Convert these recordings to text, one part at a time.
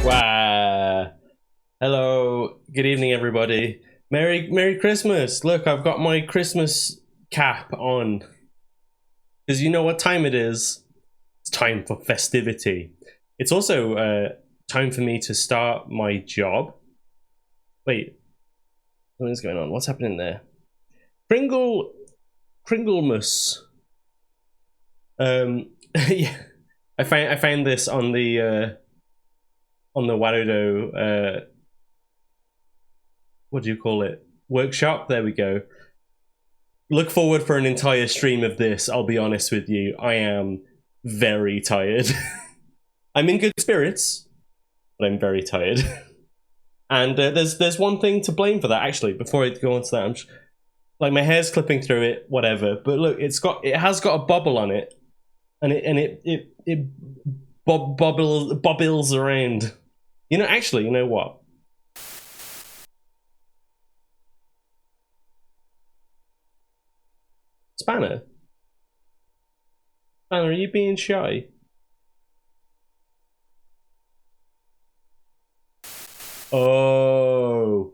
Wow. Hello. Good evening, everybody. Merry Christmas. Look, I've got my Christmas cap on. Because you know what time it is. It's time for festivity. It's also time for me to start my job. Wait. What is going on? What's happening there? Kringlemus. Yeah. I found this on the Warudo what do you call it? Workshop. There we go. Look forward for an entire stream of this. I'll be honest with you. I am very tired. I'm in good spirits, but I'm very tired. And there's one thing to blame for that, actually. Before I go on to that, I'm just, like, my hair's clipping through it, whatever. But look, it has got a bubble on it, and it bobbles around. You know, actually, you know what? Spanner, are you being shy? Oh.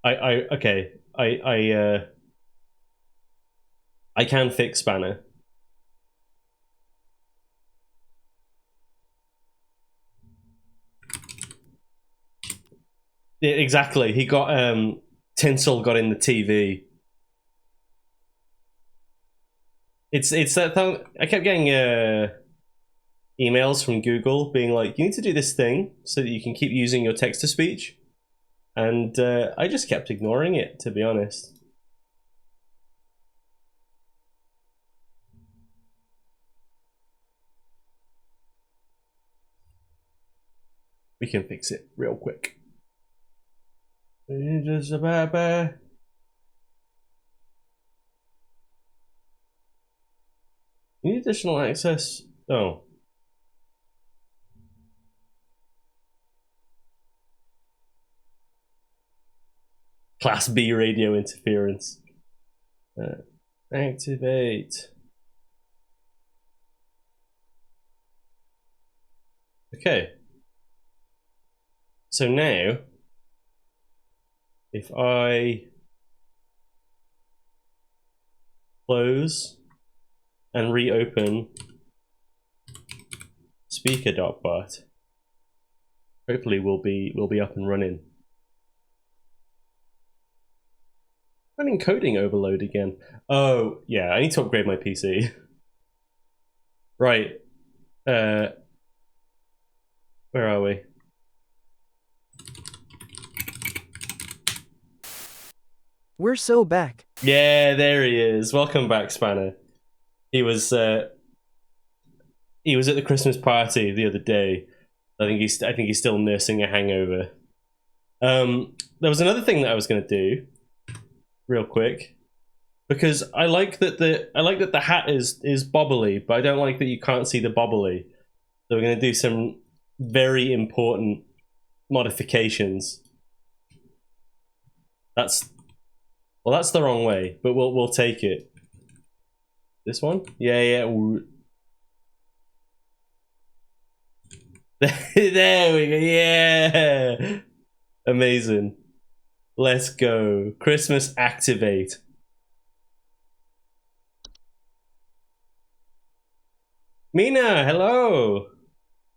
Okay. I can fix Spanner. Yeah, exactly. He got Tinsel got in the TV. It's that thing. I kept getting emails from Google being like, you need to do this thing so that you can keep using your text-to-speech. And I just kept ignoring it, to be honest. We can fix it real quick. Just a You need additional access. Oh. Class B radio interference. Activate. Okay. So now, if I close and reopen speaker.bot, hopefully we'll be up and running. Running coding overload again. Oh yeah, I need to upgrade my PC. Right. Where are we? We're so back. Yeah, there he is. Welcome back, Spanner. He was at the Christmas party the other day. I think he's still nursing a hangover. There was another thing that I was going to do, real quick, because I like that the hat is bobbly, but I don't like that you can't see the bobbly. So we're going to do some very important modifications. That's the wrong way, but we'll take it. This one? Yeah. There we go. Yeah. Amazing. Let's go. Christmas activate. Mina, hello.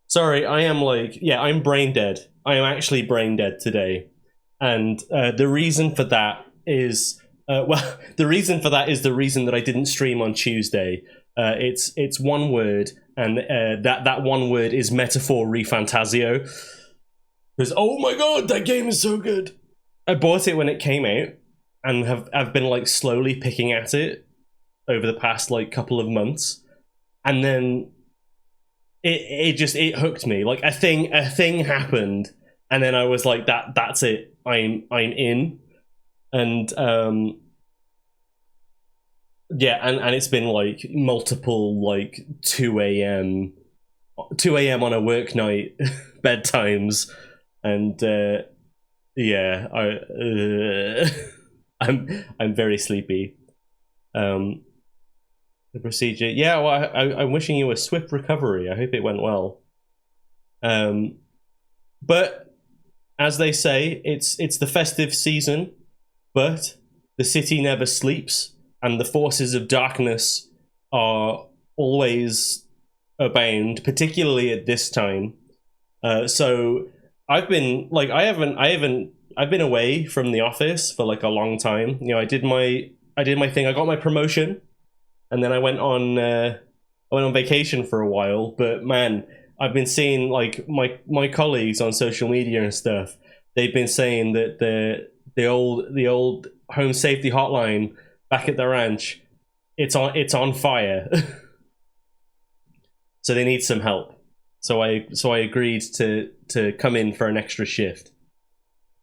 Sorry, I am I'm brain dead. I am actually brain dead today. And the reason for that is the reason for that is the reason that I didn't stream on Tuesday. It's one word, and that one word is Metaphor Refantasio. Because oh my god, that game is so good. I bought it when it came out, and have been like slowly picking at it over the past like couple of months, and then it hooked me. Like a thing happened, and then I was like, that's it. I'm in. And yeah, and it's been like multiple like 2 a.m. on a work night bedtimes, and yeah, I'm very sleepy. The procedure. Yeah, well, I'm wishing you a swift recovery. I hope it went well. But as they say, it's the festive season, but the city never sleeps, and the forces of darkness are always abound, particularly at this time. So I've been like I've been away from the office for like a long time. You know, I did my thing. I got my promotion, and then I went on vacation for a while. But man, I've been seeing like my colleagues on social media and stuff. They've been saying that the old home safety hotline back at the ranch, it's on fire. So they need some help. So I agreed to come in for an extra shift.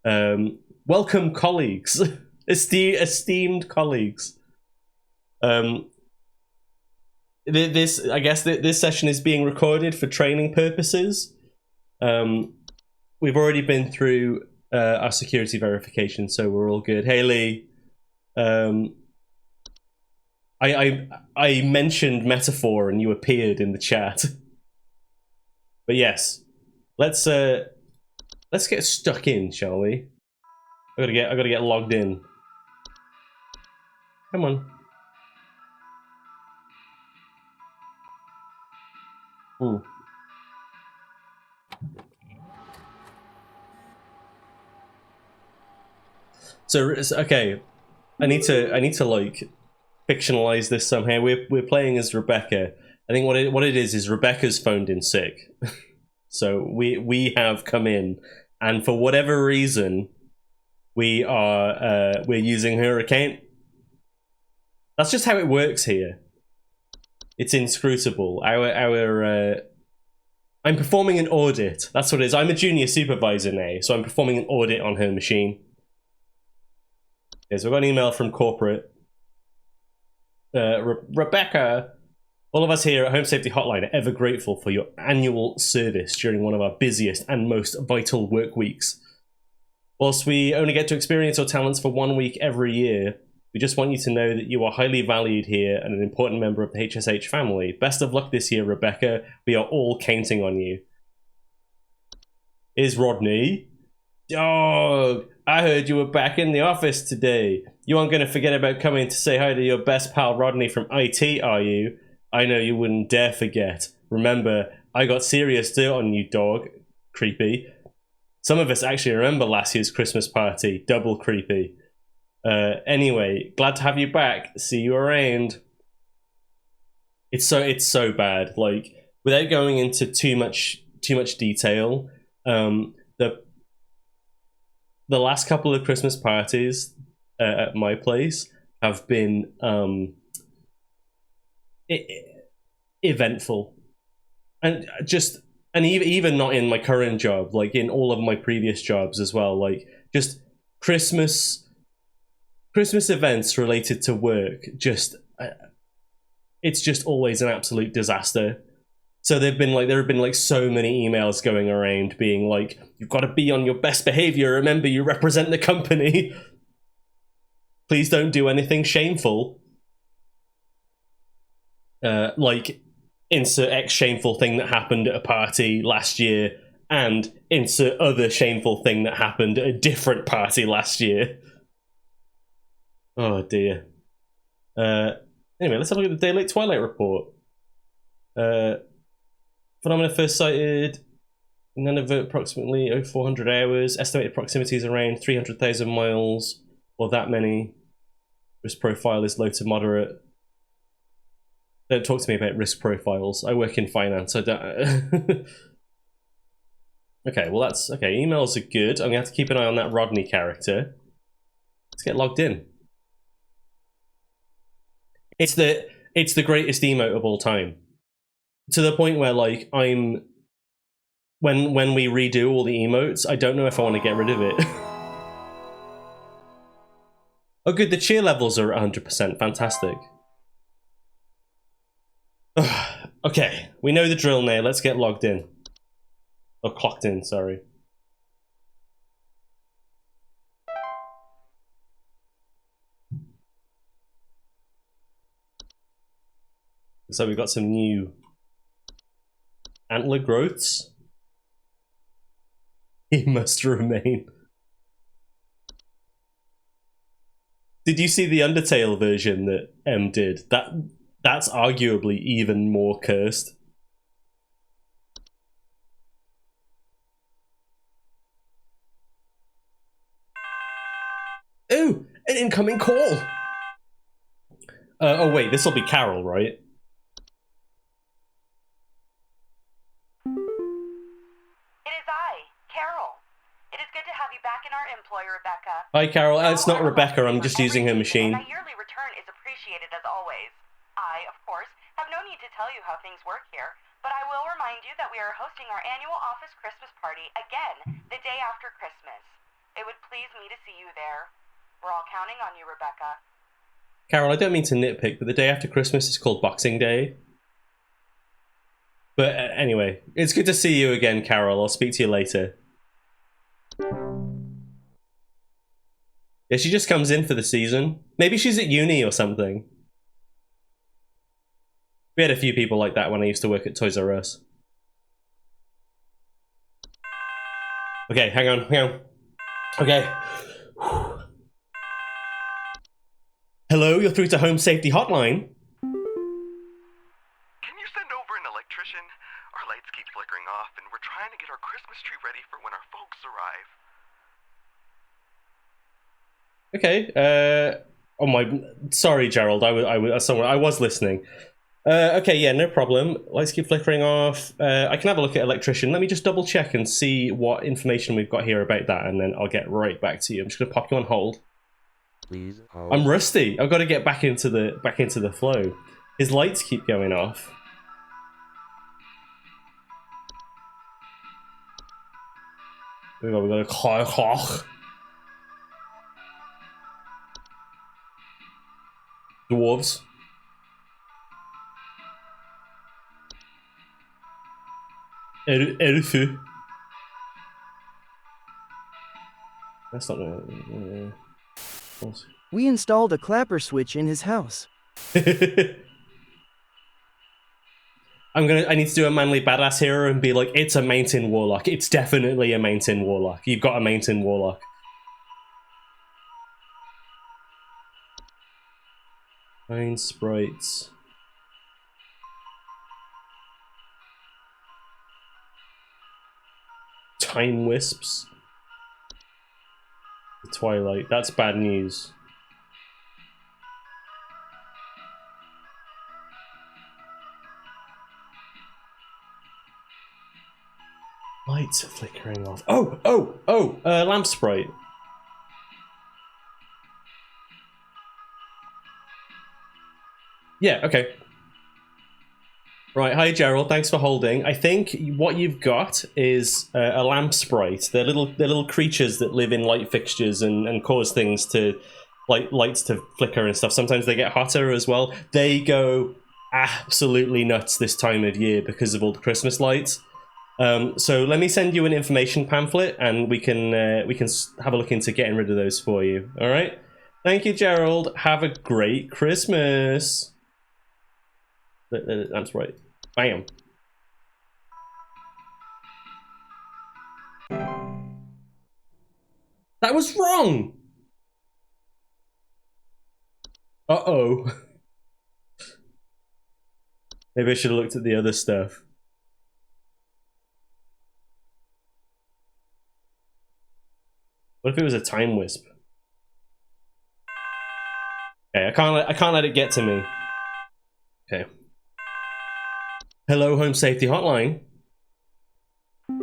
Welcome, colleagues, esteemed colleagues. This I guess this session is being recorded for training purposes. We've already been through our security verification, so we're all good. Hey Lee, I mentioned metaphor and you appeared in the chat. But yes, let's get stuck in, shall we? I gotta get logged in. Come on. Ooh. So okay, I need to like fictionalize this somehow. We're playing as Rebecca. I think what it is Rebecca's phoned in sick. So we have come in, and for whatever reason, we're using her account. That's just how it works here. It's inscrutable. I'm performing an audit. That's what it is. I'm a junior supervisor now, so I'm performing an audit on her machine. Okay, so I got an email from corporate. Rebecca, all of us here at Home Safety Hotline are ever grateful for your annual service during one of our busiest and most vital work weeks. Whilst we only get to experience your talents for 1 week every year, we just want you to know that you are highly valued here and an important member of the HSH family. Best of luck this year, Rebecca. We are all counting on you. Is Rodney? Dog, I heard you were back in the office today. You aren't going to forget about coming to say hi to your best pal Rodney from IT, are you? I know you wouldn't dare forget. Remember, I got serious dirt on you, dog. Creepy. Some of us actually remember last year's Christmas party. Double creepy. Anyway, glad to have you back. See you around. It's so bad. Like, without going into too much detail, the last couple of Christmas parties at my place have been eventful, and even not in my current job, like in all of my previous jobs as well. Like just Christmas events related to work, it's just always an absolute disaster. So there have been so many emails going around being like, you've got to be on your best behavior. Remember, you represent the company. Please don't do anything shameful. Like, insert X shameful thing that happened at a party last year, and insert other shameful thing that happened at a different party last year. Oh dear. Anyway, let's have a look at the Daylight Twilight report. Phenomena first sighted Nunavut approximately 0400 hours. Estimated proximity is around 300,000 miles, or that many. Risk profile is low to moderate. Don't talk to me about risk profiles. I work in finance. I don't. Okay, well that's okay. Emails are good. I'm gonna have to keep an eye on that Rodney character. Let's get logged in. It's the greatest emote of all time. To the point where like when we redo all the emotes, I don't know if I want to get rid of it. Oh good, the cheer levels are 100%. Fantastic. Okay, we know the drill now. Let's get logged in. Or clocked in, sorry. So we've got some new antler growths. He must remain. Did you see the Undertale version that M did? That's arguably even more cursed. Ooh, an incoming call. Oh wait, this will be Carol, right? It is I, Carol. It is good to have you back in our employ, Rebecca. Hi, Carol. It's not Rebecca. I'm just using her machine. My yearly return is appreciated as always. I, of course, have no need to tell you how things work here, but I will remind you that we are hosting our annual office Christmas party again the day after Christmas. It would please me to see you there. We're all counting on you, Rebecca. Carol, I don't mean to nitpick, but the day after Christmas is called Boxing Day. But anyway, it's good to see you again, Carol. I'll speak to you later. Yeah, she just comes in for the season. Maybe she's at uni or something. We had a few people like that when I used to work at Toys R Us. Okay, hang on. Okay. Hello, you're through to Home Safety Hotline. Can you send over an electrician? Our lights keep flickering off, and we're trying to get our Christmas tree ready for when our folks arrive. Okay. Oh my. Sorry, Gerald. I was listening. Okay. Yeah. No problem. Lights keep flickering off. I can have a look at electrician. Let me just double check and see what information we've got here about that, and then I'll get right back to you. I'm just gonna pop you on hold. Please hold. I'm rusty. I've got to get back into the flow. His lights keep going off. We got a clock. Dwarves. Elfu. That's not gonna. We installed a clapper switch in his house. I need to do a manly badass hero and be like, it's a Mountain Warlock. It's definitely a Mountain Warlock. You've got a Mountain Warlock. Fine sprites. Time wisps. The Twilight. That's bad news. Lights are flickering off. Lamp sprite. Yeah, okay. Right, hi Gerald, thanks for holding. I think what you've got is a lamp sprite. They're little creatures that live in light fixtures and cause things to, like, lights to flicker and stuff. Sometimes they get hotter as well. They go absolutely nuts this time of year because of all the Christmas lights. So let me send you an information pamphlet and we can have a look into getting rid of those for you. All right? Thank you, Gerald. Have a great Christmas. That's right. Bam. That was wrong. Uh-oh. Maybe I should have looked at the other stuff. What if it was a time wisp? Okay, I can't let it get to me. Okay. Hello, Home Safety Hotline. It's huge!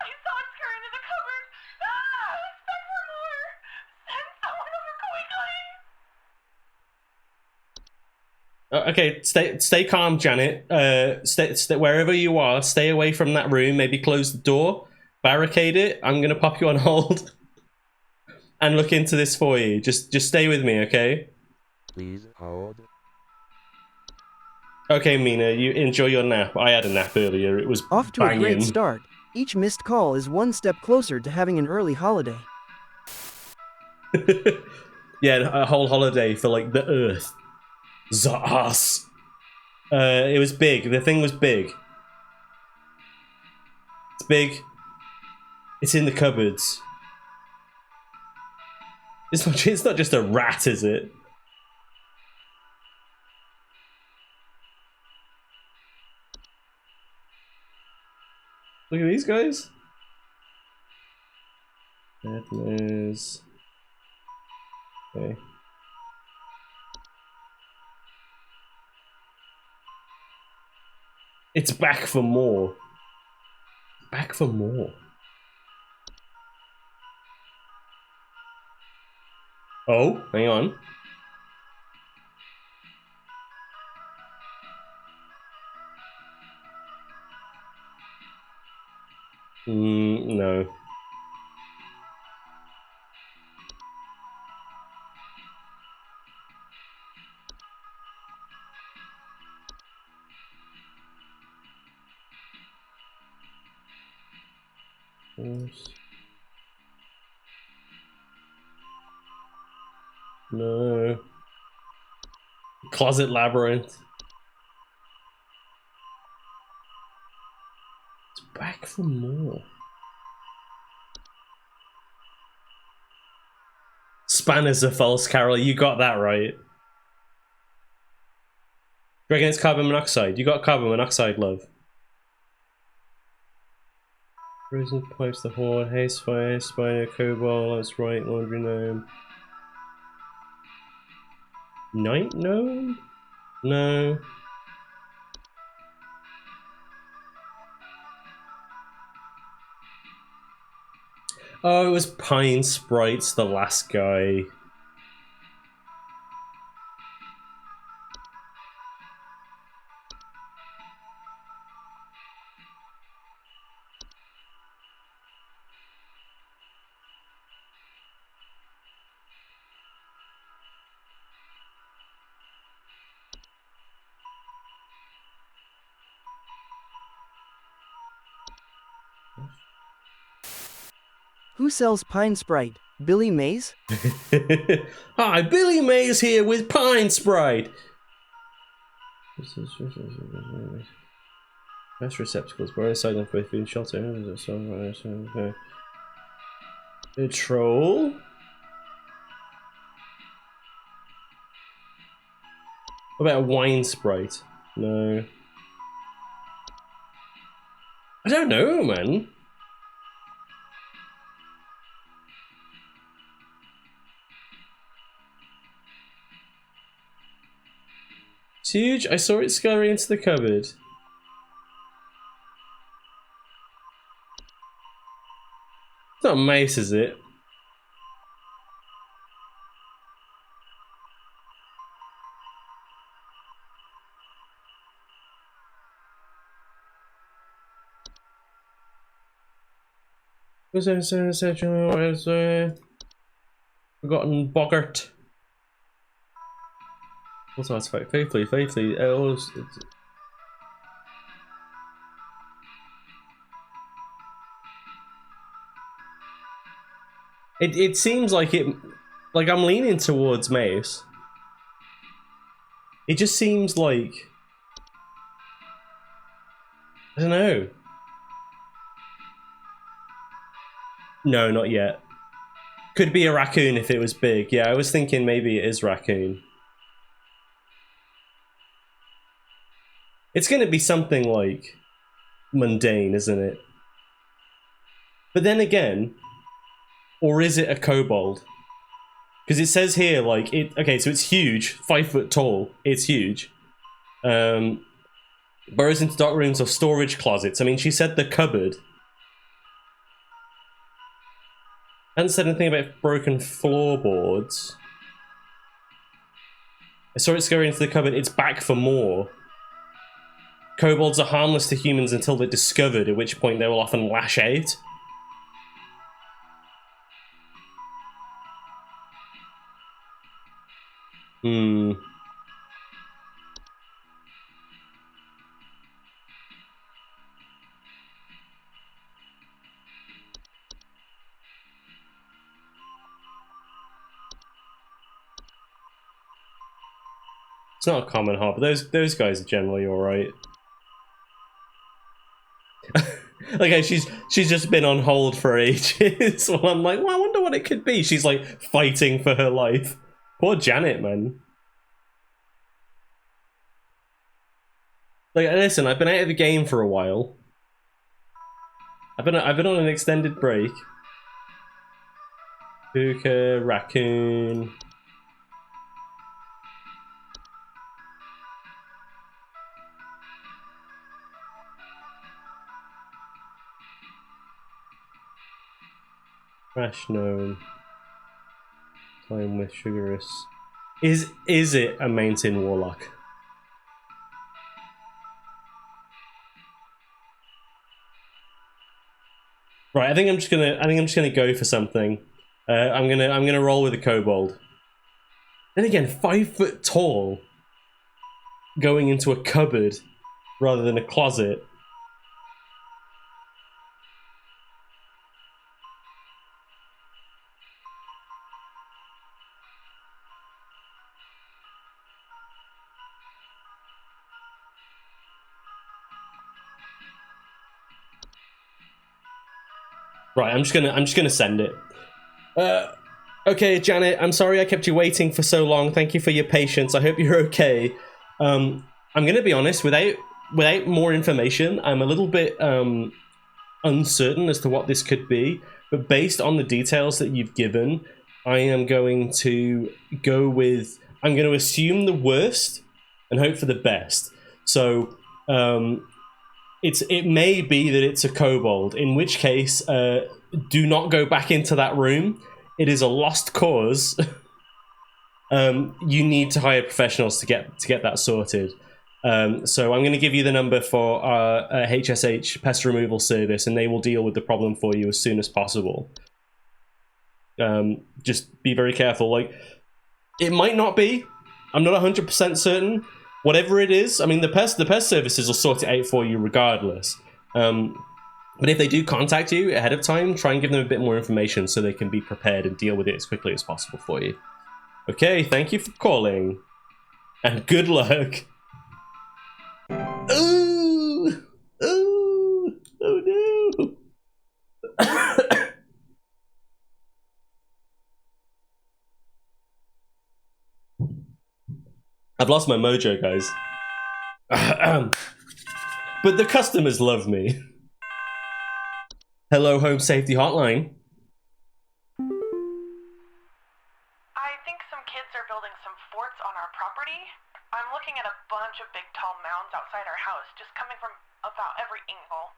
I saw it scurry into the cupboard. Expect for more. Send someone over quickly. Okay, stay calm, Janet. Stay wherever you are. Stay away from that room. Maybe close the door, barricade it. I'm gonna pop you on hold and look into this for you. Just stay with me, okay? Please hold. Okay, Mina, you enjoy your nap. I had a nap earlier. It was Off to banging. a great start. Each missed call is one step closer to having an early holiday. Yeah, a whole holiday for like the Earth. Zas. It was big. The thing was big. It's big. It's in the cupboards. It's not just a rat, is it? Look at these guys. Deadless. Okay. It's back for more. Back for more. Oh, hang on. No. No. Closet labyrinth. It's back for more. Spanners are false, Carol. You got that right. Do you reckon it's carbon monoxide? You got carbon monoxide, love. Frozen pipes, the horde, haste fire, spider, cobalt, that's right, laundry gnome. Night gnome? No. Oh, it was Pine Sprites, the last guy. Who sells Pine Sprite? Billy Mays? Hi, Billy Mays here with Pine Sprite. Best receptacles, where aside them for food shelter. A troll? What about a wine sprite? No. I don't know, man. It's huge. I saw it scurry into the cupboard. It's not a mouse, is it? Forgotten boggart. What's that about? Faithfully. It seems like it. Like I'm leaning towards mouse. It just seems like I don't know. No, not yet. Could be a raccoon if it was big. Yeah, I was thinking maybe it is raccoon. It's gonna be something like mundane, isn't it? But then again, or is it a kobold? Because it says here, like, okay, so it's huge, 5 foot tall, it's huge. Burrows into dark rooms or storage closets. I mean, she said the cupboard. Hadn't said anything about broken floorboards. I saw it scurry into the cupboard, it's back for more. Kobolds are harmless to humans until they're discovered, at which point they will often lash out. It's not a common harbor. Those guys are generally all right. Okay, she's just been on hold for ages. Well, I'm like, well, I wonder what it could be. She's like fighting for her life. Poor Janet, man. Like, listen, I've been out of the game for a while. I've been on an extended break. Puka, raccoon. Crash gnome. Time with Sugarous. Is it a mountain warlock? Right, I think I'm just gonna go for something. I'm gonna roll with a kobold. Then again, 5 foot tall, going into a cupboard rather than a closet. Right, I'm just gonna send it. Okay, Janet, I'm sorry I kept you waiting for so long. Thank you for your patience. I hope you're okay. I'm gonna be honest, without more information, I'm a little bit uncertain as to what this could be. But based on the details that you've given, I am going to go with. I'm going to assume the worst and hope for the best. So it may be that it's a kobold, in which case do not go back into that room. It is a lost cause. You need to hire professionals to get that sorted. So I'm going to give you the number for our HSH pest removal service, and they will deal with the problem for you as soon as possible. Just be very careful. Like, it might not be. I'm not 100% certain. Whatever it is, I mean, the pest services will sort it out for you regardless. But if they do contact you ahead of time, try and give them a bit more information so they can be prepared and deal with it as quickly as possible for you. Okay, thank you for calling. And good luck. Ooh! Ooh! Oh no! I've lost my mojo, guys. But the customers love me. Hello, Home Safety Hotline. I think some kids are building some forts on our property. I'm looking at a bunch of big tall mounds outside our house, just coming from about every angle.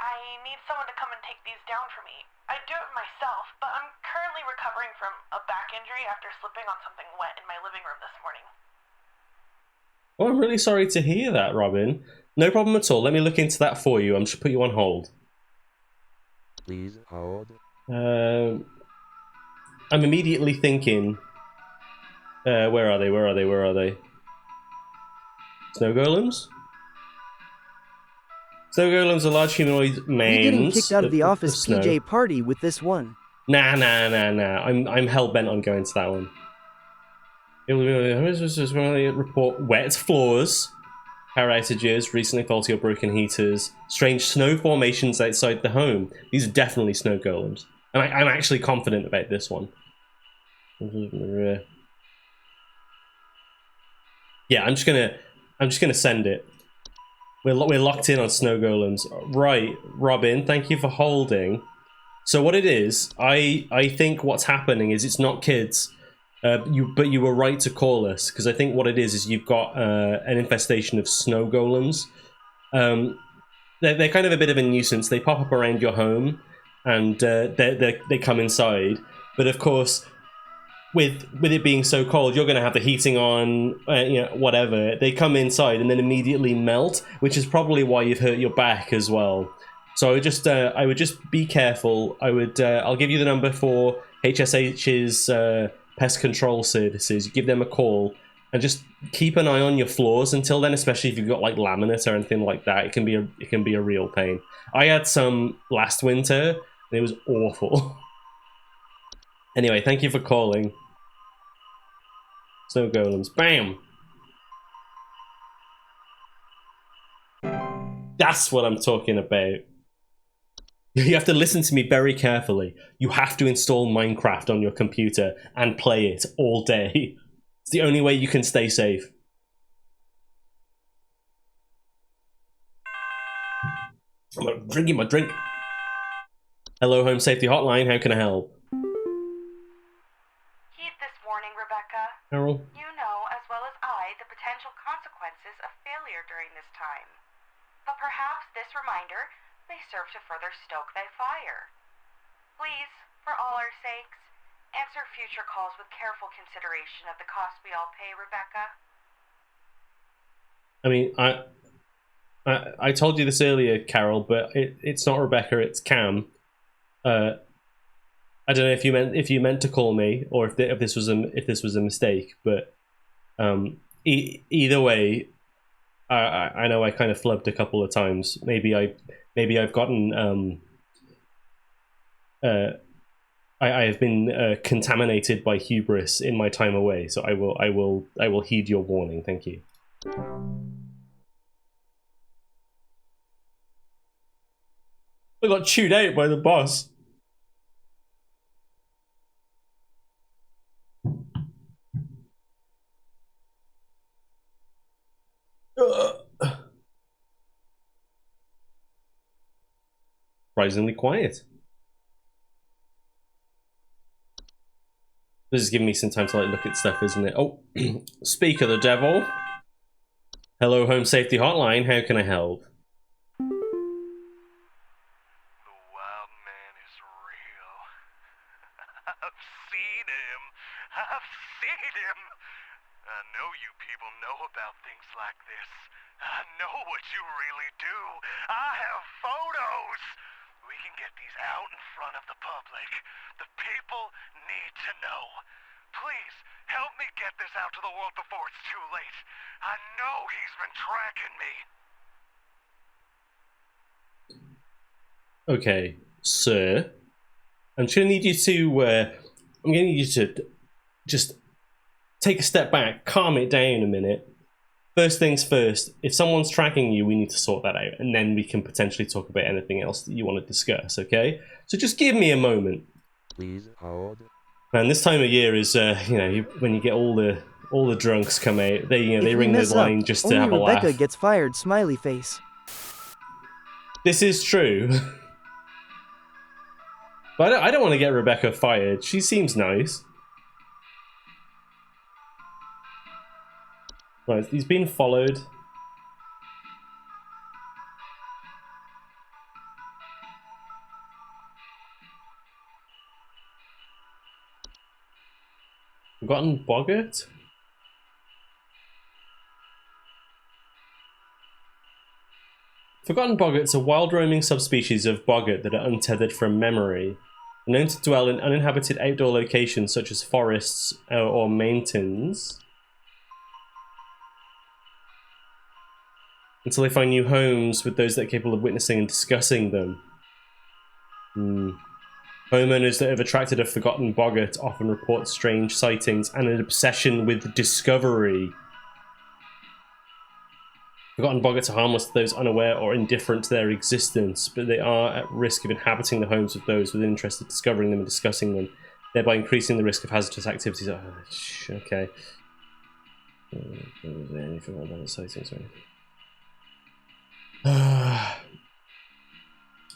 I need someone to come and take these down for me. I'd do it myself, but I'm currently recovering from a back injury after slipping on something wet in my living room this morning. Oh, I'm really sorry to hear that, Robin. No problem at all. Let me look into that for you. I'm just put you on hold. Please hold. I'm immediately thinking... where are they? Where are they? Where are they? Snow golems? Snow golems are large humanoid mans. You're getting kicked out of the office snow. PJ party with this one. Nah. I'm hell-bent on going to that one. Report wet floors, power outages, recently faulty or broken heaters, strange snow formations outside the home. These are definitely snow golems. And I'm actually confident about this one. Yeah, I'm just gonna send it. We're locked in on snow golems. Right, Robin, thank you for holding. So what it is, I think what's happening is it's not kids. But you were right to call us, because I think what it is you've got an infestation of snow golems. They're kind of a bit of a nuisance. They pop up around your home, and they come inside. But of course, with it being so cold, you're going to have the heating on, whatever. They come inside and then immediately melt, which is probably why you've hurt your back as well. So I would just be careful. I'll give you the number for HSH's pest control services. You give them a call and just keep an eye on your floors until then, especially if you've got like laminate or anything like that. It can be a real pain. I had some last winter and it was awful. Anyway, thank you for calling. Snow golems. Bam! That's what I'm talking about. You have to listen to me very carefully. You have to install Minecraft on your computer and play it all day. It's the only way you can stay safe. I'm drinking my drink. Hello, Home Safety Hotline. How can I help? Heed this warning, Rebecca. Carol? You know, as well as I, the potential consequences of failure during this time. But perhaps this reminder may serve to further stoke thy fire. Please, for all our sakes, answer future calls with careful consideration of the cost we all pay, Rebecca. I mean, I told you this earlier, Carol, but it's not Rebecca, it's Cam. I don't know if you meant to call me or if this was a mistake, but either way, I know I kind of flubbed a couple of times. Maybe I've gotten I have been contaminated by hubris in my time away. So I will heed your warning. Thank you. I got chewed out by the boss. Surprisingly quiet. This is giving me some time to like look at stuff, isn't it? Oh, speak of the devil. Hello, Home Safety Hotline. How can I help? The wild man is real. I've seen him. I've seen him. I know you people know about things like this. I know what you really do. I have photos. We can get these out in front of the public. The people need to know. Please, help me get this out to the world before it's too late. I know he's been tracking me. Okay, sir. I'm gonna need you to just take a step back, calm it down a minute. First things first, if someone's tracking you, we need to sort that out, and then we can potentially talk about anything else that you want to discuss, okay? So just give me a moment. Please hold. Man, this time of year is, when you get all the drunks come out, they If we ring the mess line up, just to only have a Rebecca laugh. gets fired, smiley face. This is true. But I don't want to get Rebecca fired. She seems nice. Right, he's been followed. Forgotten Boggart? Forgotten Boggarts are wild-roaming subspecies of boggart that are untethered from memory, known to dwell in uninhabited outdoor locations such as forests or mountains, until they find new homes with those that are capable of witnessing and discussing them. Homeowners that have attracted a forgotten boggart often report strange sightings and an obsession with discovery. Forgotten boggarts are harmless to those unaware or indifferent to their existence, but they are at risk of inhabiting the homes of those with an interest in discovering them and discussing them, thereby increasing the risk of hazardous activities. Oh, okay.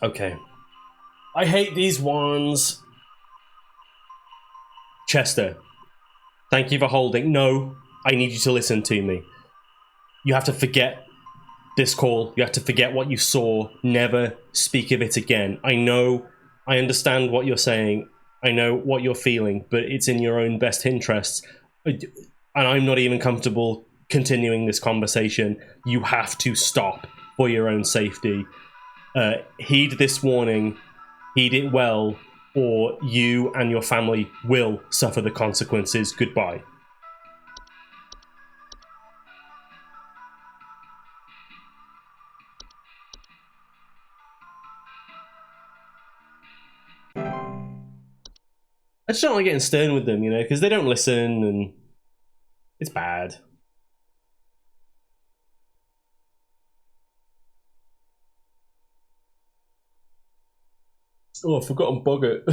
Okay. I hate these ones. Chester, thank you for holding. No, I need you to listen to me. You have to forget this call. You have to forget what you saw. Never speak of it again. I know, I understand what you're saying. I know what you're feeling, but it's in your own best interests. And I'm not even comfortable continuing this conversation. You have to stop for your own safety. Heed this warning. Heed it well, or you and your family will suffer the consequences. Goodbye. I just don't like getting stern with them, because they don't listen, and it's bad. Oh, I forgot to bug it.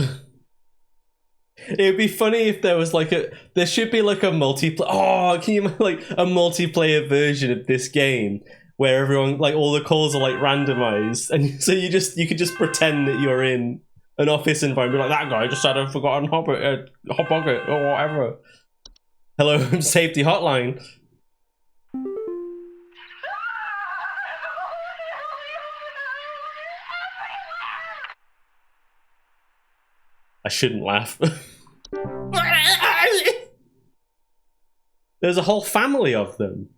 It would be funny if there was like there should be like a multiplayer. Oh, can you imagine like a multiplayer version of this game where everyone, like, all the calls are like randomized, and so you could just pretend that you're in an office environment, like that guy just had a forgotten hot bucket or whatever. Hello, safety hotline. I shouldn't laugh. There's a whole family of them.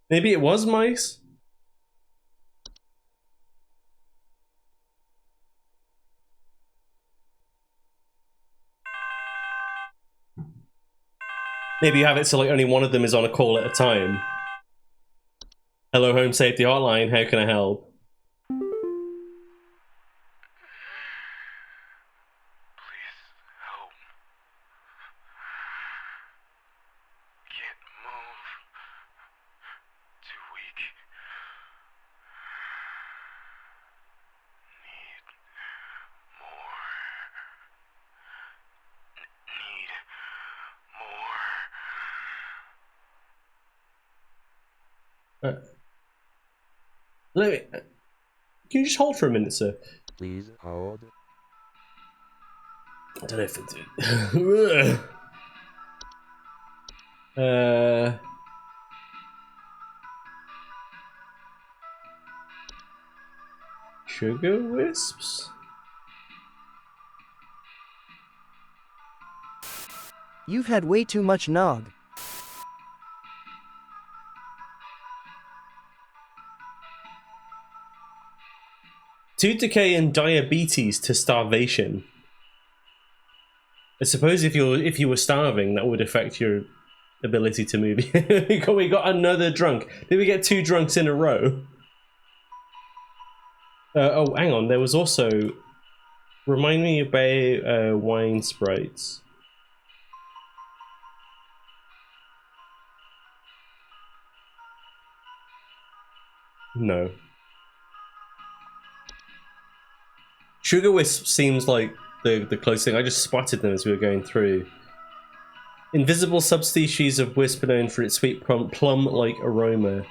Maybe it was mice? Maybe you have it so like only one of them is on a call at a time. Hello, home safety hotline, how can I help? Please help. Can't move. Too weak. Need more. Need more. Let me. Can you just hold for a minute, sir? Please hold. I don't know if it's. Sugar wisps? You've had way too much nog. Tooth decay and diabetes to starvation. I suppose if you were starving, that would affect your ability to move. We got another drunk. Did we get 2 drunks in a row? Oh, hang on. There was also. Remind me about wine sprites. No. Sugar wisp seems like the closest thing. I just spotted them as we were going through. Invisible subspecies of wisp are known for its sweet plum-like aroma,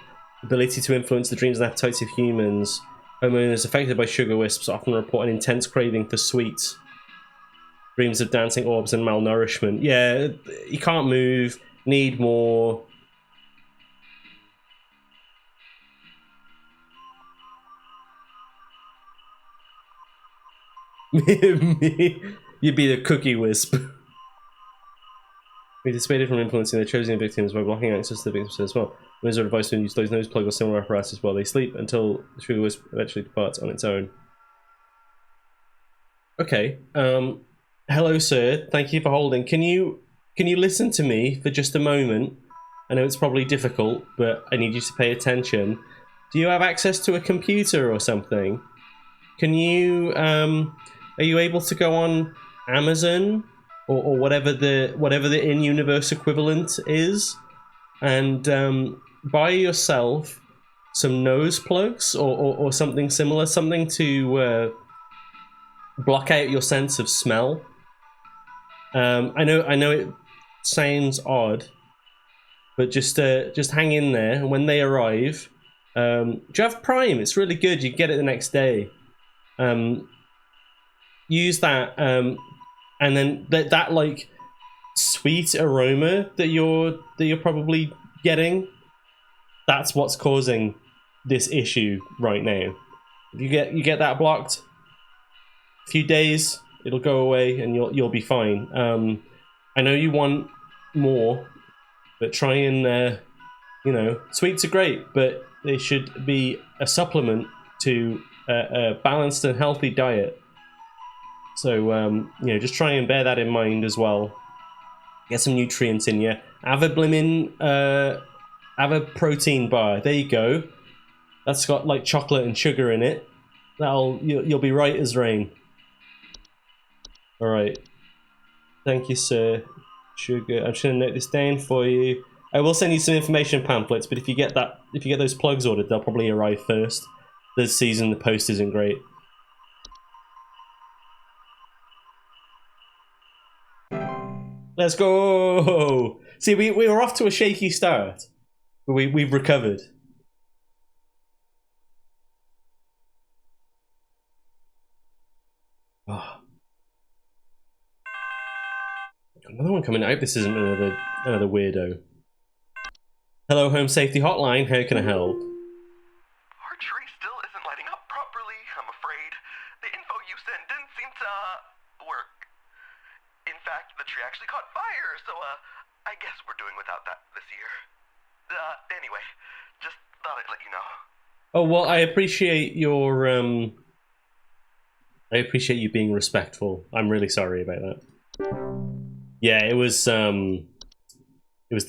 ability to influence the dreams and appetites of humans. Homeowners affected by sugar wisps often report an intense craving for sweets. Dreams of dancing orbs and malnourishment. Yeah, you can't move, need more. You'd be the cookie wisp. We dissuaded from influencing their chosen victims by blocking access to the victims as well. Winners are advised to use those nose plug or similar apparatus while they sleep until the sugar wisp eventually departs on its own. Okay. Hello, sir. Thank you for holding. Can you listen to me for just a moment? I know it's probably difficult, but I need you to pay attention. Do you have access to a computer or something? Can you are you able to go on Amazon or whatever the in-universe equivalent is, and buy yourself some nose plugs or something similar, something to block out your sense of smell? I know it sounds odd, but just hang in there. And when they arrive, do you have Prime? It's really good. You get it the next day. Use that, and then that like sweet aroma that you're probably getting, that's what's causing this issue right now. If you get that blocked, a few days it'll go away and you'll be fine. I know you want more, but try and sweets are great, but they should be a supplement to a balanced and healthy diet. So, just try and bear that in mind as well. Get some nutrients in you. Have a protein bar. There you go. That's got like chocolate and sugar in it. You'll be right as rain. All right. Thank you, sir. Sugar. I'm just gonna note this down for you. I will send you some information pamphlets, but if you get those plugs ordered, they'll probably arrive first. this season the post isn't great. Let's go! See, we were off to a shaky start, but we've recovered. Oh. Another one coming out. This isn't another weirdo. Hello, Home Safety Hotline. How can I help? Our tree still isn't lighting up properly, I'm afraid. The info you sent didn't seem to work. In fact, the tree actually caught fire, so I guess we're doing without that this year. Anyway, just thought I'd let you know. Oh, well, I appreciate your I appreciate you being respectful. I'm really sorry about that. Yeah, it was the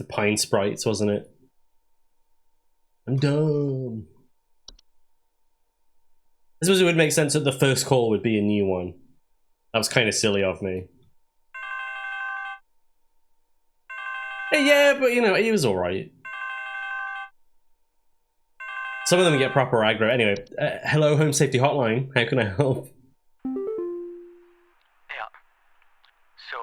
Pine Sprites, wasn't it? I'm dumb. I suppose it would make sense that the first call would be a new one. That was kind of silly of me. Yeah, but you know, he was alright. Some of them get proper aggro. Anyway, hello, Home Safety Hotline. How can I help? Yeah. So,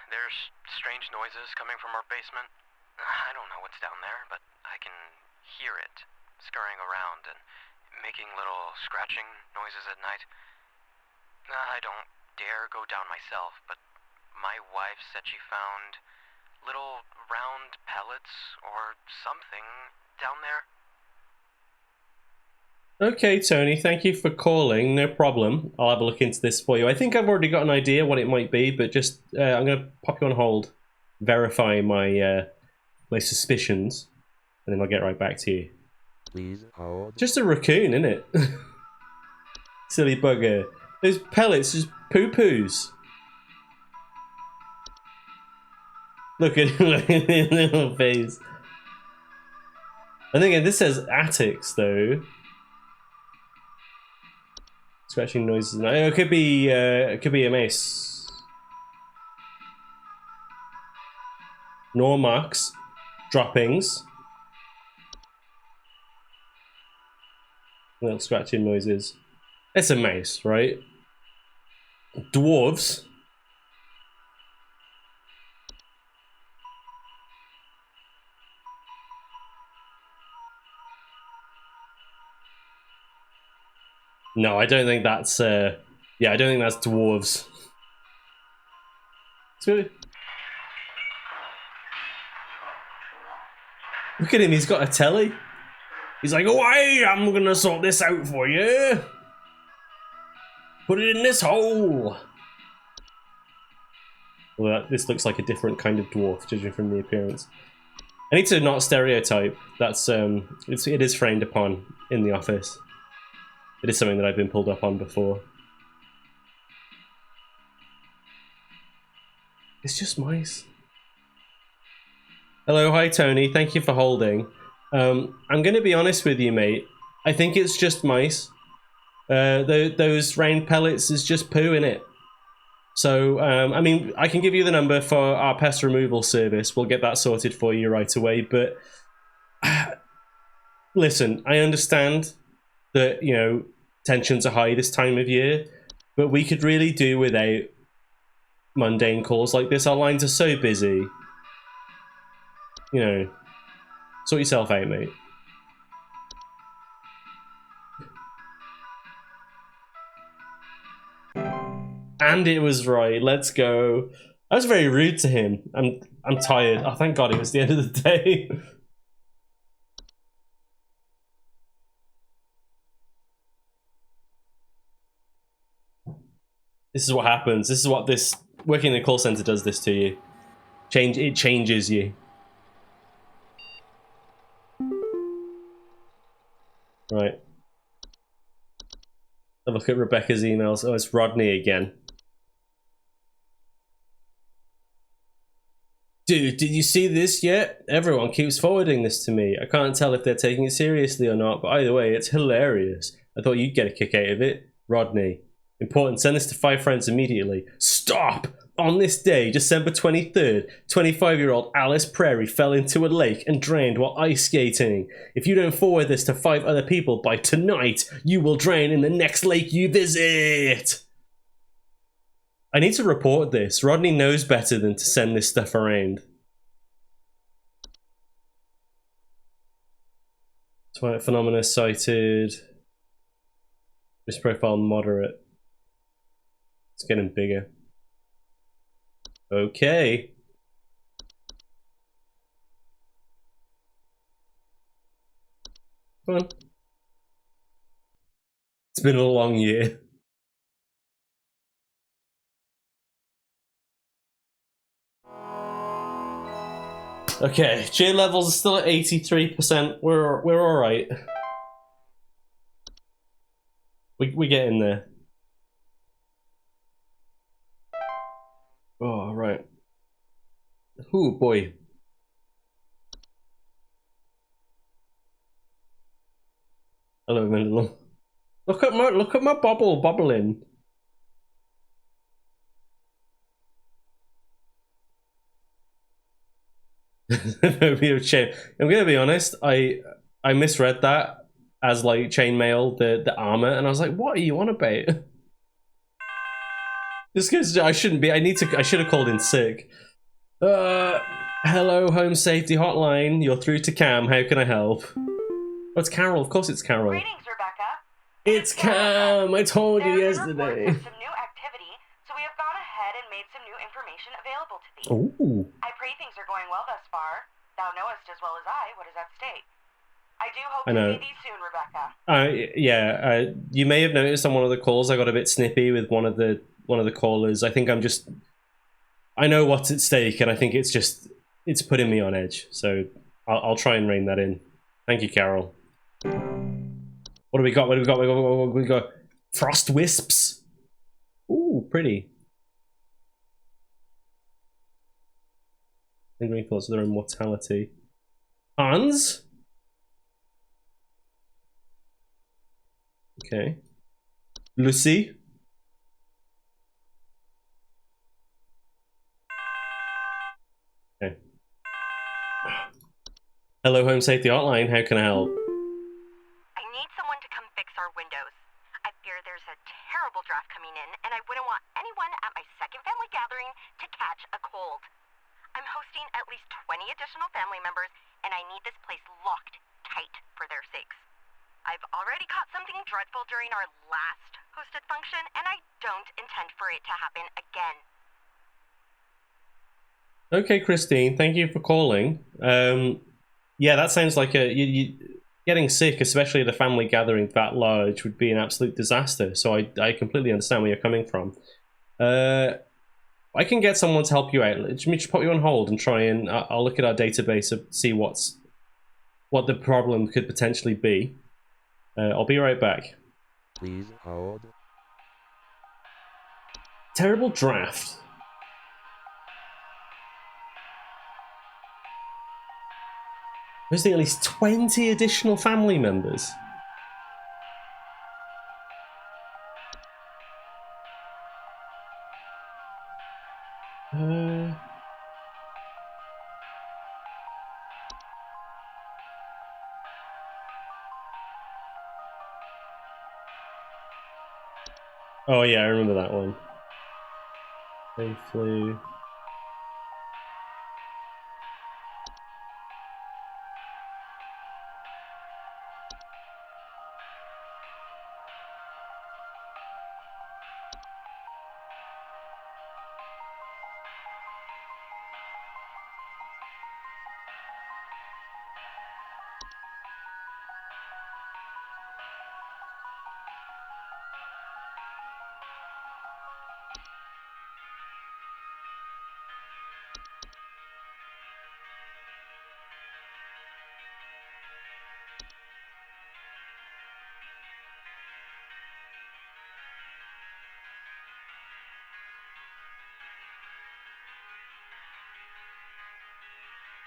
there's strange noises coming from our basement. I don't know what's down there, but I can hear it scurrying around and making little scratching noises at night. I don't dare go down myself, but my wife said she found little round pellets or something down there. Okay, Tony, thank you for calling. No problem. I'll have a look into this for you. I think I've already got an idea what it might be, but just I'm going to pop you on hold, verify my my suspicions, and then I'll get right back to you. Please hold. Just a raccoon, isn't it? Silly bugger. Those pellets just poo-poos. Look at his little face. I think this says attics, though. Scratching noises. No, it could be a mace. Nor marks. Droppings. Little scratching noises. It's a mace, right? Dwarves. No, I don't think that's yeah, I don't think that's dwarves. So, look at him, he's got a telly. He's like, oh, hey, I'm gonna sort this out for you. Put it in this hole. Well, this looks like a different kind of dwarf, judging from the appearance. I need to not stereotype. That's it is frowned upon in the office. It is something that I've been pulled up on before. It's just mice. Hello, hi Tony. Thank you for holding. I'm going to be honest with you, mate. I think it's just mice. Those round pellets is just poo in it. So, I mean, I can give you the number for our pest removal service. We'll get that sorted for you right away. But listen, I understand that, you know, tensions are high this time of year, but we could really do without mundane calls like this. Our lines are so busy. You know, sort yourself out, mate. And it was right. Let's go. I was very rude to him. I'm tired. Oh, thank God it was the end of the day. This is what happens. This is what this working in a call center does this to you. It changes you. Right. Have a look at Rebecca's emails. Oh, it's Rodney again. Dude, did you see this yet? Everyone keeps forwarding this to me. I can't tell if they're taking it seriously or not, but either way, it's hilarious. I thought you'd get a kick out of it. Rodney. Important, send this to 5 friends immediately. Stop! On this day, December 23rd, 25-year-old Alice Prairie fell into a lake and drowned while ice skating. If you don't forward this to 5 other people by tonight, you will drown in the next lake you visit. I need to report this. Rodney knows better than to send this stuff around. Twilight phenomena cited. This profile moderate. It's getting bigger. Okay. Come on. It's been a long year. Okay, J levels are still at 83%. We're all right. We get in there. Oh right. Ooh boy. Hello, Mandela. Look at my bubble bubbling. Maybe a chain. I'm gonna be honest. I misread that as like chainmail, the armor, and I was like, "What are you on about?" Just because I shouldn't be. I should have called in sick. Hello, home safety hotline. You're through to Cam. How can I help? Oh, it's Carol. Of course, it's Carol. Greetings, Rebecca. It's Cam. I told you There's yesterday. reports of some new activity, so we have gone ahead and made some new information available to thee. Ooh. I pray things are going well thus far. Thou knowest as well as I what is at stake. I do hope I to know. see thee soon, Rebecca. Yeah. You may have noticed on one of the calls I got a bit snippy with one of the callers. I think I know what's at stake, and I think it's putting me on edge. So I'll try and rein that in. Thank you, Carol. What do we got? What do we got? We got frost wisps. Ooh, pretty. Lingering thoughts of their immortality. Hans? Okay. Lucy? Okay. Hello, Home Safety Hotline. How can I help? I need someone to come fix our windows. I fear there's a terrible draft coming in, and I wouldn't want anyone at my second family gathering to catch a cold. I'm hosting at least 20 additional family members, and I need this place locked tight for their sakes. I've already caught something dreadful during our last hosted function, and I don't intend for it to happen again. Okay, Christine, thank you for calling. Yeah, that sounds like you getting sick, especially at a family gathering that large, would be an absolute disaster. So I completely understand where you're coming from. I can get someone to help you out. Let me just put you on hold and try and I'll look at our database and see what the problem could potentially be. I'll be right back. Please hold. Terrible draft. Visiting at least 20 additional family members. Oh yeah, I remember that one. They flew.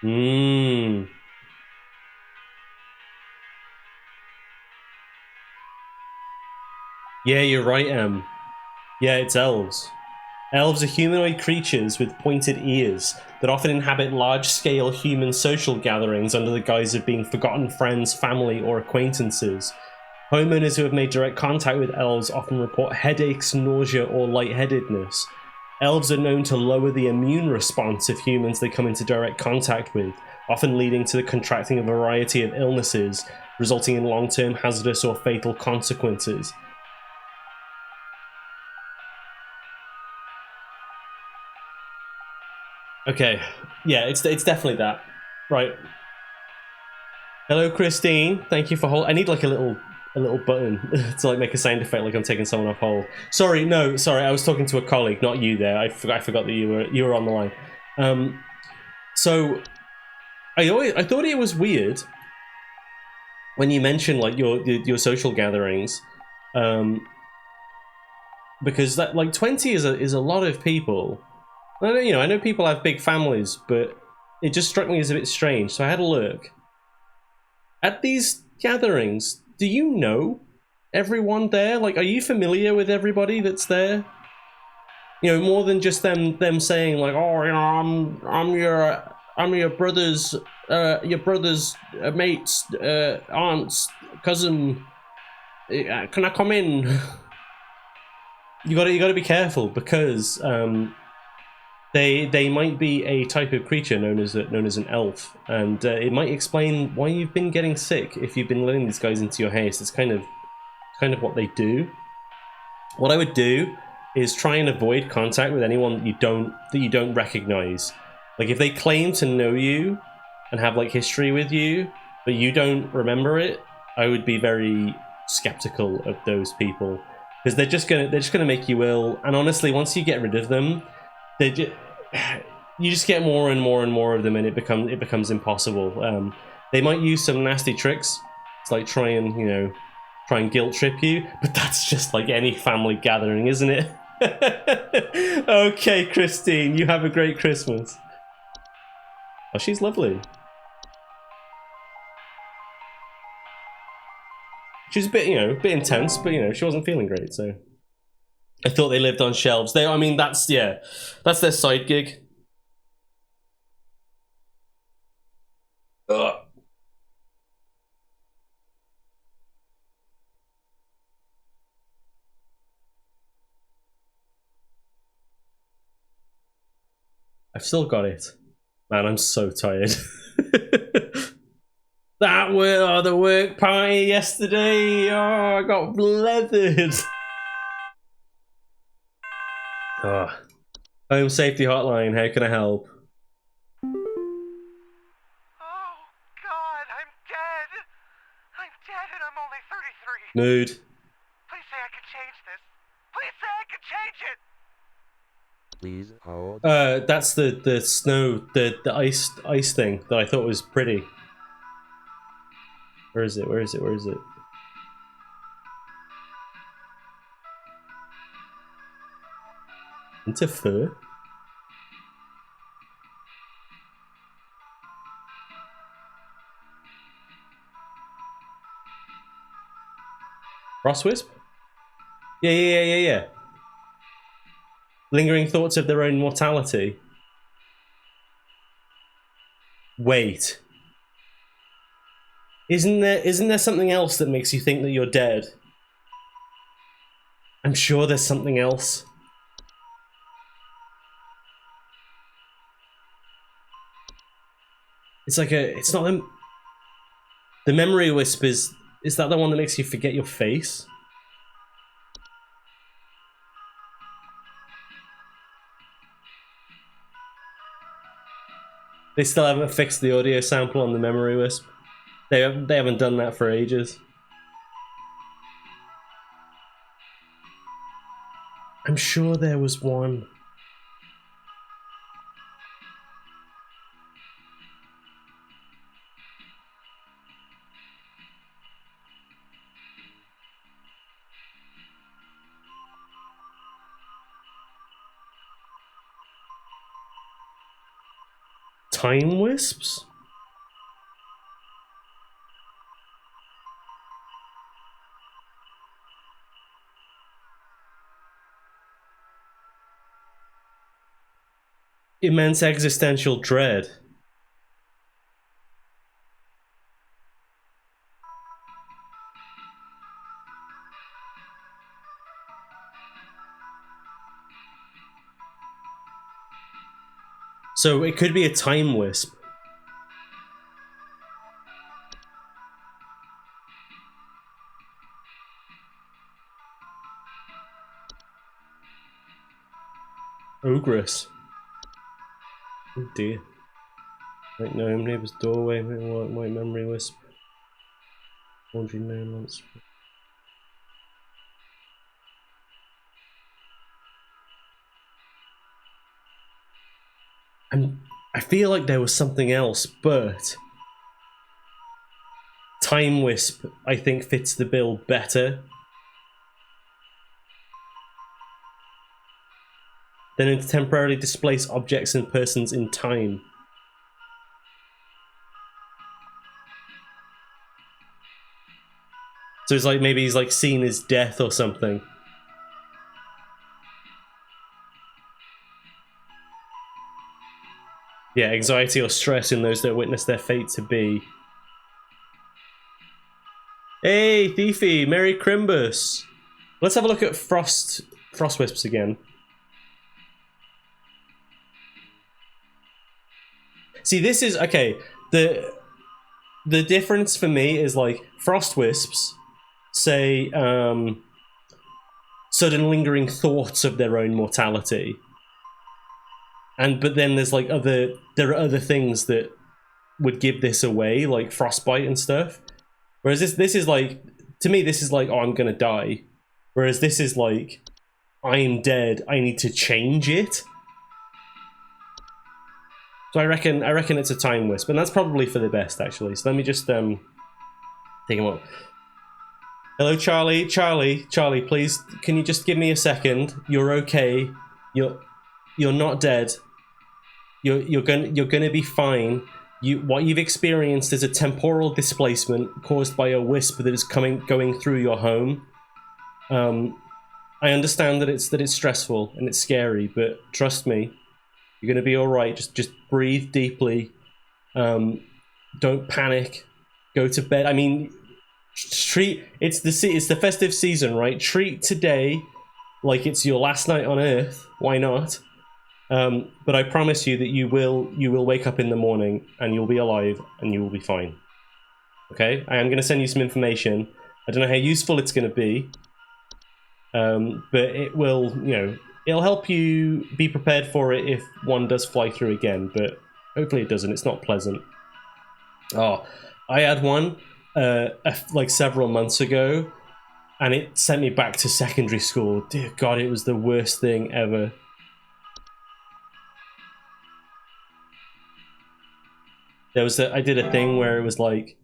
Mmm. Yeah, you're right, Em. Yeah, it's elves. Elves are humanoid creatures with pointed ears that often inhabit large-scale human social gatherings under the guise of being forgotten friends, family, or acquaintances. Homeowners who have made direct contact with elves often report headaches, nausea, or lightheadedness. Elves are known to lower the immune response of humans they come into direct contact with, often leading to the contracting of a variety of illnesses, resulting in long-term hazardous or fatal consequences. Okay, yeah, it's definitely that. Right. Hello, Christine. Thank you for hold. I need like a little button to like make a sound effect, like I'm taking someone off hold. Sorry, no, sorry. I was talking to a colleague, not you. There, I forgot that you were on the line. So I thought it was weird when you mentioned like your social gatherings, because that like 20 is a lot of people. I know people have big families, but it just struck me as a bit strange. So I had a look at these gatherings. Do you know everyone there? Like, are you familiar with everybody that's there? You know, more than just them saying like, oh, you know, I'm your brother's mate's aunt's cousin. Can I come in? You gotta be careful because they might be a type of creature known as an elf, and it might explain why you've been getting sick if you've been letting these guys into your house. It's kind of what they do. What I would do is try and avoid contact with anyone that you don't recognize. Like if they claim to know you and have like history with you, but you don't remember it, I would be very skeptical of those people because they're just gonna make you ill. And honestly, once you get rid of them, you just get more and more and more of them, and it becomes impossible. They might use some nasty tricks to like try and guilt trip you, but that's just like any family gathering, isn't it? Okay, Christine, you have a great Christmas. Oh, she's lovely. She's a bit, a bit intense, but she wasn't feeling great, so I thought they lived on shelves. I mean, that's their side gig. Ugh. I've still got it. Man, I'm so tired. The work party yesterday. Oh, I got leathered. Oh. Home safety hotline. How can I help? Oh, God, I'm dead. I'm dead and I'm only 33. Mood. Please say I can change this. Please say I can change it. Please hold. That's the snow, the ice thing that I thought was pretty. Where is it? Where is it? Where is it? Into fur? Frostwisp? Yeah. Lingering thoughts of their own mortality. Wait. Isn't there something else that makes you think that you're dead? I'm sure there's something else. It's like it's not the memory wisp is that the one that makes you forget your face? They still haven't fixed the audio sample on the memory wisp. They haven't done that for ages. I'm sure there was one. Time wisps? immense existential dread. So it could be a time wisp. Ogress. Oh dear. Like gnome, neighbor's doorway, white memory wisp. Laundry gnome monster. I feel like there was something else, but Time Wisp I think fits the bill better. Then it temporarily displace objects and persons in time. So it's like maybe he's like seen his death or something. Yeah, anxiety or stress in those that witness their fate to be. Hey, Thiefy, Merry Crimbus. Let's have a look at Frost Wisps again. See, this is okay. The difference for me is like Frost Wisps say sudden lingering thoughts of their own mortality. But then there's like there are other things that would give this away, like frostbite and stuff. Whereas this is like, to me, this is like, oh, I'm gonna die. Whereas this is like, I'm dead, I need to change it. So I reckon it's a time wisp, and that's probably for the best actually. So let me just take him up. Hello, Charlie. Charlie, please, can you just give me a second? You're okay. You're not dead. You're gonna be fine. What you've experienced is a temporal displacement caused by a wisp that is going through your home. I understand that it's stressful and it's scary, but trust me, you're gonna be all right. Just breathe deeply. Don't panic. Go to bed. I mean, it's the festive season, right? Treat today like it's your last night on Earth. Why not? But I promise you that you will wake up in the morning and you'll be alive and you will be fine. Okay? I am going to send you some information. I don't know how useful it's going to be, but it will, it'll help you be prepared for it if one does fly through again, but hopefully it doesn't. It's not pleasant. Oh, I had one like several months ago, and it sent me back to secondary school. Dear God, it was the worst thing ever. I did a thing where it was like,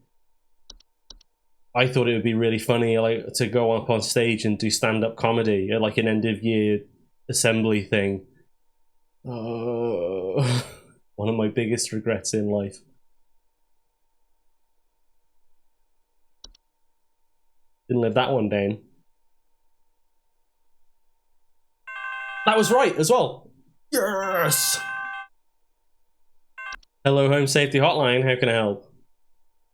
I thought it would be really funny, like, to go up on stage and do stand-up comedy at like an end-of-year assembly thing. Oh, one of my biggest regrets in life. Didn't live that one down. That was right as well. Yes. Hello, Home Safety Hotline. How can I help?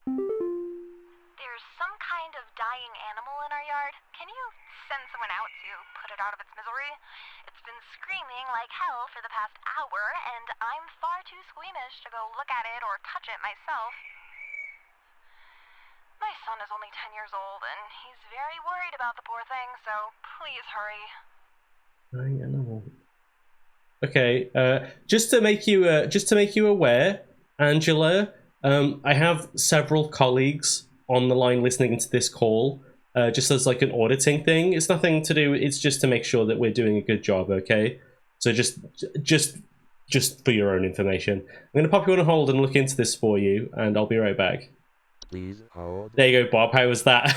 There's some kind of dying animal in our yard. Can you send someone out to put it out of its misery? It's been screaming like hell for the past hour, and I'm far too squeamish to go look at it or touch it myself. My son is only 10 years old, and he's very worried about the poor thing, so please hurry. Dying animal. Okay, just to make you aware, Angela, I have several colleagues on the line listening to this call, just as like an auditing thing. It's nothing to do. It's just to make sure that we're doing a good job. Okay, so just for your own information, I'm going to pop you on hold and look into this for you, and I'll be right back. Please hold. There you go, Bob. How was that?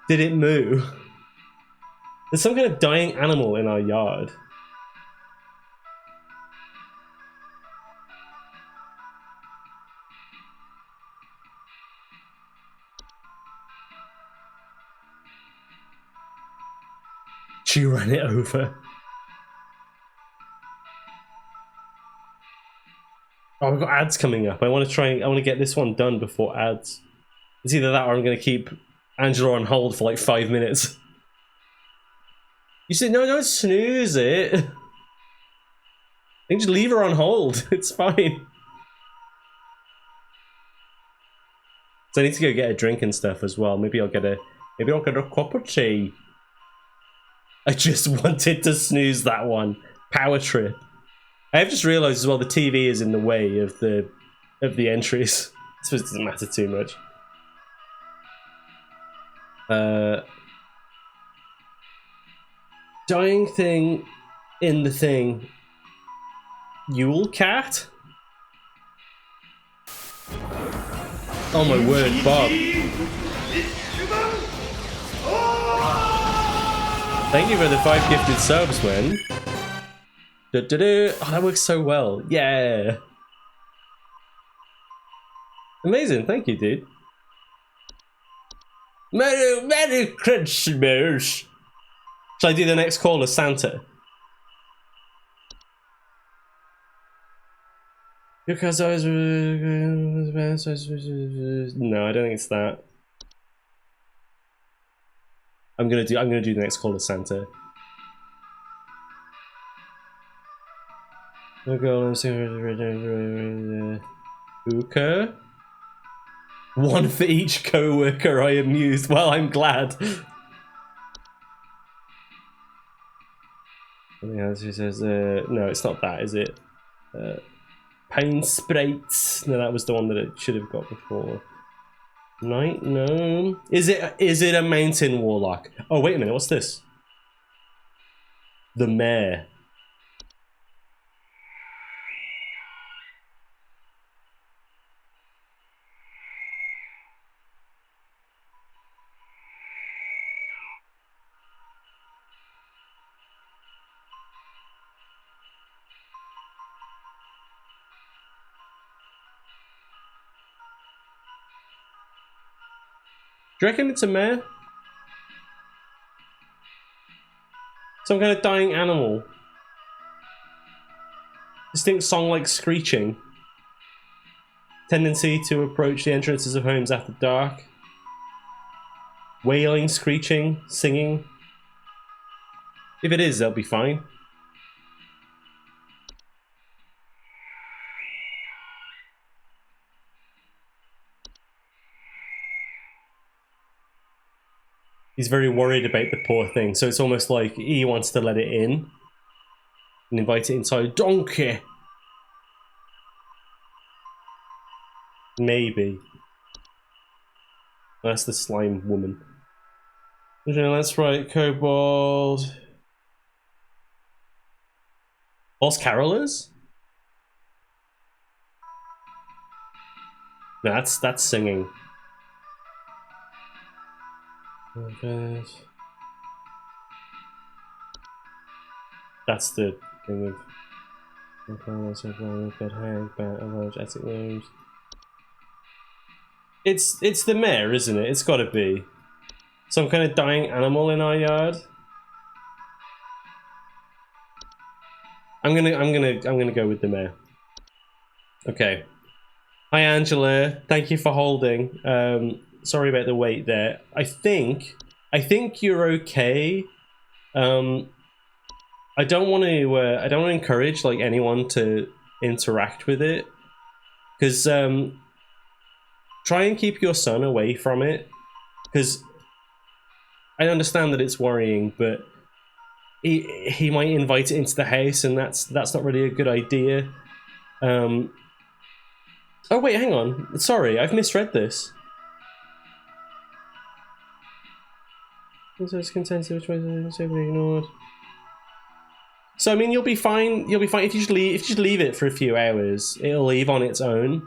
Did it moo? There's some kind of dying animal in our yard. She ran it over. Oh, we've got ads coming up. I want to get this one done before ads. It's either that or I'm going to keep Angela on hold for like 5 minutes. You said, no, don't snooze it. You can just leave her on hold. It's fine. So I need to go get a drink and stuff as well. Maybe I'll get a cup of tea. I just wanted to snooze that one. Power trip. I have just realised as well the TV is in the way of the entries. I suppose it doesn't matter too much. Dying thing in the thing. Yule cat? Oh my word, Bob. Thank you for the 5 gifted subs, man. Oh, that works so well. Yeah. Amazing. Thank you, dude. Merry Christmas. Shall I do the next call as Santa? Because I was... No, I don't think it's that. I'm gonna do the next call as Santa. Hooker? One for each co-worker I amused. Well, I'm glad. Yeah, she says, no, it's not that, is it? Pain Sprites. No, that was the one that it should have got before. Night Gnome. Is it a mountain warlock? Oh, wait a minute, what's this? The Mayor. Do you reckon it's a mare? Some kind of dying animal. Distinct song like screeching. Tendency to approach the entrances of homes after dark. Wailing, screeching, singing. If it is, they'll be fine. He's very worried about the poor thing, so it's almost like he wants to let it in and invite it inside. Donkey! Maybe. That's the slime woman. Okay, that's right, kobold. False carolers? No, that's singing. Okay. That's the thing of it's the mayor, isn't it? It's gotta be. Some kind of dying animal in our yard. I'm gonna go with the mayor. Okay. Hi Angela, thank you for holding. Sorry about the wait there. I think you're okay. I don't want to encourage like anyone to interact with it, because try and keep your son away from it, because I understand that it's worrying, but he might invite it into the house, and that's not really a good idea. Oh wait, hang on. Sorry, I've misread this. It's contented, which was ignored. So I mean, you'll be fine. You'll be fine if you just leave it for a few hours. It'll leave on its own.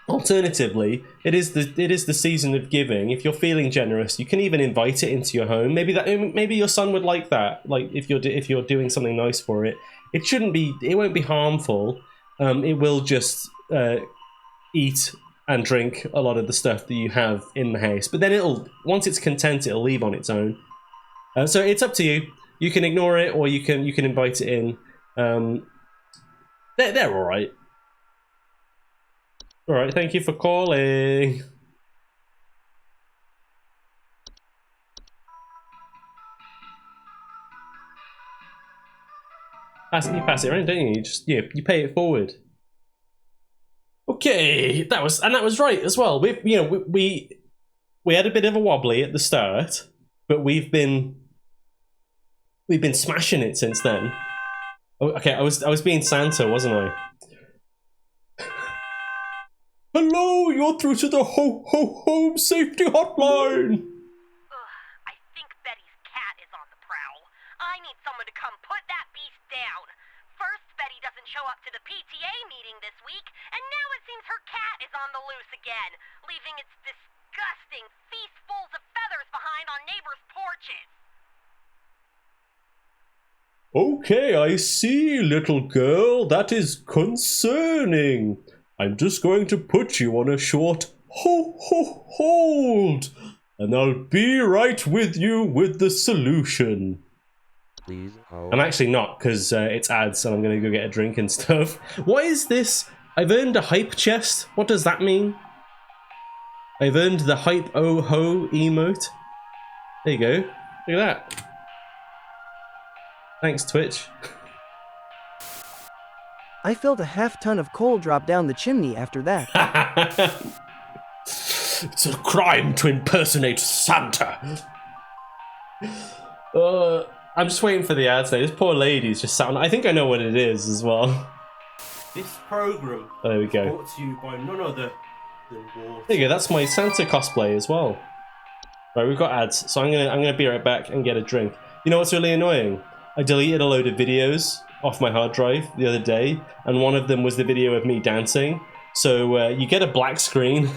Alternatively, it is the season of giving. If you're feeling generous, you can even invite it into your home. Maybe your son would like that. Like if you're doing something nice for it, it won't be harmful. It will just eat and drink a lot of the stuff that you have in the house. But then once it's content, it'll leave on its own. So it's up to you. You can ignore it, or you can invite it in. They're all right. All right, thank you for calling. You pass it around, don't you? You just you pay it forward. Okay, that was right as well. We had a bit of a wobbly at the start, but we've been smashing it since then. Oh, okay, I was being Santa, wasn't I? Hello, you're through to the home safety hotline. I think Betty's cat is on the prowl. I need someone to come put that beast down. First, Betty doesn't show up to the PTA meeting this week, and now it seems her cat is on the loose again, leaving its disgusting feastfuls of feathers behind on neighbors' porches. Okay, I see, little girl. That is concerning. I'm just going to put you on a short hold, and I'll be right with you with the solution. Please hold. I'm actually not, because it's ads, and I'm going to go get a drink and stuff. What is this? I've earned a hype chest. What does that mean? I've earned the hype oh ho emote. There you go. Look at that. Thanks, Twitch. I felt a half-ton of coal drop down the chimney after that. It's a crime to impersonate Santa. I'm just waiting for the ads now. This poor lady's just sat on. I think I know what it is as well. This program There we is go. brought to you by none other than water. There you go. That's my Santa cosplay as well. Right, we've got ads, so I'm gonna be right back and get a drink. You know what's really annoying? I deleted a load of videos off my hard drive the other day, and one of them was the video of me dancing. So you get a black screen.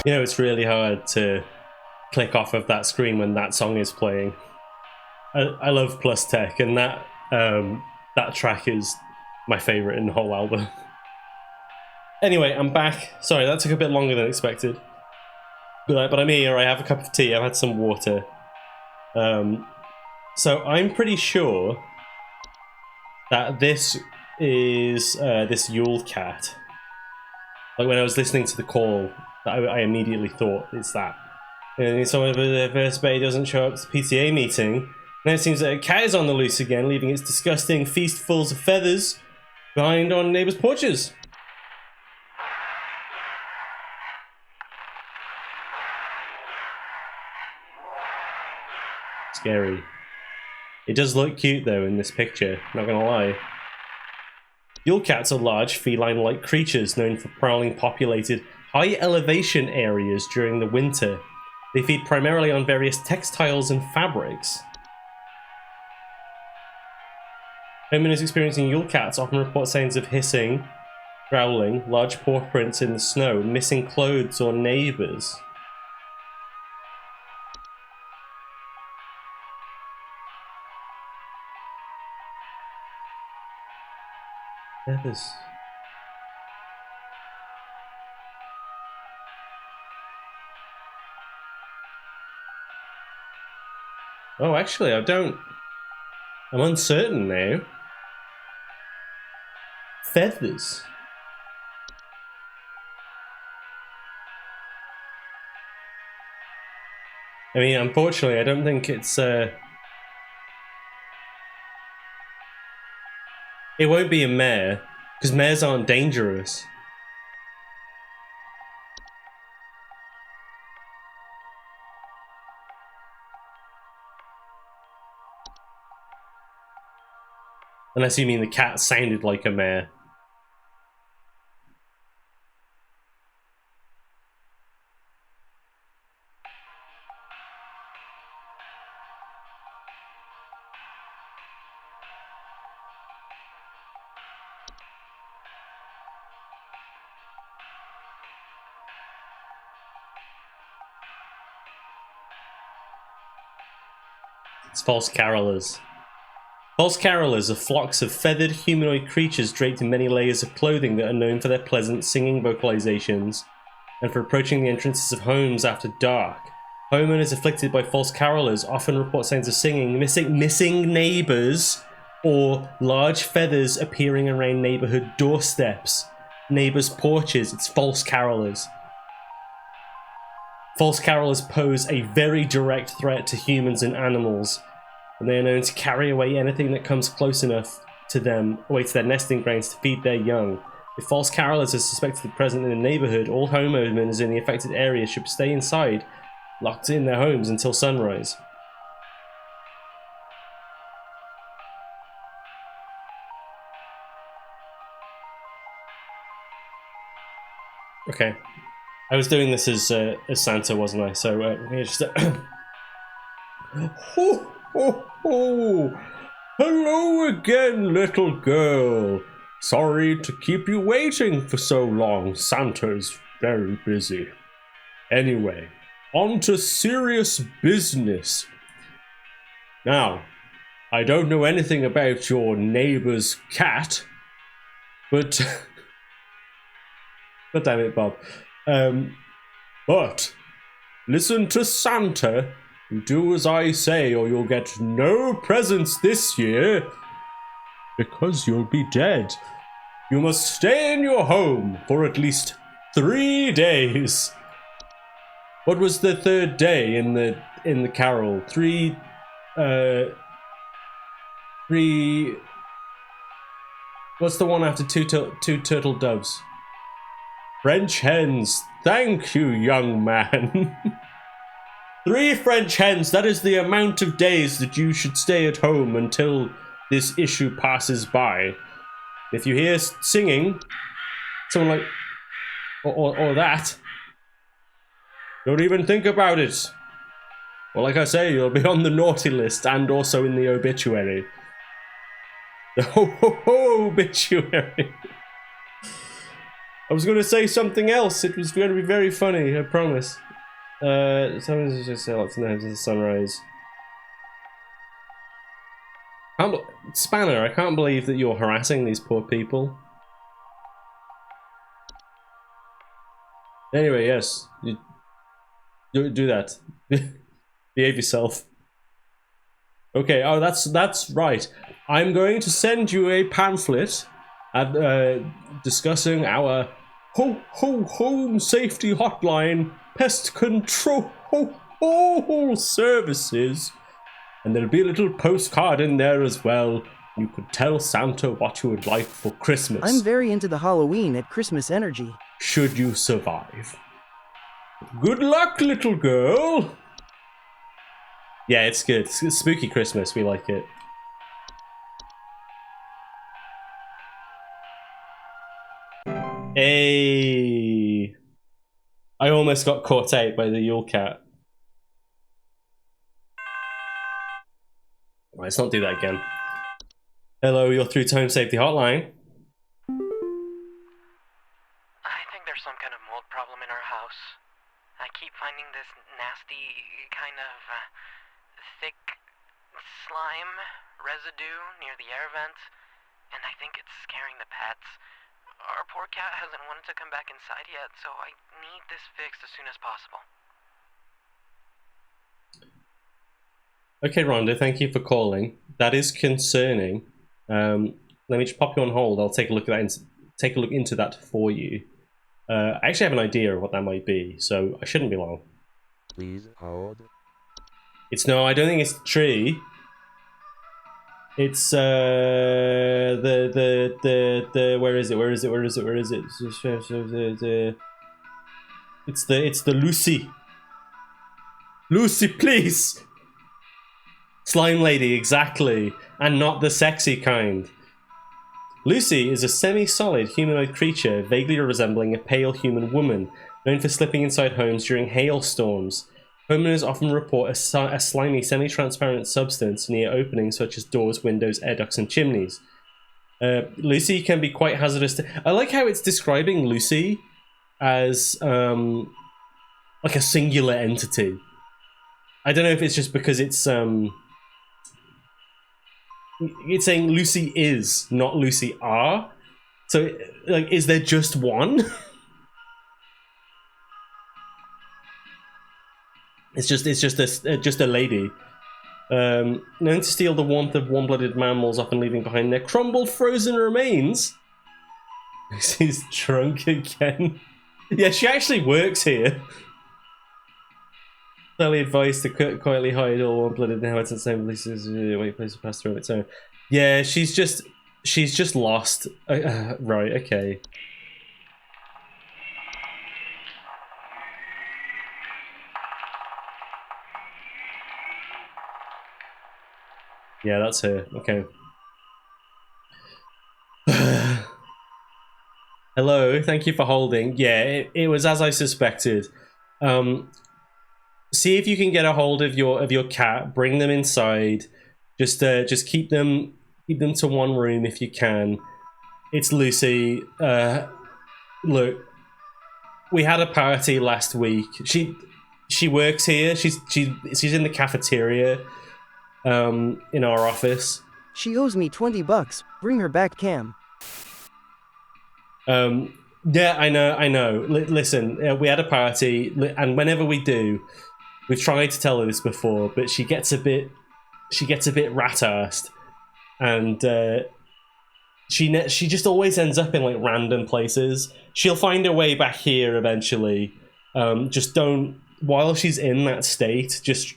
You know, it's really hard to click off of that screen when that song is playing. I love Plus Tech, and that track is my favorite in the whole album. Anyway, I'm back. Sorry, that took a bit longer than expected. But I'm here, I have a cup of tea, I've had some water. So I'm pretty sure that this is this Yule cat. Like when I was listening to the call, I immediately thought it's that. And so the first bay doesn't show up to the PTA meeting. Now it seems that a cat is on the loose again, leaving its disgusting feastfuls of feathers behind on neighbors' porches. Scary. It does look cute though in this picture, not gonna lie. Yule cats are large, feline-like creatures known for prowling populated, high-elevation areas during the winter. They feed primarily on various textiles and fabrics. Homeowners experiencing Yule cats often report signs of hissing, growling, large paw prints in the snow, missing clothes or neighbors. Feathers. Oh, actually, I'm uncertain now. Feathers. I mean, unfortunately, I don't think it's, it won't be a mare, because mares aren't dangerous. Unless you mean the cat sounded like a mare. It's false carolers. False carolers are flocks of feathered humanoid creatures draped in many layers of clothing that are known for their pleasant singing vocalizations and for approaching the entrances of homes after dark. Homeowners afflicted by false carolers often report signs of singing, missing neighbors, or large feathers appearing around neighborhood doorsteps, neighbors' porches. It's false carolers. False carolers pose a very direct threat to humans and animals, and they are known to carry away anything that comes close enough to them, away to their nesting grounds to feed their young. If false carolers are suspected to be present in the neighborhood, all homeowners in the affected area should stay inside, locked in their homes until sunrise. Okay. I was doing this as Santa, wasn't I? So let me just... Ho, ho, ho. Hello again, little girl. Sorry to keep you waiting for so long. Santa's very busy. Anyway, on to serious business. Now, I don't know anything about your neighbor's cat, but... God damn it, Bob. But listen to Santa and do as I say, or you'll get no presents this year because you'll be dead. You must stay in your home for at least 3 days. What was the third day in the carol? Three. What's the one after two turtle doves? French hens. Thank you, young man. 3 French hens. That is the amount of days that you should stay at home until this issue passes by. If you hear singing, someone like, or that, don't even think about it. Well, like I say, you'll be on the naughty list and also in the obituary. The ho ho ho obituary. I was going to say something else. It was going to be very funny, I promise. Someone's just say lots of names at the sunrise. Spanner, I can't believe that you're harassing these poor people. Anyway, yes. You do that. Behave yourself. Okay, oh, that's right. I'm going to send you a pamphlet discussing our home safety hotline, pest control services. And there'll be a little postcard in there as well. You could tell Santa what you would like for Christmas. I'm very into the Halloween at Christmas energy. Should you survive. Good luck, little girl! Yeah, it's good. It's spooky Christmas. We like it. Hey! I almost got caught out by the Yule Cat. Right, let's not do that again. Hello, you're through to Home Safety Hotline. I think there's some kind of mold problem in our house. I keep finding this nasty kind of thick slime residue near the air vent, and I think it's scaring the pets. Our poor cat hasn't wanted to come back inside yet, so I need this fixed as soon as possible. Okay, Rhonda, thank you for calling. That is concerning. Let me just pop you on hold. I'll take a look at that. Take a look into that for you. I actually have an idea of what that might be, so I shouldn't be long. Please hold. It's no, I don't think it's a tree. It's the where is it? It's the Lucy. Lucy, please. Slime lady, exactly, and not the sexy kind. Lucy is a semi-solid humanoid creature vaguely resembling a pale human woman, known for slipping inside homes during hailstorms. Homeowners often report a slimy, semi-transparent substance near openings such as doors, windows, air ducts, and chimneys. Lucy can be quite hazardous. I like how it's describing Lucy as like a singular entity. I don't know if it's just because it's saying Lucy is, not Lucy are. So, like, is there just one? It's just a lady. Known to steal the warmth of warm-blooded mammals, often leaving behind their crumbled, frozen remains. She's drunk again. Yeah, she actually works here. Early advice to quietly hide all warm-blooded inhabitants. Same places. Wait, place to pass through its own. Yeah, she's just lost. Right. Okay. Yeah, that's her. Okay. Hello, thank you for holding. Yeah, it was as I suspected. See if you can get a hold of your cat. Bring them inside. Just keep them to one room if you can. It's Lucy. Look, we had a party last week. She works here. She's in the cafeteria. In our office. She owes me $20. Bring her back, Cam. Yeah, I know. Listen, we had a party, and whenever we do, we've tried to tell her this before, but she gets a bit rat-arsed, and she just always ends up in like random places. She'll find her way back here eventually. Just don't, while she's in that state, just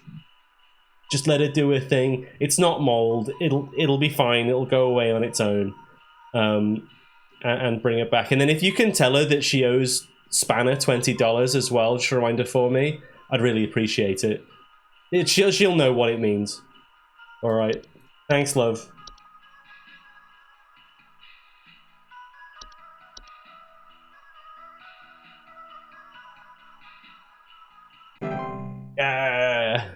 let her do her thing. It's not mold. It'll be fine. It'll go away on its own. And bring it back. And then if you can tell her that she owes Spanner $20 as well, just a reminder for me, I'd really appreciate it. She'll know what it means. All right. Thanks, love. Yeah.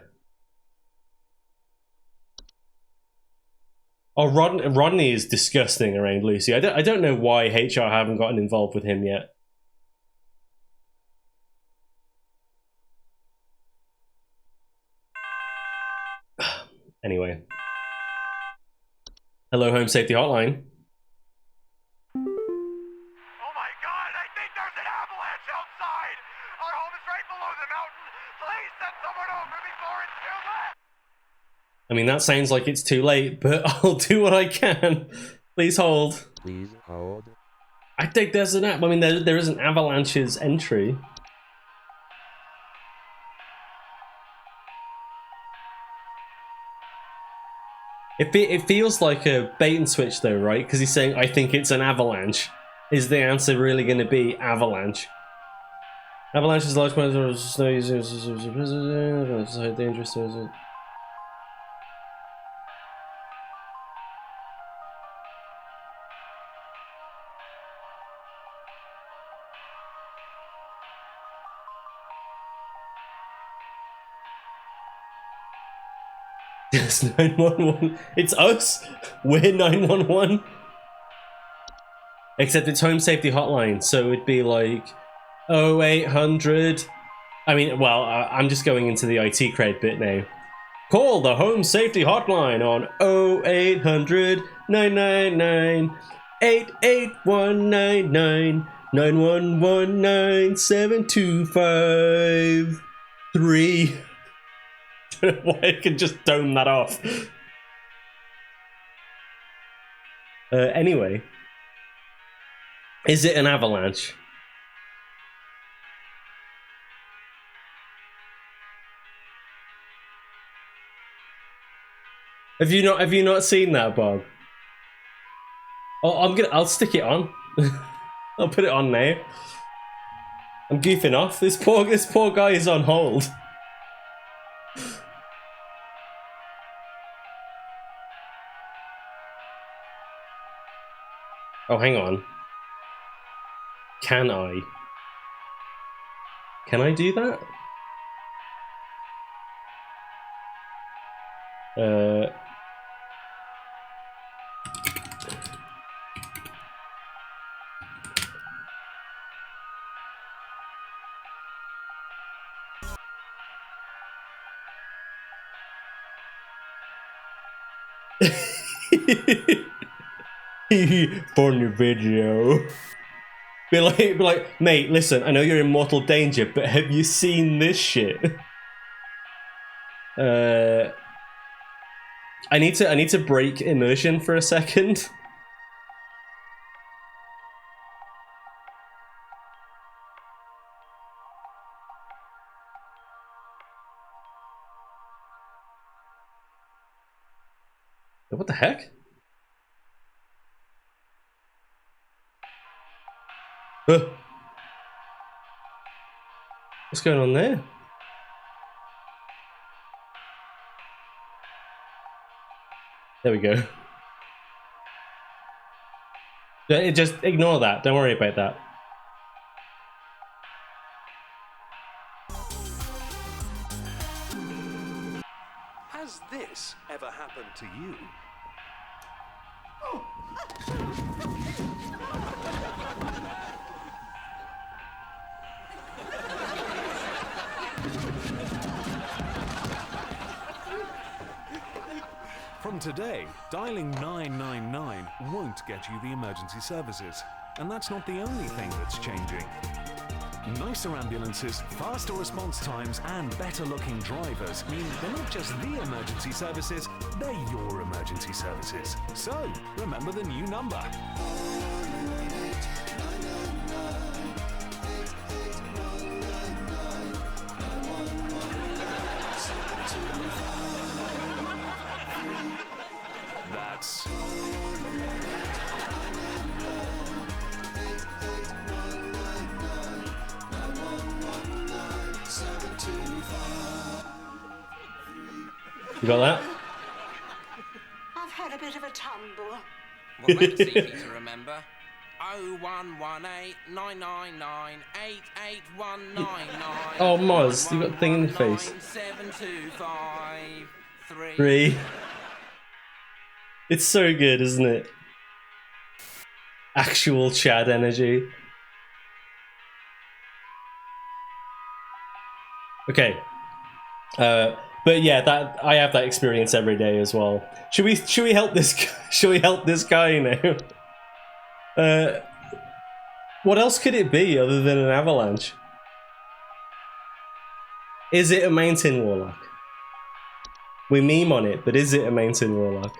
Oh, Rodney is disgusting around Lucy. I don't know why HR haven't gotten involved with him yet. Anyway. Hello, Home Safety Hotline. Oh my god, I think there's an avalanche outside! Our home is right below the mountain! Please send someone over before it's too late! I mean, that sounds like it's too late, but I'll do what I can. Please hold. Please hold. I think there's an app. I mean, there is an avalanche's entry. It feels like a bait and switch though, right? Because he's saying, I think it's an avalanche. Is the answer really going to be avalanche? Avalanche is large quantities of snow dangerous. It's 911. It's us. We're 911. Except it's Home Safety Hotline, so it'd be like 0800. I mean, well, I'm just going into the IT cred bit now. Call the Home Safety Hotline on 0800 999 88199 9119 7253. I don't know why I can just dome that off. Anyway. Is it an avalanche? Have you not seen that, Bob? Oh, I'll stick it on. I'll put it on now. I'm goofing off. This poor guy is on hold. Oh, hang on. Can I? Can I do that? Funny video. Be like, mate, listen, I know you're in mortal danger, but have you seen this shit? I need to break immersion for a second. What the heck? What's going on there? There we go. Just ignore that. Don't worry about that. Has this ever happened to you? From today, dialing 999 won't get you the emergency services. And that's not the only thing that's changing. Nicer ambulances, faster response times, and better-looking drivers mean they're not just the emergency services, they're your emergency services. So, remember the new number. That's... You got that? I've had a bit of a tumble. Well, that's easy to remember. 0118999881199. Oh, Moz, you got a thing in your face. 3. It's so good, isn't it? Actual Chad energy. But yeah, that I have that experience every day as well. Should we help this should we help this guy now? What else could it be other than an avalanche? Is it a mountain warlock? We meme on it, but is it a mountain warlock?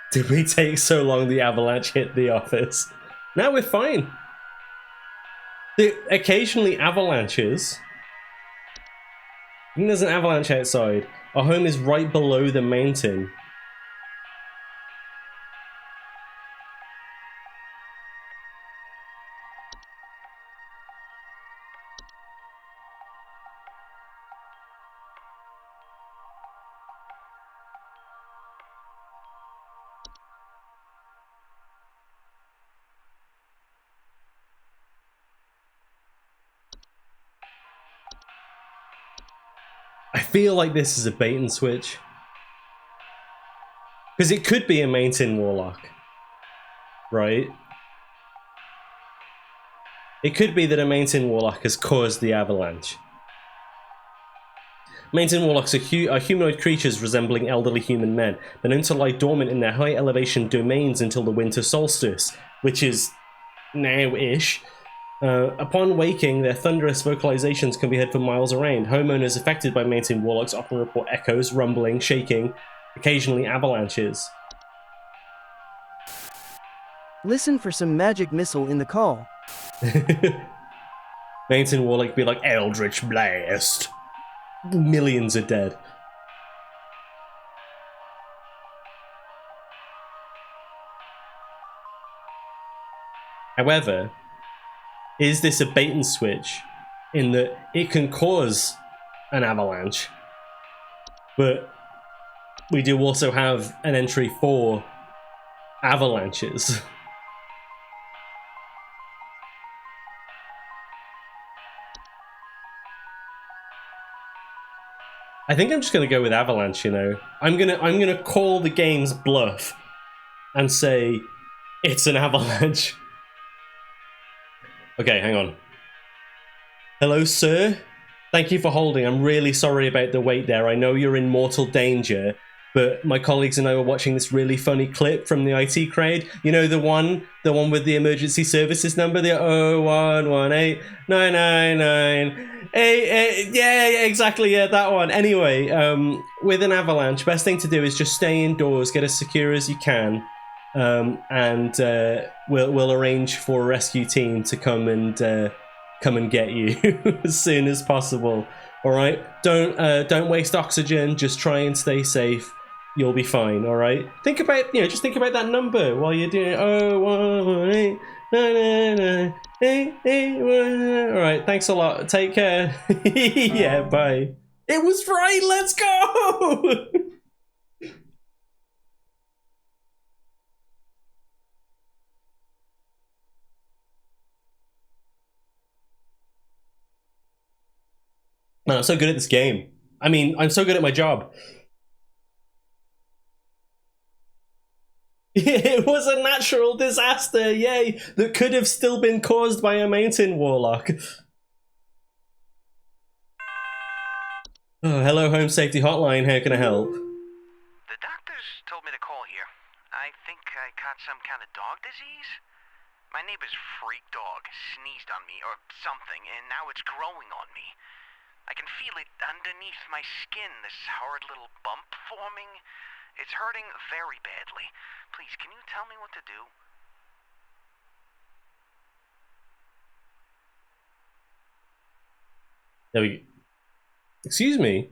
Did we take so long the avalanche hit the office? Now we're fine. Occasionally avalanches. I think there's an avalanche outside. Our home is right below the mountain. I feel like this is a bait and switch. Because it could be a mountain warlock. Right? It could be that a mountain warlock has caused the avalanche. Mountain warlocks are humanoid creatures resembling elderly human men. They're known to lie dormant in their high elevation domains until the winter solstice, which is now-ish. Upon waking, their thunderous vocalizations can be heard for miles around. Homeowners affected by mountain warlocks often report echoes, rumbling, shaking, occasionally avalanches. Listen for some magic missile in the call. Mountain warlock be like, Eldritch Blast. Millions are dead. However, is this a bait and switch in that it can cause an avalanche, but we do also have an entry for avalanches? I think I'm just gonna go with avalanche, you know. I'm gonna call the game's bluff and say it's an avalanche. Okay, hang on. Hello, sir. Thank you for holding. I'm really sorry about the wait there. I know you're in mortal danger, but my colleagues and I were watching this really funny clip from the IT crowd. You know, the one with the emergency services number, the 01189998. Yeah, exactly. Yeah, that one. Anyway, with an avalanche, best thing to do is just stay indoors, get as secure as you can. And we'll arrange for a rescue team to come and get you as soon as possible. All right, don't waste oxygen. Just try and stay safe. You'll be fine. All right. Think about just think about that number while you're doing it. 01189988. All right. Thanks a lot. Take care. Yeah. Bye. It was right. Let's go. Man, I'm so good at this game. I mean, I'm so good at my job. It was a natural disaster, yay, that could have still been caused by a mountain warlock. Oh, hello, Home Safety Hotline. How can I help? The doctors told me to call here. I think I caught some kind of dog disease. My neighbor's freak dog sneezed on me or something, and now it's growing on me. I can feel it underneath my skin, this horrid little bump forming. It's hurting very badly. Please, can you tell me what to do? There we go. Excuse me?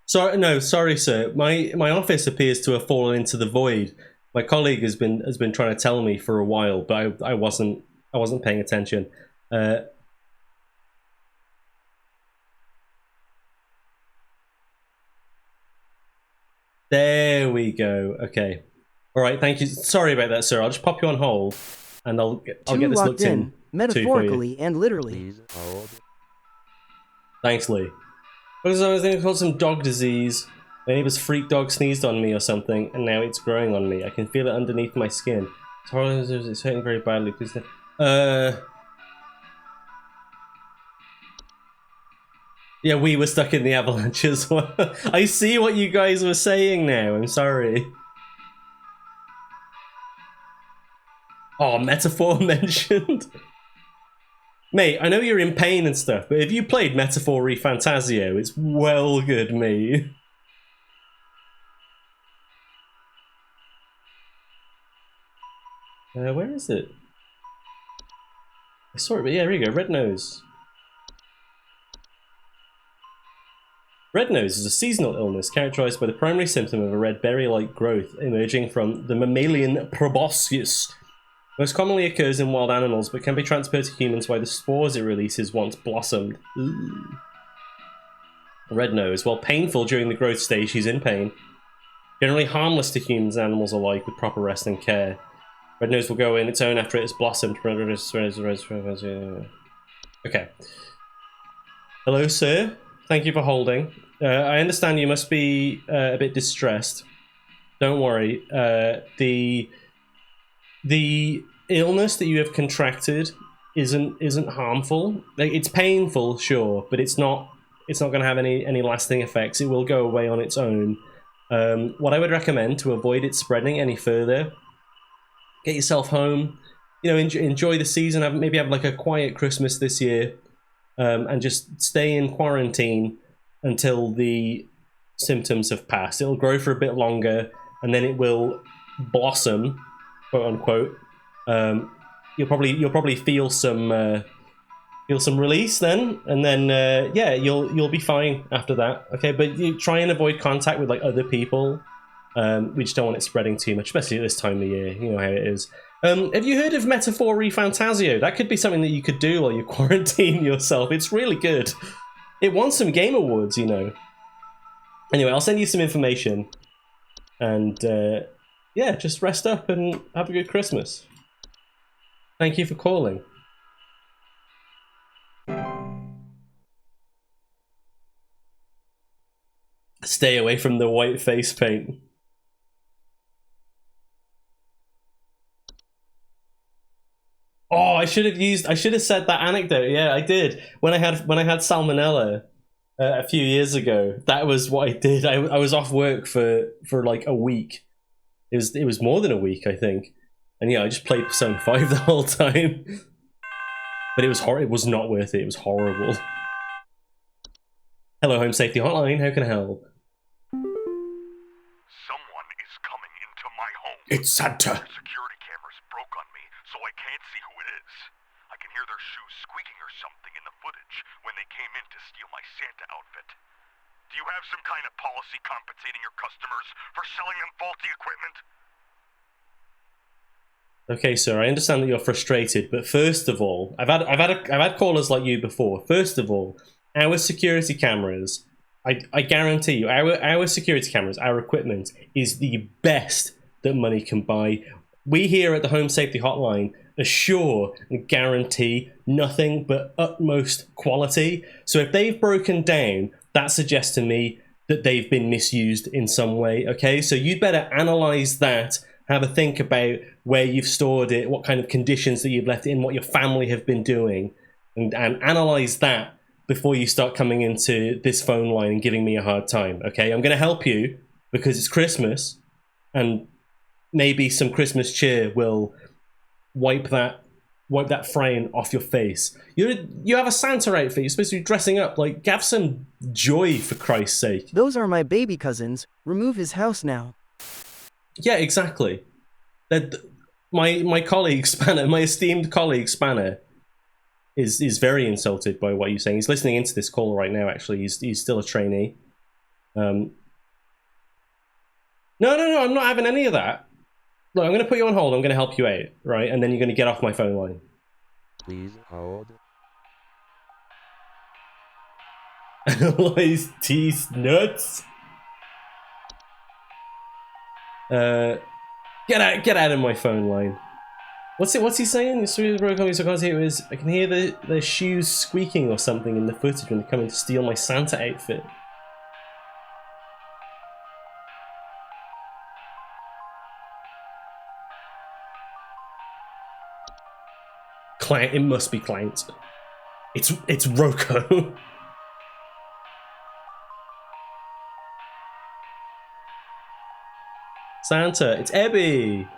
Sorry, no, sorry, sir. My office appears to have fallen into the void. My colleague has been trying to tell me for a while, but I wasn't paying attention. There we go. Okay. All right. Thank you. Sorry about that, sir. I'll just pop you on hold, and I'll get this looked in metaphorically and literally. Thanks, Lee. Because I was thinking called some dog disease. My neighbor's freak dog sneezed on me or something, and now it's growing on me. I can feel it underneath my skin. It's hurting very badly. Please. Yeah, we were stuck in the avalanche as well. I see what you guys were saying now. I'm sorry. Oh, metaphor mentioned. Mate, I know you're in pain and stuff, but if you played Metaphor ReFantasio, it's well good, mate. Where is it? I saw it, but yeah, here you go. Red nose. Red nose is a seasonal illness characterized by the primary symptom of a red berry-like growth emerging from the mammalian proboscis. Most commonly occurs in wild animals, but can be transferred to humans by the spores it releases once blossomed. Ooh. Red nose, while painful during the growth stage, she's in pain. Generally harmless to humans and animals alike with proper rest and care. Red nose will go in its own after it has blossomed. Okay. Hello, sir. Thank you for holding. I understand you must be a bit distressed. Don't worry. The illness that you have contracted isn't harmful. Like, it's painful, sure, but it's not going to have any lasting effects. It will go away on its own. What I would recommend to avoid it spreading any further, get yourself home. You know, enjoy the season. Maybe have like a quiet Christmas this year, and just stay in quarantine until the symptoms have passed. It'll grow for a bit longer, and then it will blossom, quote unquote. You'll probably feel some release then, and then yeah, you'll be fine after that. Okay, but you try and avoid contact with like other people. We just don't want it spreading too much, especially at this time of year. You know how it is. Have you heard of Metaphor ReFantasio? That could be something that you could do while you quarantine yourself. It's really good. It won some game awards, you know. Anyway, I'll send you some information, and yeah, just rest up and have a good Christmas. Thank you for calling. Stay away from the white face paint. Oh, I should have said that anecdote. Yeah, I did. When I had salmonella a few years ago, that was what I did. I was off work for like a week. It was more than a week, I think. And yeah, I just played Persona 5 the whole time. But it was not worth it. It was horrible. Hello, Home Safety Hotline. How can I help? Someone is coming into my home. It's Santa. The security cameras broke on me, so I can't see who it is. I can hear their shoes squeaking or something in the footage when they came in to steal my Santa outfit. Do you have some kind of policy compensating your customers for selling them faulty equipment? Okay, sir, I understand that you're frustrated, but first of all, I've had callers like you before. First of all, our security cameras, I guarantee you, our security cameras, our equipment is the best that money can buy. We here at the Home Safety Hotline assure and guarantee nothing but utmost quality. So if they've broken down, that suggests to me that they've been misused in some way, okay? So you'd better analyze that, have a think about where you've stored it, what kind of conditions that you've left it in, what your family have been doing, and analyze that before you start coming into this phone line and giving me a hard time, okay? I'm going to help you because it's Christmas, and maybe some Christmas cheer will wipe that frown off your face. You have a Santa outfit. You're supposed to be dressing up. Like, have some joy, for Christ's sake. Those are my baby cousins. Remove his house now. Yeah, exactly. My colleague Spanner, my esteemed colleague Spanner, is very insulted by what you're saying. He's listening into this call right now. Actually, he's still a trainee. No, I'm not having any of that. Look, I'm going to put you on hold. I'm going to help you out, right? And then you're going to get off my phone line. Please hold. Analyze these nuts. Get out of my phone line. What's he saying? It's through the broken so I can't hear it. I can hear the shoes squeaking or something in the footage when they're coming to steal my Santa outfit. Clown, it must be Clout. It's Rocco. Santa, it's Ebby.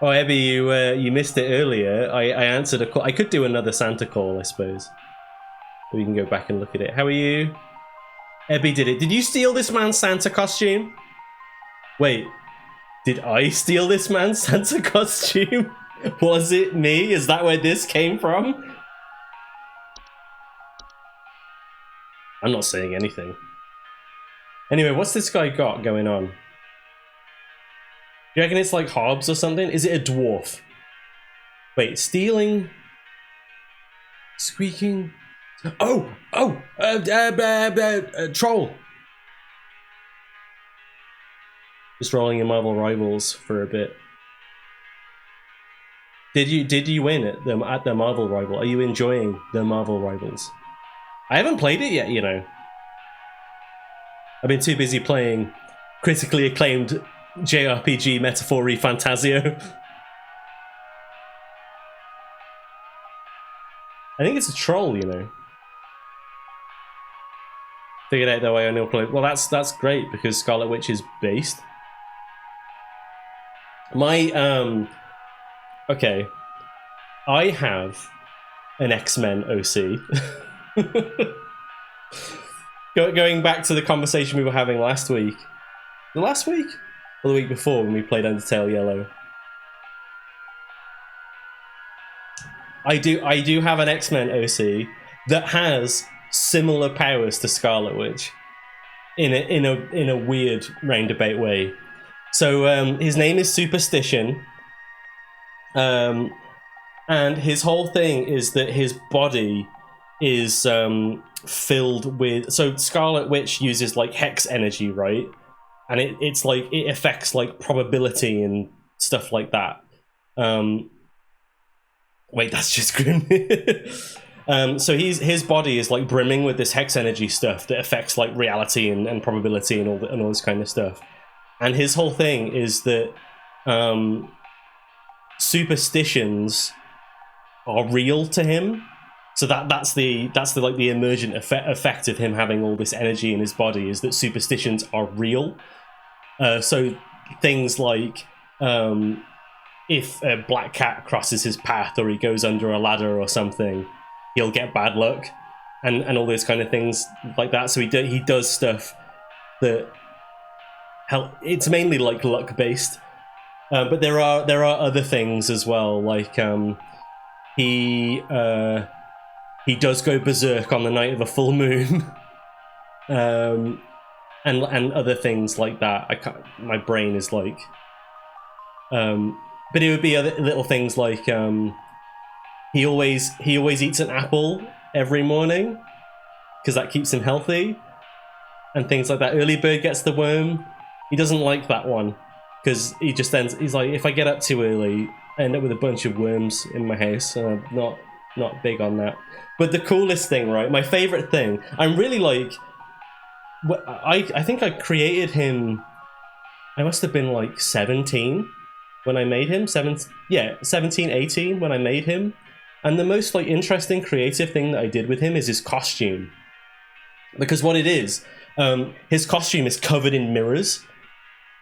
Oh, Ebby, you missed it earlier. I answered a call. I could do another Santa call, I suppose. We can go back and look at it. How are you? Ebby did it. Did you steal this man's Santa costume? Wait, did I steal this man's Santa costume? Was it me? Is that where this came from? I'm not saying anything. Anyway, what's this guy got going on? Do you reckon it's like Hobbs or something? Is it a dwarf? Wait, stealing? Squeaking? Oh! Troll! Just rolling in Marvel Rivals for a bit. Did you win at the Marvel Rival? Are you enjoying the Marvel Rivals? I haven't played it yet, you know. I've been too busy playing critically acclaimed JRPG Metaphori Fantasio. I think it's a troll, you know. Figured out though I only play. Well, that's great because Scarlet Witch is based. My okay, I have an X-Men OC. Going back to the conversation we were having last week. The last week? Or the week before when we played Undertale Yellow. I do have an X-Men OC that has similar powers to Scarlet Witch in a weird roundabout way. So his name is Superstition. And his whole thing is that his body is filled with... So Scarlet Witch uses like hex energy, right? And it's like it affects like probability and stuff like that. Wait, that's just grim. So his body is like brimming with this hex energy stuff that affects like reality and probability and all this kind of stuff. And his whole thing is that superstitions are real to him. So that's the like the emergent effect of him having all this energy in his body is that superstitions are real. So things like if a black cat crosses his path or he goes under a ladder or something, he'll get bad luck, and all those kind of things like that. So he does stuff that it's mainly like luck based, but there are other things as well, like he does go berserk on the night of a full moon. And other things like that. My brain is like but it would be other little things like he always eats an apple every morning because that keeps him healthy, and things like that. Early bird gets the worm. He doesn't like that one because he's like, if I get up too early, I end up with a bunch of worms in my house, and I'm not big on that. But the coolest thing, right? My favorite thing. I'm really like. I think I created him. I must have been like 17 when I made him. 17, 18 when I made him. And the most like interesting creative thing that I did with him is his costume. Because what it is, his costume is covered in mirrors.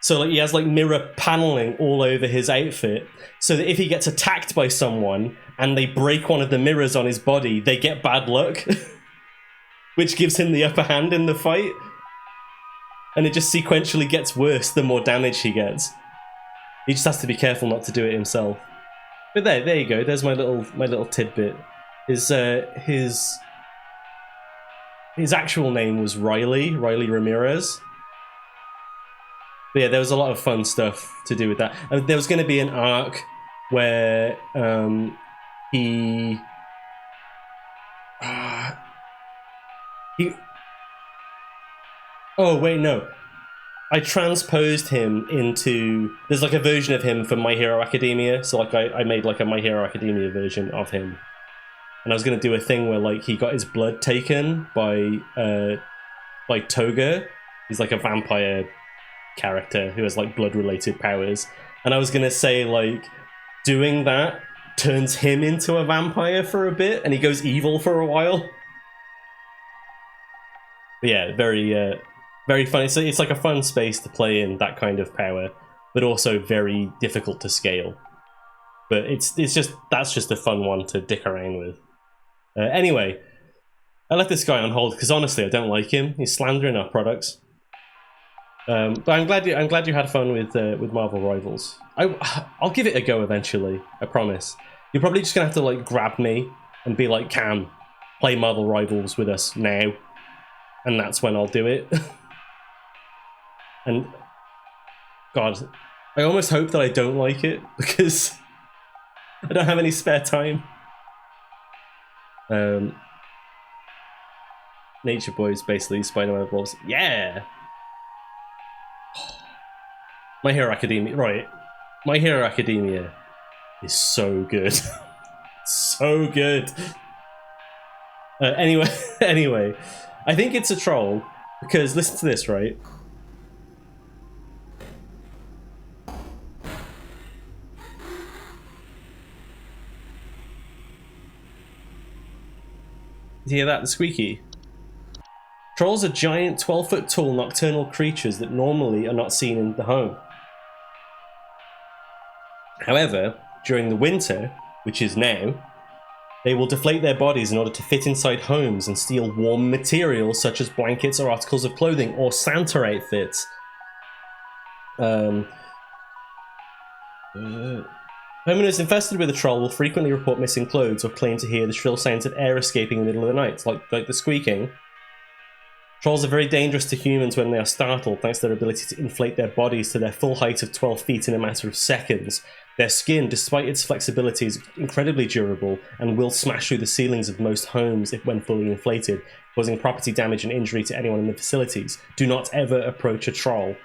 So like he has like mirror paneling all over his outfit, so that if he gets attacked by someone and they break one of the mirrors on his body, they get bad luck, which gives him the upper hand in the fight. And it just sequentially gets worse the more damage he gets. He just has to be careful not to do it himself. But there you go. There's my little tidbit. His actual name was Riley Ramirez. But yeah, there was a lot of fun stuff to do with that. There was going to be an arc where he Oh wait, no. I transposed him into. There's like a version of him for My Hero Academia. So like I made like a My Hero Academia version of him, and I was gonna do a thing where like he got his blood taken by Toga. He's like a vampire character who has like blood related powers, and I was gonna say like doing that turns him into a vampire for a bit, and he goes evil for a while. But yeah, very funny. So it's like a fun space to play in, that kind of power, but also very difficult to scale. But that's just a fun one to dick around with. Anyway, I left this guy on hold because honestly I don't like him. He's slandering our products. But I'm glad you had fun with Marvel Rivals. I'll give it a go eventually. I promise. You're probably just gonna have to like grab me and be like, Cam, play Marvel Rivals with us now, and that's when I'll do it. And God, I almost hope that I don't like it because I don't have any spare time. Nature Boy is basically Spider-Man evolves. Yeah. My Hero Academia, right? My Hero Academia is so good, so good. Anyway, I think it's a troll because listen to this, right? Did you hear that? The squeaky. Trolls are giant, 12-foot tall nocturnal creatures that normally are not seen in the home. However, during the winter, which is now, they will deflate their bodies in order to fit inside homes and steal warm materials such as blankets or articles of clothing or Santa outfits. Homeowners infested with a troll will frequently report missing clothes or claim to hear the shrill sounds of air escaping in the middle of the night, like the squeaking. Trolls are very dangerous to humans when they are startled, thanks to their ability to inflate their bodies to their full height of 12 feet in a matter of seconds. Their skin, despite its flexibility, is incredibly durable and will smash through the ceilings of most homes if when fully inflated, causing property damage and injury to anyone in the facilities. Do not ever approach a troll.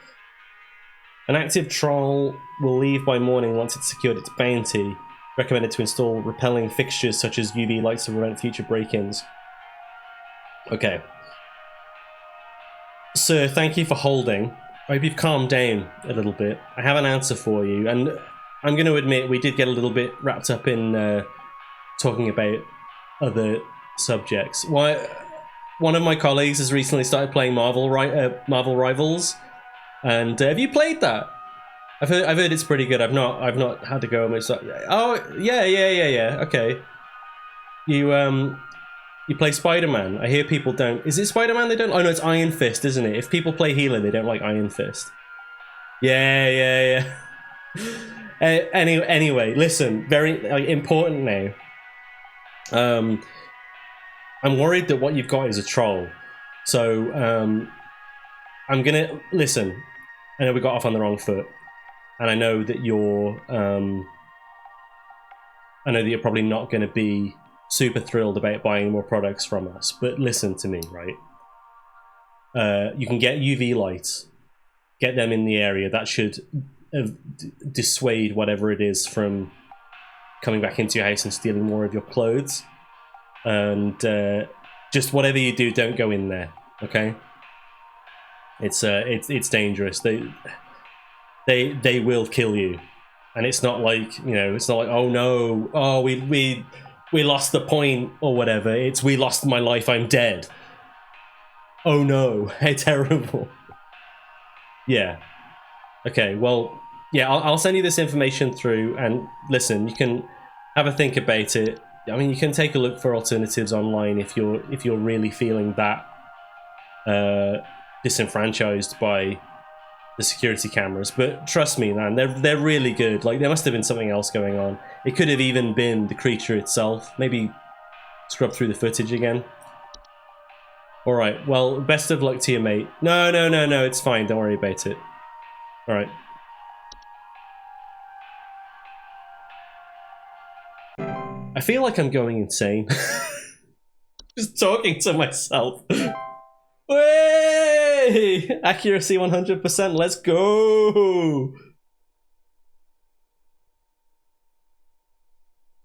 An active troll will leave by morning once it's secured its bounty. Recommended to install repelling fixtures such as UV lights to prevent future break-ins. Okay. Sir, thank you for holding. I hope you've calmed down a little bit. I have an answer for you, and I'm going to admit we did get a little bit wrapped up in talking about other subjects. One of my colleagues has recently started playing Marvel Rivals, and have you played that? I've heard it's pretty good. I've not had to go myself. Oh yeah. Okay. You play Spider-Man. I hear people don't. Is it Spider-Man they don't? Oh no, it's Iron Fist, isn't it? If people play healer, they don't like Iron Fist. Yeah. Anyway, listen. Very important now. I'm worried that what you've got is a troll. So I'm gonna listen. I know we got off on the wrong foot, and I know that you're probably not going to be super thrilled about buying more products from us, but listen to me, right? You can get UV lights, get them in the area. That should dissuade whatever it is from coming back into your house and stealing more of your clothes. And just whatever you do, don't go in there, okay? It's dangerous. They will kill you, and it's not like, you know, it's not like, oh no, oh we lost the point or whatever. It's we lost my life, I'm dead. Oh no, how terrible. Yeah. Okay, well, yeah, I'll send you this information through, and listen, you can have a think about it. I mean, you can take a look for alternatives online if you're really feeling that disenfranchised by the security cameras. But trust me, man, they're really good. Like, there must have been something else going on. It could have even been the creature itself. Maybe scrub through the footage again. All right. Well, best of luck to you, mate. No. It's fine. Don't worry about it. All right. I feel like I'm going insane. Just talking to myself. Way! Yay! Accuracy 100%. Let's go!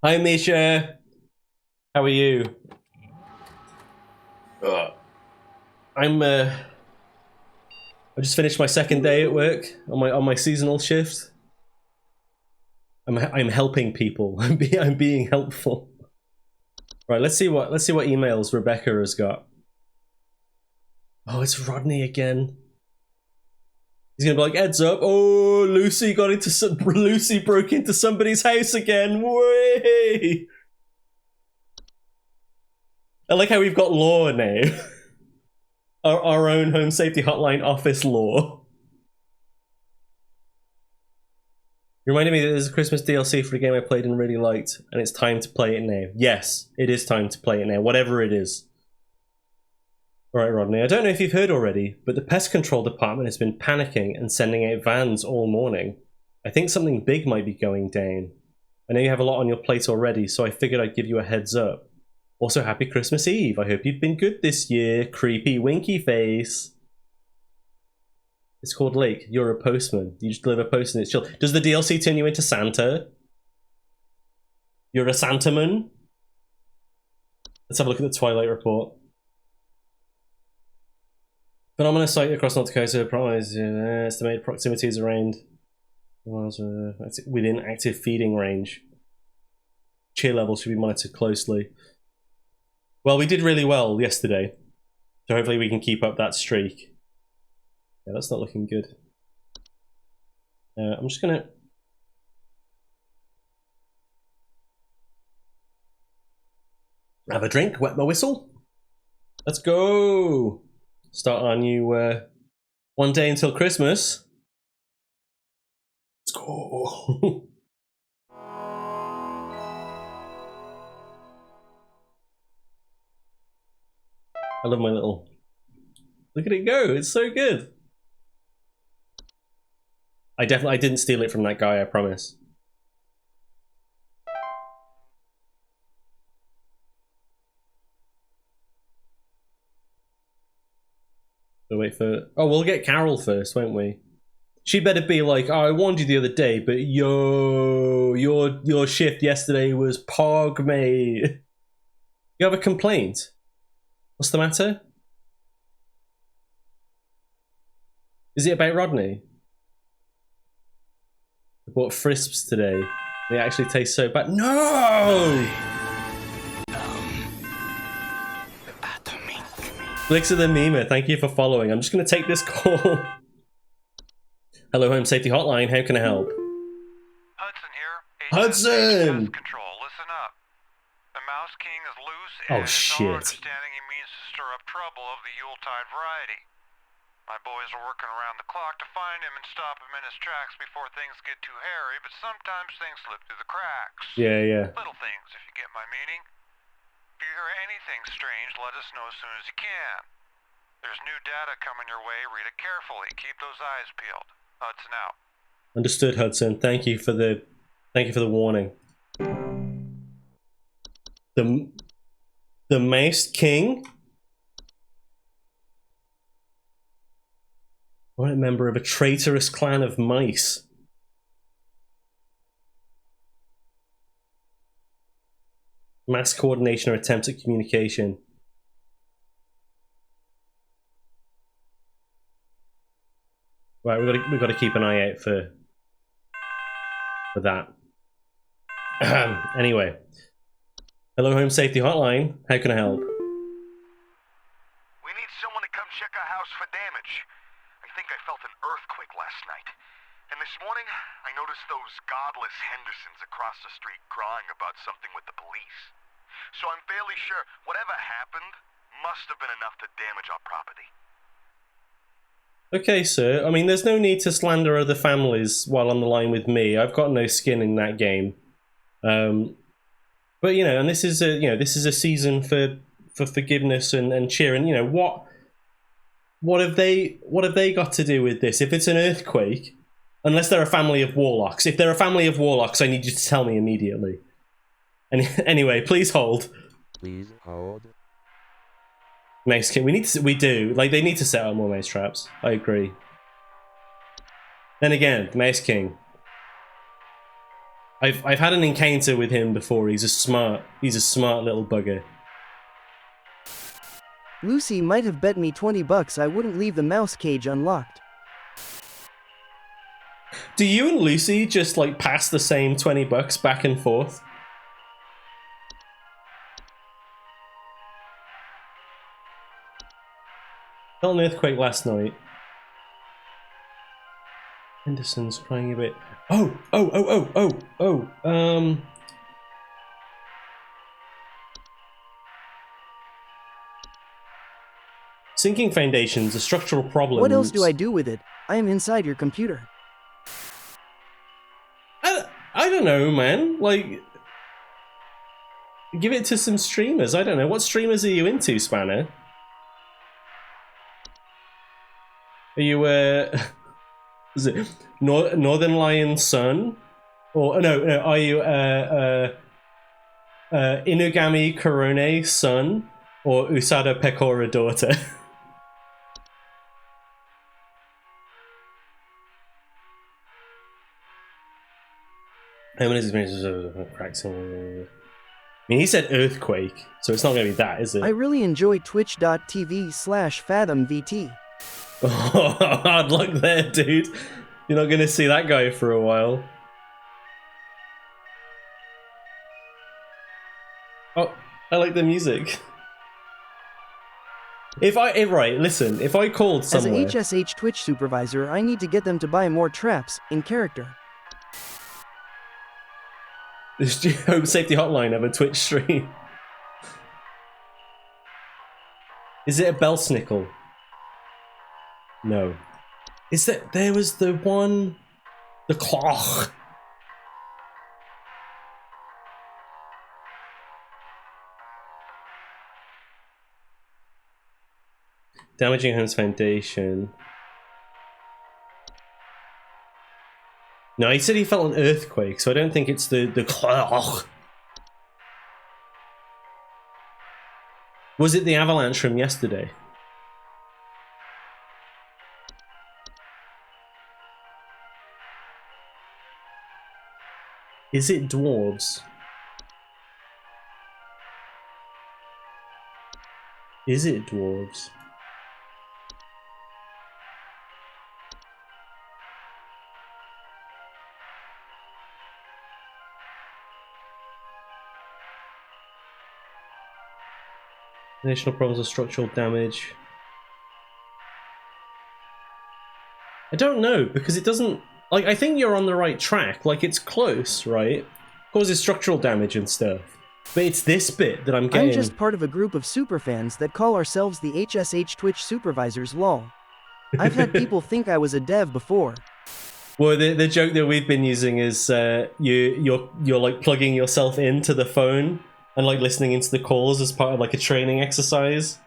Hi, Misha. How are you? I just finished my second day at work on my seasonal shift. I'm helping people. I'm being helpful. Right, let's see what emails Rebecca has got. Oh, it's Rodney again. He's gonna be like, heads up! Oh, Lucy broke into somebody's house again. Way! I like how we've got law now. our own home safety hotline office law. You reminded me that there's a Christmas DLC for a game I played and really liked, and it's time to play it now. Yes, it is time to play it now, whatever it is. Alright, Rodney, I don't know if you've heard already, but the pest control department has been panicking and sending out vans all morning. I think something big might be going down. I know you have a lot on your plate already, so I figured I'd give you a heads up. Also, happy Christmas Eve. I hope you've been good this year. Creepy winky face. It's called Lake. You're a postman. You just deliver post and it's chill. Does the DLC turn you into Santa? You're a Santaman? Let's have a look at the Twilight Report. Phenomena site across North Dakota. Estimated proximity is around within active feeding range. Cheer levels should be monitored closely. Well, we did really well yesterday, so hopefully we can keep up that streak. Yeah, that's not looking good. I'm just gonna... have a drink, wet my whistle. Let's go! Start our new one day until Christmas. Let's go! I love my little... Look at it go, it's so good! I didn't steal it from that guy, I promise. So wait for... Oh, we'll get Carol first, won't we? She better be like, oh, I warned you the other day, but yo, your shift yesterday was pog, mate. You have a complaint? What's the matter? Is it about Rodney? I bought Frisps today. They actually taste so bad. No! Flicks of the Mima, thank you for following. I'm just going to take this call. Hello, Home Safety Hotline. How can I help? Hudson here. Hudson! Pest control. Listen up. The Mouse King is loose, Oh, and it's shit. our understanding he means to stir up trouble of the Yuletide variety. My boys are working around the clock to find him and stop him in his tracks before things get too hairy, but sometimes things slip through the cracks. Yeah. Little things, if you get my meaning. If you hear anything strange, let us know as soon as you can. There's new data coming your way. Read it carefully. Keep those eyes peeled. Hudson out. Understood, Hudson. Thank you for the warning. The Mouse King? I'm a member of a traitorous clan of mice. Mass coordination or attempt at communication. Right, we've got to keep an eye out for that. Anyway, hello, Home Safety Hotline. How can I help? We need someone to come check our house for damage. I think I felt an earthquake last night. And this morning, I noticed those godless Hendersons across the street crying about something with the police. So I'm fairly sure whatever happened must have been enough to damage our property. Okay, sir. I mean, there's no need to slander other families while on the line with me. I've got no skin in that game. But you know, and this is a season for forgiveness and cheer. And you know what have they got to do with this? If it's an earthquake, unless they're a family of warlocks. If they're a family of warlocks, I need you to tell me immediately. And anyway, please hold. Please hold. Mace King. We do. Like, they need to set up more mace traps. I agree. Then again, Mace King. I've had an encounter with him before. He's a smart little bugger. Lucy might have bet me $20 I wouldn't leave the mouse cage unlocked. Do you and Lucy just like pass the same $20 back and forth? Felt an earthquake last night. Henderson's crying a bit. Sinking foundations, a structural problem. What else do I do with it? I am inside your computer. I don't know, man. Like, give it to some streamers. I don't know. What streamers are you into, Spanner? Are you, is it Northern Lion Son? Or, no, are you, Inugami Korone Son? Or Usada Pekora Daughter? How many experiences of cracks? I mean, he said earthquake, so it's not going to be that, is it? I really enjoy twitch.tv/fathomvt. Oh, hard luck there, dude. You're not going to see that guy for a while. Oh, I like the music. If I called somewhere... As a HSH Twitch supervisor, I need to get them to buy more traps, in character. Home Safety Hotline of a Twitch stream. Is it a Belsnickel? No. Is that... There was the one... The clock. Damaging Home's foundation. No, he said he felt an earthquake, so I don't think it's the clock. Was it the avalanche from yesterday? Is it dwarves? Is it dwarves? Additional problems of structural damage. I don't know, because it doesn't... Like, I think you're on the right track. Like, it's close, right? Causes structural damage and stuff. But it's this bit that I'm getting... I'm just part of a group of superfans that call ourselves the HSH Twitch supervisors, lol. I've had people think I was a dev before. Well, the joke that we've been using is you're like plugging yourself into the phone and like listening into the calls as part of like a training exercise.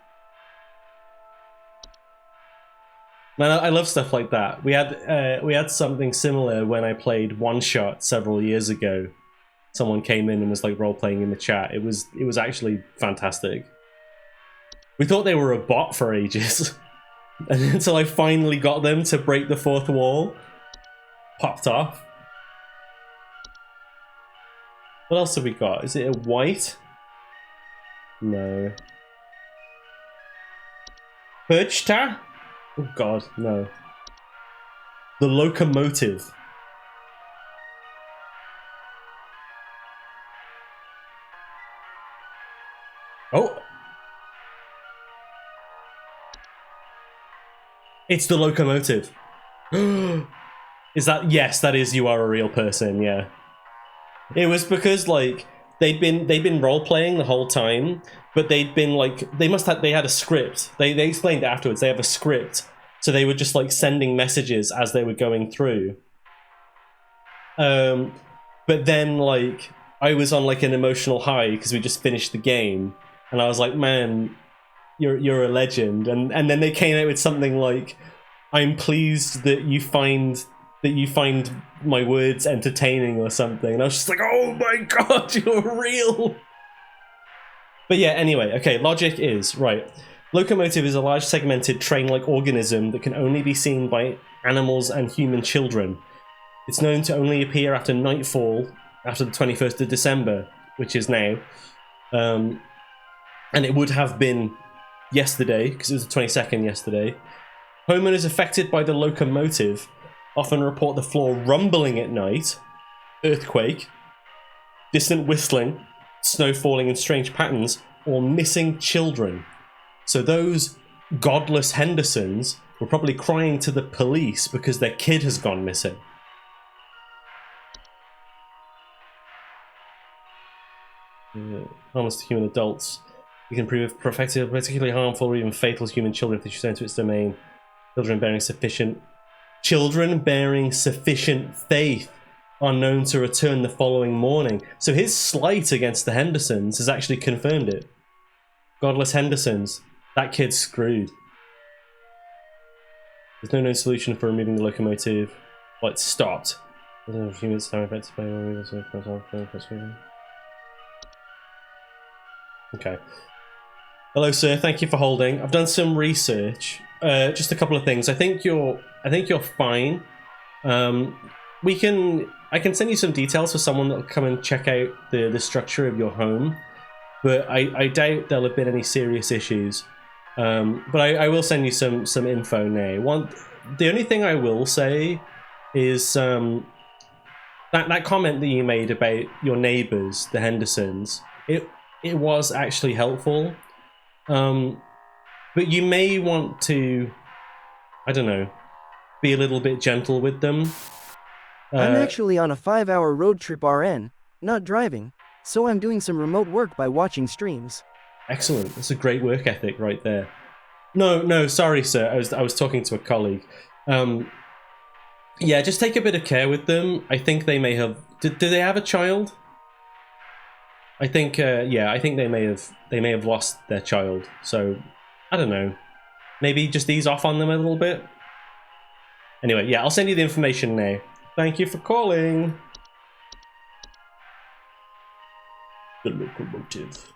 Man, I love stuff like that. We had something similar when I played One Shot several years ago. Someone came in and was like role playing in the chat. It was actually fantastic. We thought they were a bot for ages, and until I finally got them to break the fourth wall, popped off. What else have we got? Is it a white? No. Perchta? Oh god, no. The locomotive. Oh! It's the locomotive. Is that... Yes, that is You Are a Real Person, yeah. It was because, like, they'd been role-playing the whole time, but they'd been, like... They had a script. They explained afterwards, they have a script. So they were just, like, sending messages as they were going through. But then, like, I was on, like, an emotional high because we just finished the game. And I was like, man, you're a legend. And then they came out with something like, I'm pleased that you find my words entertaining or something. And I was just like, oh my god, you're real. But yeah, anyway, okay, logic is, right. Locomotive is a large segmented train-like organism that can only be seen by animals and human children. It's known to only appear after nightfall, after the 21st of December, which is now. And it would have been yesterday, because it was the 22nd yesterday. Homeowners affected by the locomotive often report the floor rumbling at night, earthquake, distant whistling, snow falling in strange patterns, or missing children. So those godless Hendersons were probably crying to the police because their kid has gone missing. Harmless to human adults. You can prove particularly harmful or even fatal to human children if they should enter its domain. Children bearing sufficient faith are known to return the following morning. So his slight against the Hendersons has actually confirmed it. Godless Hendersons. That kid's screwed. There's no known solution for removing the locomotive. Well, it's stopped. Okay. Hello, sir. Thank you for holding. I've done some research. Just a couple of things. I think you're fine. I can send you some details for someone that'll come and check out the structure of your home, but I doubt there'll have been any serious issues. But I will send you some info now. The only thing I will say is that comment that you made about your neighbours, the Hendersons. It was actually helpful, but you may want to, I don't know, be a little bit gentle with them. I'm actually on a 5-hour road trip RN, not driving, so I'm doing some remote work by watching streams. Excellent. That's a great work ethic right there. No, sorry, sir. I was talking to a colleague. Yeah, just take a bit of care with them. I think they may have. Do they have a child? I think. Yeah, I think they may have lost their child. So I don't know. Maybe just ease off on them a little bit. Anyway, yeah, I'll send you the information now. Thank you for calling. The locomotive.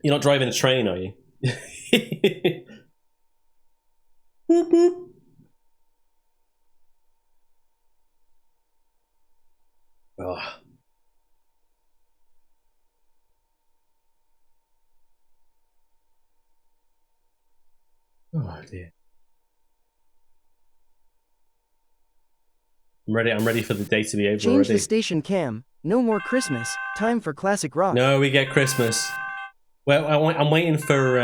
You're not driving a train, are you? Boop, boop. Oh. Oh dear. I'm ready for the day to be over Change already. the station cam. No more Christmas. Time for classic rock. No, we get Christmas. Well, I'm waiting for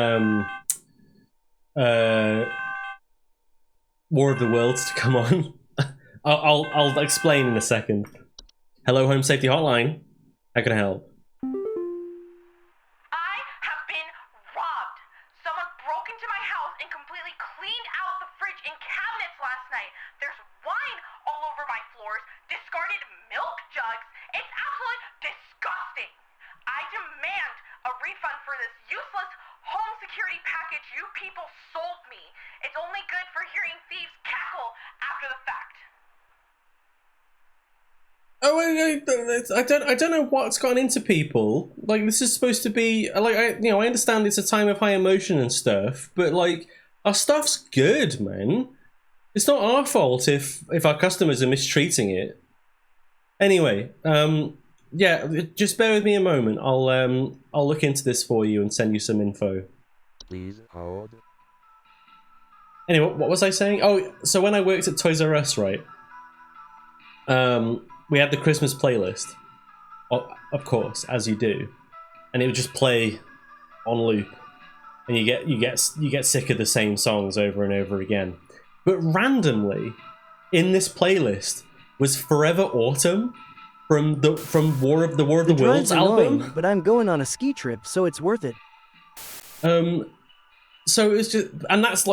War of the Worlds to come on. I'll explain in a second. Hello, Home Safety Hotline. How can I help? I have been robbed. Someone broke into my house and completely cleaned out the fridge and cabinets last night. There's wine all over my floors, discarded milk jugs. It's absolutely disgusting. I demand a refund for this useless home security package you people sold me. It's only good for hearing thieves cackle after the fact. Oh, I don't know what's gone into people. Like, this is supposed to be like, I understand it's a time of high emotion and stuff, but like, our stuff's good, man. It's not our fault if our customers are mistreating it. Anyway, yeah, just bear with me a moment. I'll look into this for you and send you some info. Please hold. Anyway, what was I saying? Oh, so when I worked at Toys R Us, right? We had the Christmas playlist, of course, as you do, and it would just play on loop, and you get sick of the same songs over and over again. But randomly, in this playlist was Forever Autumn from War of the Worlds album. Annoying, but I'm going on a ski trip, so it's worth it. So it's just, and that's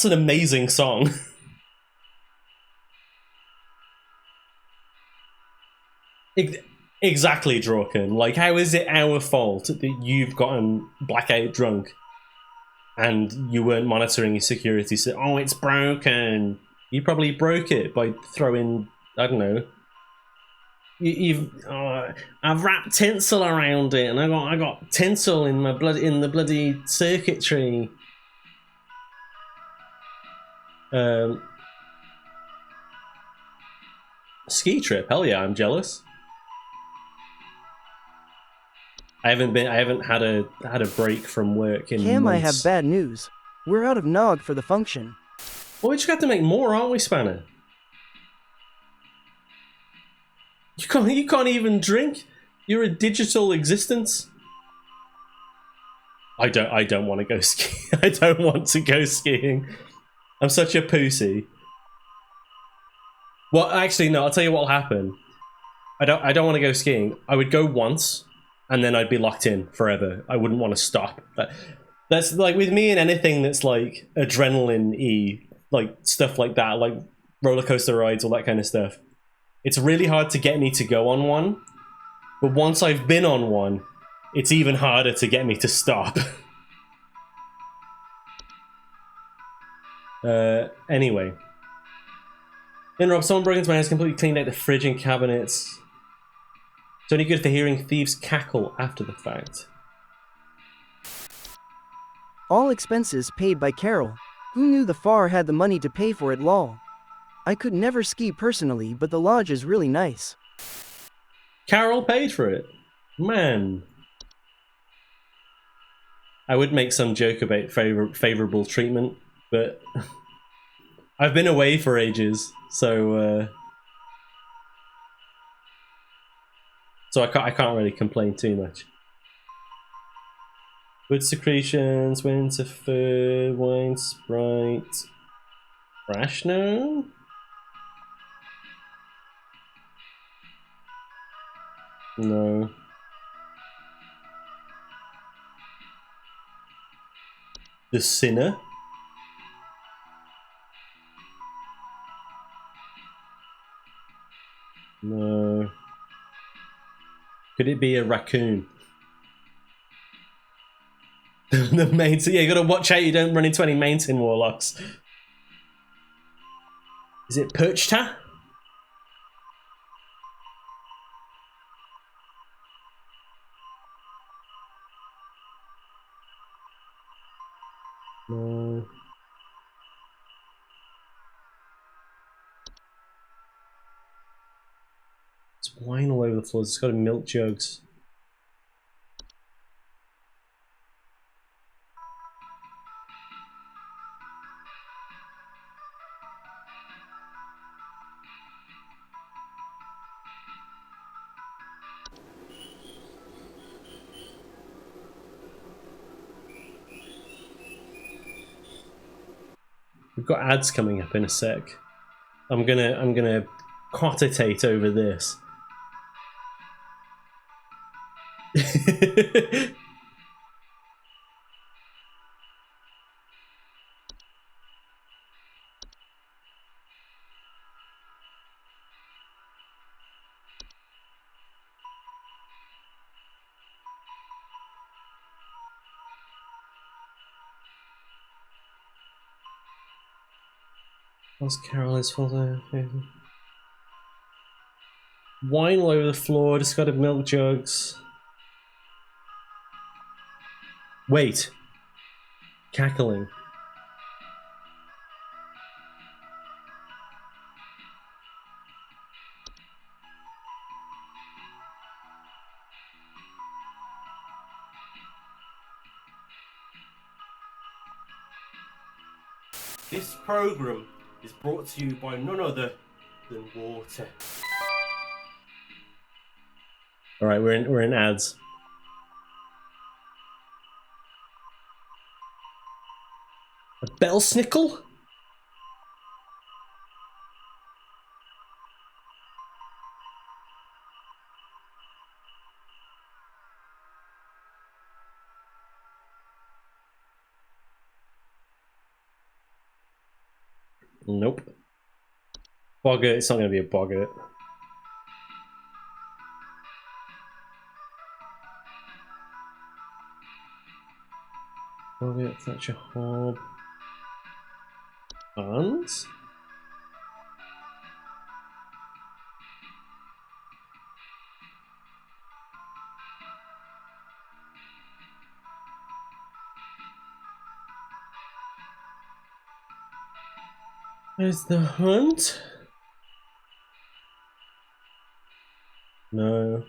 an amazing song. Exactly, Drawken. Like, how is it our fault that you've gotten blackout drunk and you weren't monitoring your security? Oh, it's broken. You probably broke it by throwing, I don't know, I've wrapped tinsel around it, and I got tinsel in my the bloody circuitry. Ski trip, hell yeah, I'm jealous. I haven't had a break from work in Cam, months. I have bad news. We're out of nog for the function. Well, we just got to make more, aren't we, Spanner? You can't even drink. You're a digital existence. I don't want to go skiing. I don't want to go skiing. I'm such a pussy. Well, actually, no. I'll tell you what'll happen. I don't want to go skiing. I would go once, and then I'd be locked in forever. I wouldn't want to stop. That's like with me and anything that's like adrenaline-y, like stuff like that, like roller coaster rides, all that kind of stuff. It's really hard to get me to go on one, but once I've been on one, it's even harder to get me to stop. Anyway. Then Rob, someone broke into my house, completely cleaned out the fridge and cabinets. It's only good for hearing thieves cackle after the fact. All expenses paid by Carol. Who knew the FAR had the money to pay for it, lol. I could never ski personally, but the lodge is really nice. Carol paid for it? Man. I would make some joke about favorable treatment, but I've been away for ages, so I can't really complain too much. Wood secretions, winter fur, wine, Sprite, Rashno? No. The Sinner? No. Could it be a raccoon? The mountain. Yeah, you gotta watch out you don't run into any mountain warlocks. Is it Perchta? No. It's wine all over the floors. It's got milk jugs. We've got ads coming up in a sec. I'm gonna quantitate over this. What's Carol is for the wine all over the floor, just got milk jugs. Wait. Cackling. This program is brought to you by none other than water. All right, we're in ads. A bell snickle? Nope. Boggart, it's not going to be a boggart. Boggart, Thatcher, Hob. Barnes? Where's the hunt? No.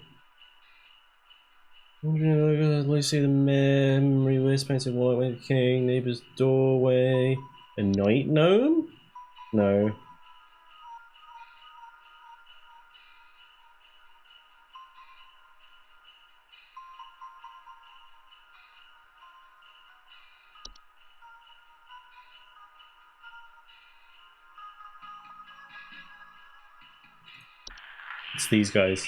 Let's see the memory list, painted white king, neighbor's doorway. A night gnome? No. It's these guys.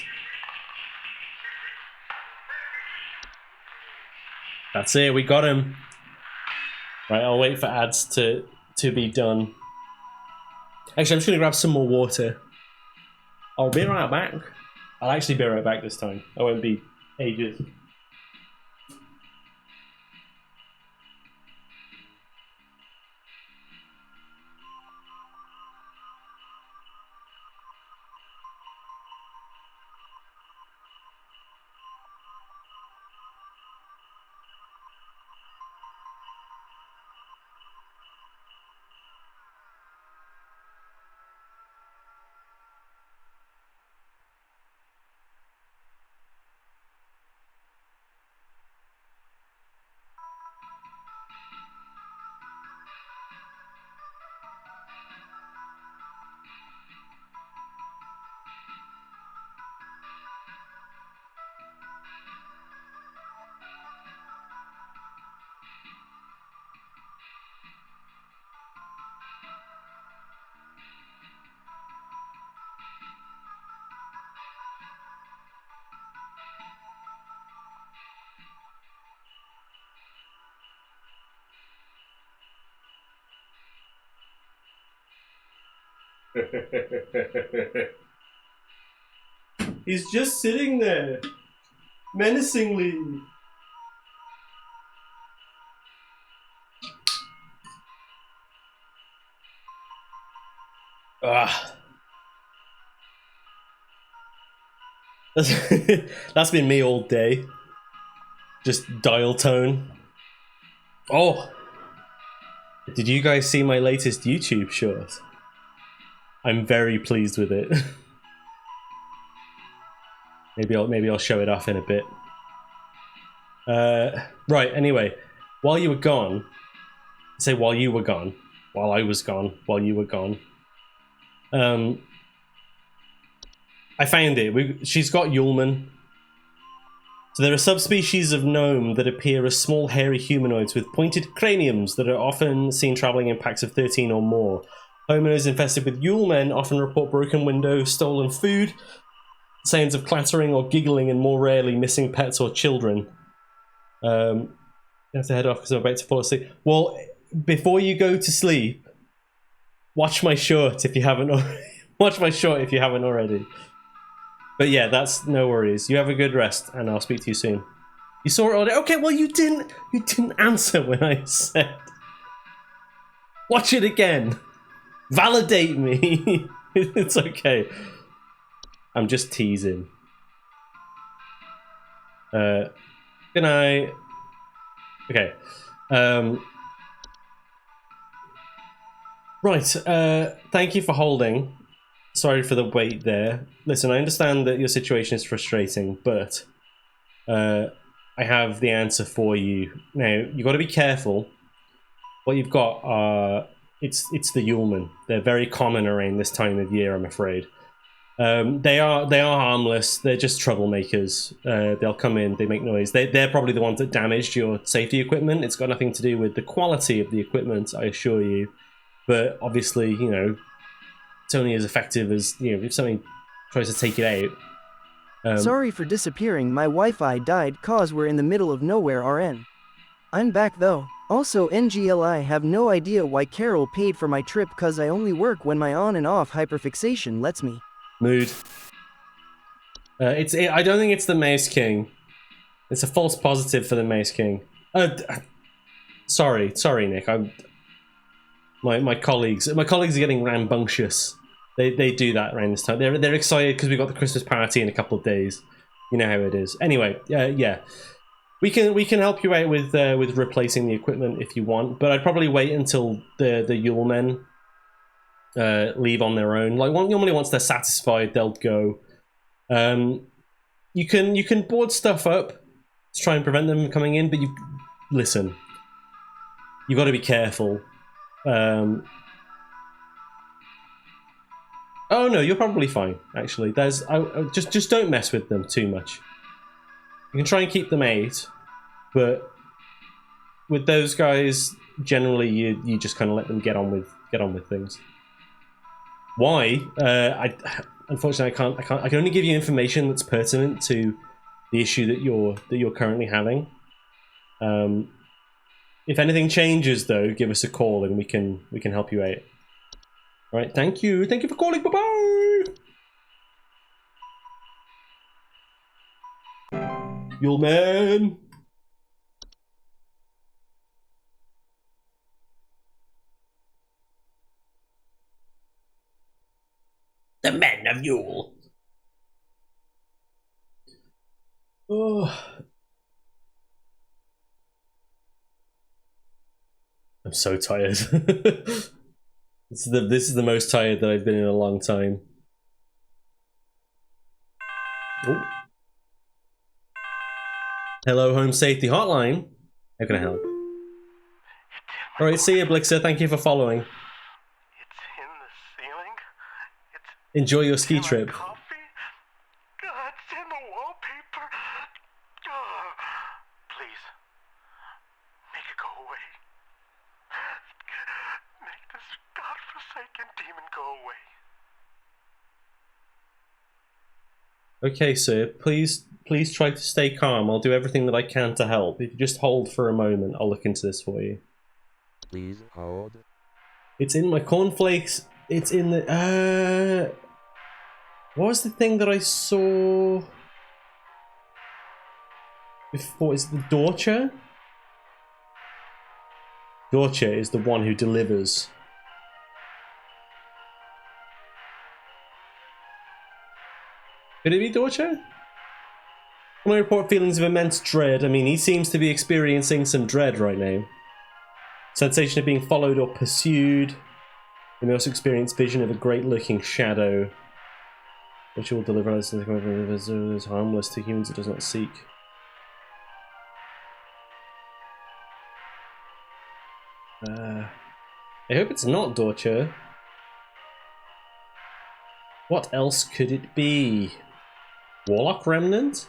That's it, we got him. Right, I'll wait for ads to be done. Actually, I'm just gonna grab some more water. I'll be right back. I'll actually be right back this time. I won't be ages. He's just sitting there, menacingly. Ah. That's been me all day. Just dial tone. Oh! Did you guys see my latest YouTube short? I'm very pleased with it. maybe I'll show it off in a bit. Right, anyway. While you were gone... Say while you were gone. While I was gone. While you were gone. I found it. She's got Yulman. So they're a subspecies of gnome that appear as small hairy humanoids with pointed craniums that are often seen travelling in packs of 13 or more. Homeowners infested with Yulmen often report broken windows, stolen food, sounds of clattering or giggling, and more rarely missing pets or children. You have to head off because I'm about to fall asleep. Well, before you go to sleep, watch my short if you haven't already. Watch my short if you haven't already. But yeah, that's no worries. You have a good rest, and I'll speak to you soon. You saw it already? Okay, well you didn't answer when I said. Watch it again. Validate me. It's okay. I'm just teasing. Good night. Okay. Right. Thank you for holding. Sorry for the wait there. Listen, I understand that your situation is frustrating, but I have the answer for you. Now, you've got to be careful. What you've got are... It's the Yulman. They're very common around this time of year, I'm afraid. They are harmless. They're just troublemakers. They'll come in, they make noise. They're probably the ones that damaged your safety equipment. It's got nothing to do with the quality of the equipment, I assure you. But obviously, you know, it's only as effective as, you know, if something tries to take it out. Sorry for disappearing. My Wi-Fi died cause we're in the middle of nowhere RN. I'm back though. Also, NGLI have no idea why Carol paid for my trip cause I only work when my on and off hyperfixation lets me. Mood. I don't think it's the Mouse King. It's a false positive for the Mouse King. Sorry, Nick. My colleagues are getting rambunctious. They do that around this time. They're excited because we've got the Christmas party in a couple of days. You know how it is. Anyway, yeah, we can help you out with replacing the equipment if you want, but I'd probably wait until the Yule Men leave on their own. Like normally once they're satisfied, they'll go. You can board stuff up to try and prevent them from coming in, but you listen. You got to be careful. Oh no, you're probably fine. Actually, just don't mess with them too much. You can try and keep them out, but with those guys, generally you just kind of let them get on with things. Why? Unfortunately I can only give you information that's pertinent to the issue that you're currently having. If anything changes though, give us a call and we can help you out. All right, thank you for calling. Bye bye. Yo man. The men of Yule. Oh. I'm so tired. This is the most tired that I've been in a long time. Oh. Hello, Home Safety Hotline. How can I help? Alright, see you, Blixer. Thank you for following. It's in the ceiling. Enjoy your ski trip. Coffee? God, it's in the wallpaper. Oh, please, make it go away. Make this godforsaken demon go away. Okay, sir. Please try to stay calm. I'll do everything that I can to help. If you just hold for a moment, I'll look into this for you. Please hold. It's in my cornflakes. It's in the what was the thing that I saw before? Is it the Dorcher? Dorcher is the one who delivers. Could it be Dorcher? When I report feelings of immense dread, I mean, he seems to be experiencing some dread right now. Sensation of being followed or pursued. You may also experience vision of a great-looking shadow, which will deliver us as harmless to humans it does not seek. I hope it's not Dorcher. What else could it be? Warlock Remnant?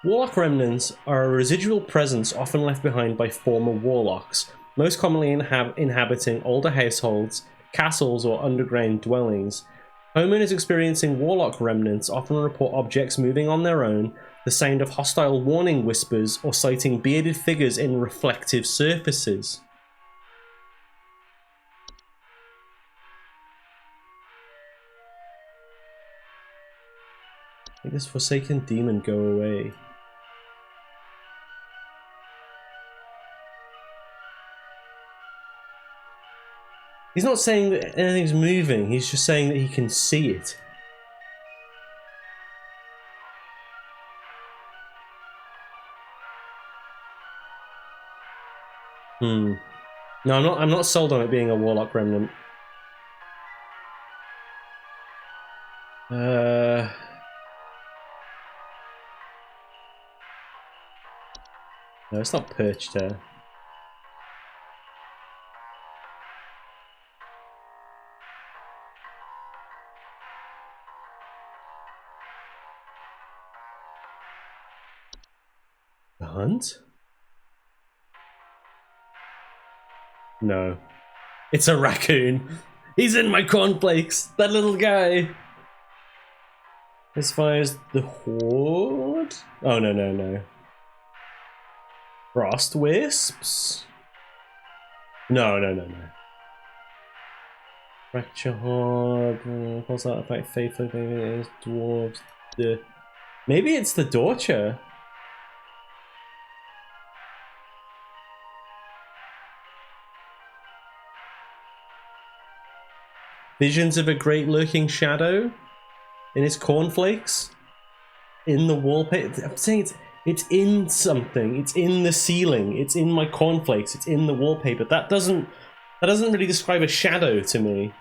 Warlock remnants are a residual presence often left behind by former warlocks, most commonly inhabiting older households, castles, or underground dwellings. Homeowners experiencing warlock remnants often report objects moving on their own, the sound of hostile warning whispers, or sighting bearded figures in reflective surfaces. Make this forsaken demon go away. He's not saying that anything's moving, he's just saying that he can see it. No, I'm not sold on it being a warlock remnant. No, it's not perched there. The hunt? No. It's a raccoon. He's in my cornflakes. That little guy. As far as the horde? Oh, no. Frost wisps? No. Fracture horde. What's that effect? Faithful dwarves. Maybe it's the Dorcher. Visions of a great lurking shadow in his cornflakes, in the wallpaper. I'm saying It's in something. It's in the ceiling. It's in my cornflakes. It's in the wallpaper. That doesn't really describe a shadow to me.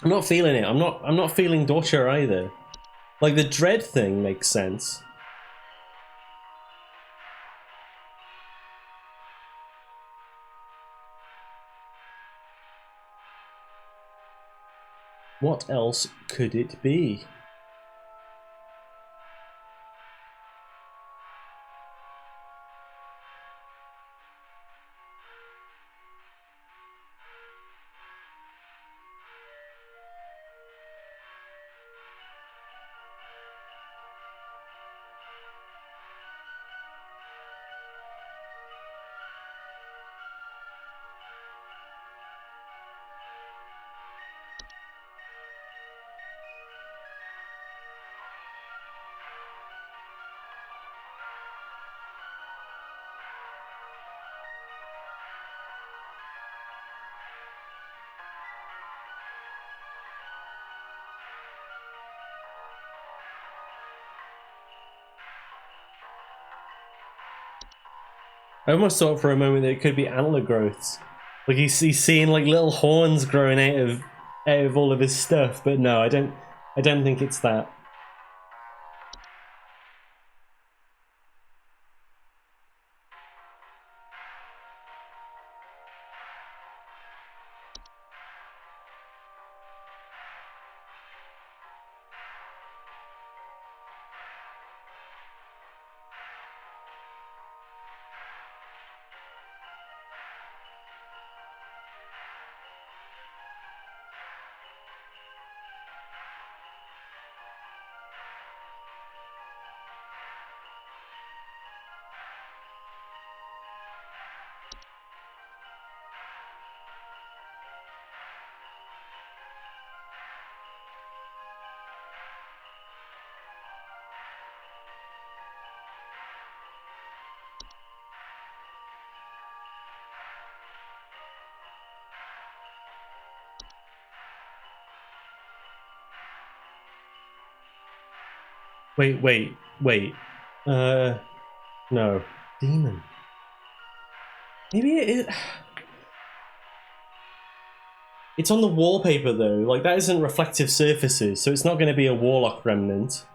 I'm not feeling it. I'm not feeling Dosha either. Like, the dread thing makes sense. What else could it be? I almost thought for a moment that it could be antler growths. Like he's seeing like little horns growing out of all of his stuff, but no, I don't think it's that. Wait. No. Demon. Maybe it is... It's on the wallpaper though, like that isn't reflective surfaces, so it's not going to be a warlock remnant.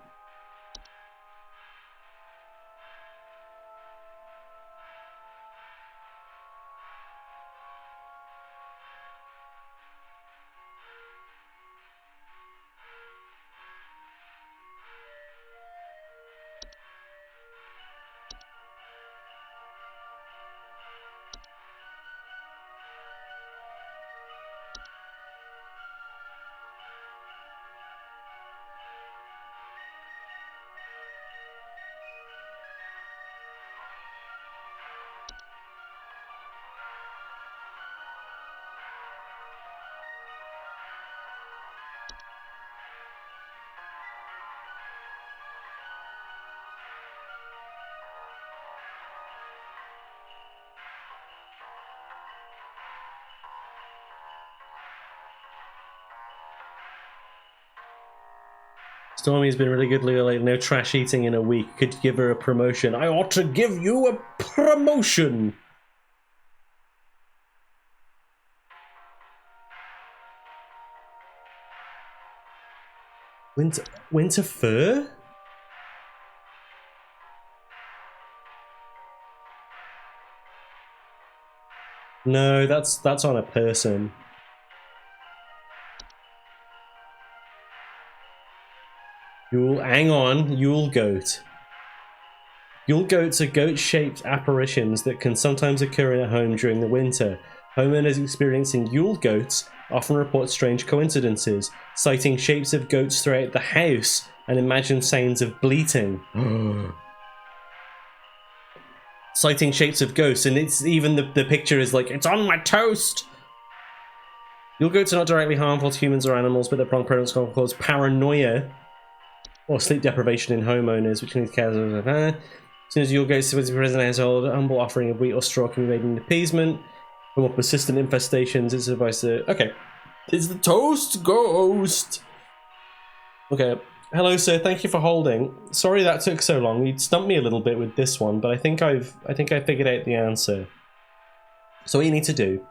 Stormy's been really good lately, no trash eating in a week. Could you give her a promotion? I ought to give you a promotion! Winter fur? No, that's on a person. Hang on, Yule goat. Yule goats are goat-shaped apparitions that can sometimes occur in a home during the winter. Homeowners experiencing Yule goats often report strange coincidences, citing shapes of goats throughout the house and imagine sounds of bleating. Citing shapes of ghosts, and it's even the picture is like, it's on my toast! Yule goats are not directly harmful to humans or animals, but their prong presence can cause paranoia or sleep deprivation in homeowners, which needs care. As soon as Yule goats visit the present household, a humble offering of wheat or straw can be made in appeasement. For more persistent infestations, it's advised to... Okay. It's the toast ghost! Okay. Hello, sir. Thank you for holding. Sorry that took so long. You stumped me a little bit with this one, but I think I figured out the answer. So what you need to do,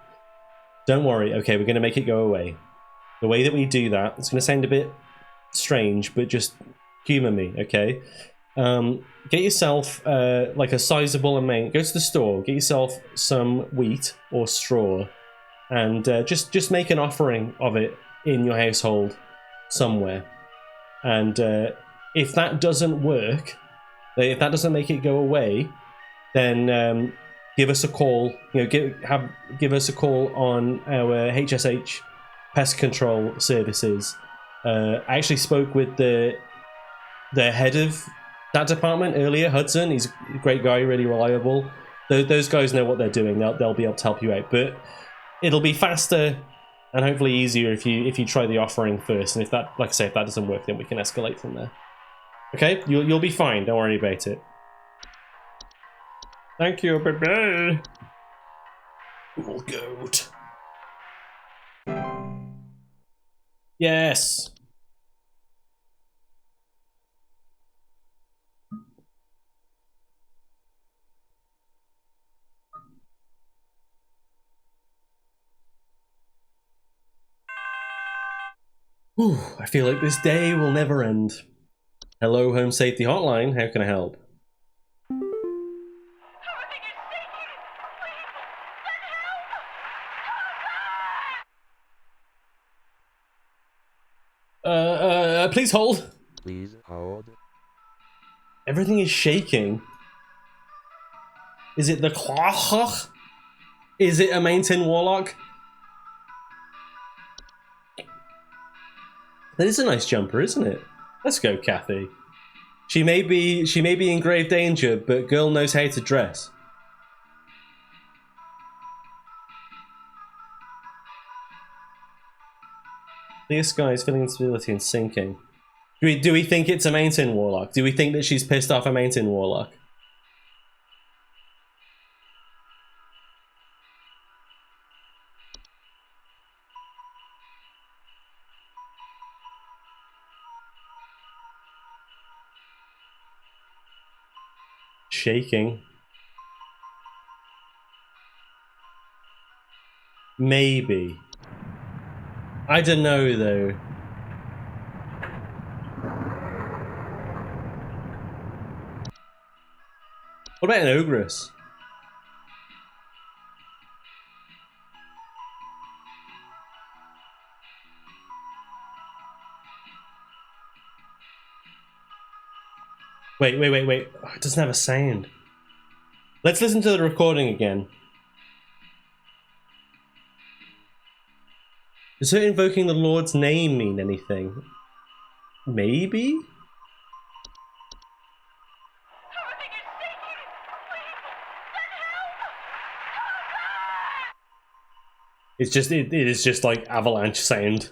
don't worry. Okay, we're going to make it go away. The way that we do that, it's going to sound a bit strange, but just humor me, okay? Get yourself like a sizable amount. Go to the store, get yourself some wheat or straw, and just make an offering of it in your household somewhere. And if that doesn't work, if that doesn't make it go away, then give us a call. You know, give us a call on our HSH pest control services. I actually spoke with the head of that department earlier, Hudson. He's a great guy, really reliable. Those guys know what they're doing. They'll be able to help you out, but it'll be faster and hopefully easier if you try the offering first. And if that, like I say, if that doesn't work, then we can escalate from there. Okay, you'll be fine. Don't worry about it. Thank you, baby. Cool goat. Yes. Whew, I feel like this day will never end. Hello, Home Safety Hotline. How can I help? Please hold. Please hold. Everything is shaking. Is it the Kloch? Is it a Mountain Warlock? That is a nice jumper, isn't it? Let's go, Kathy. She may be in grave danger, but girl knows how to dress. Clear skies, feeling instability and sinking. Do we think it's a Mountain Warlock? Do we think that she's pissed off a Mountain Warlock? Shaking. Maybe. I don't know though. What about an ogress? Wait. Oh, it doesn't have a sound. Let's listen to the recording again. Does her invoking the Lord's name mean anything? Maybe? It is just like avalanche sound.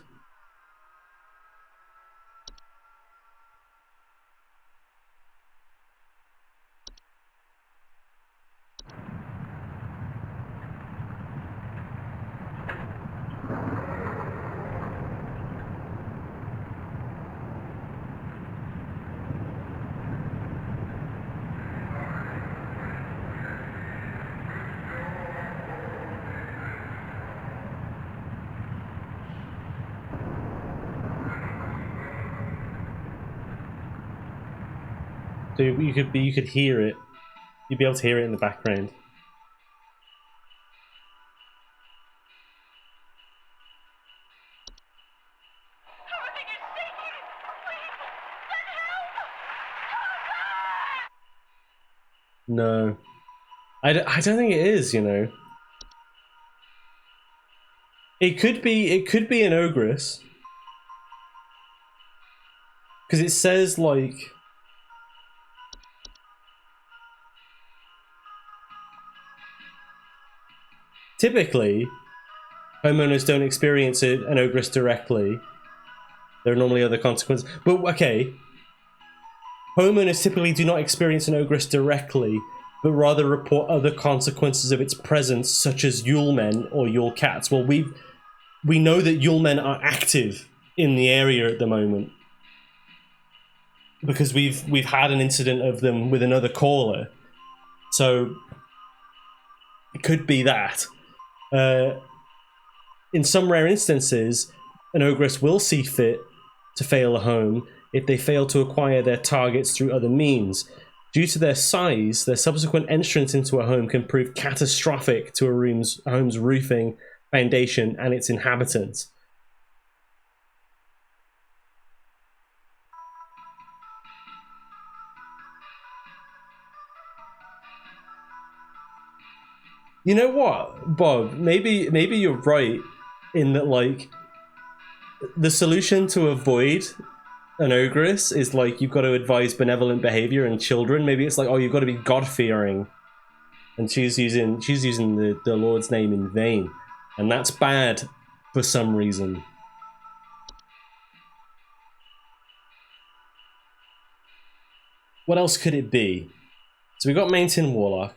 So you could hear it. You'd be able to hear it in the background. No. I don't think it is, you know. It could be an ogress. Because it says like typically homeowners don't experience an ogress directly. There are normally other consequences. But okay. Homeowners typically do not experience an ogress directly, but rather report other consequences of its presence, such as Yule men or Yule cats. Well, we know that Yule men are active in the area at the moment. because we've had an incident of them with another caller, so it could be that. In some rare instances, an ogress will see fit to fail a home if they fail to acquire their targets through other means. Due to their size, their subsequent entrance into a home can prove catastrophic to a home's roofing, foundation, and its inhabitants. You know what, Bob? Maybe you're right in that, like, the solution to avoid an ogress is, like, you've got to advise benevolent behavior in children. Maybe it's like, oh, you've got to be God-fearing, and she's using the Lord's name in vain, and that's bad for some reason. What else could it be? So we got Mountain Warlock.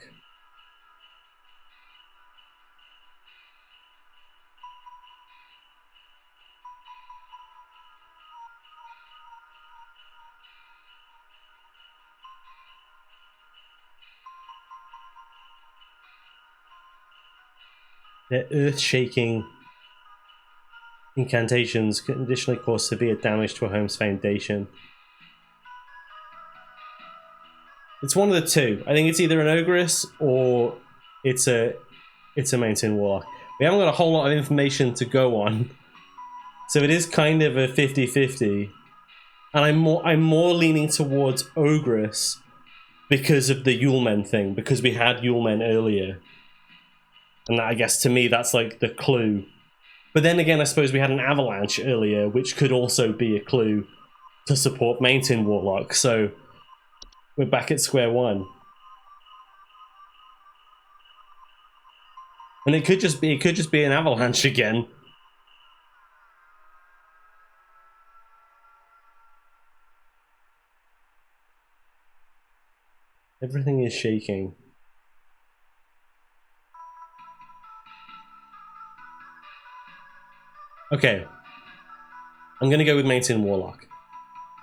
Their earth-shaking incantations can additionally cause severe damage to a home's foundation. It's one of the two. I think it's either an ogress or it's a Mountain Warlock. We haven't got a whole lot of information to go on, so it is kind of a 50-50. And I'm more leaning towards ogress because of the Yulemen thing, because we had Yulemen earlier. And that, I guess, to me, that's like the clue. But then again, I suppose we had an avalanche earlier, which could also be a clue to support Mountain Warlock. So we're back at square one. And it could just be an avalanche again. Everything is shaking. Okay. I'm going to go with Mountain Warlock.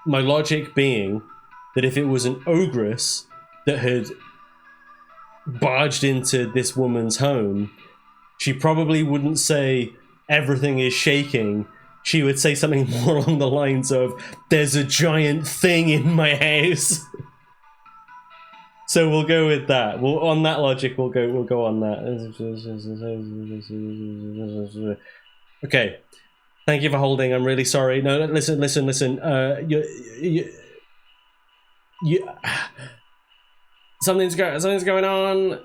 My logic being that if it was an ogress that had barged into this woman's home, she probably wouldn't say everything is shaking. She would say something more along the lines of, there's a giant thing in my house. So we'll go with that. On that logic, we'll go on that. Okay. Thank you for holding. I'm really sorry. No, listen. Something's going on.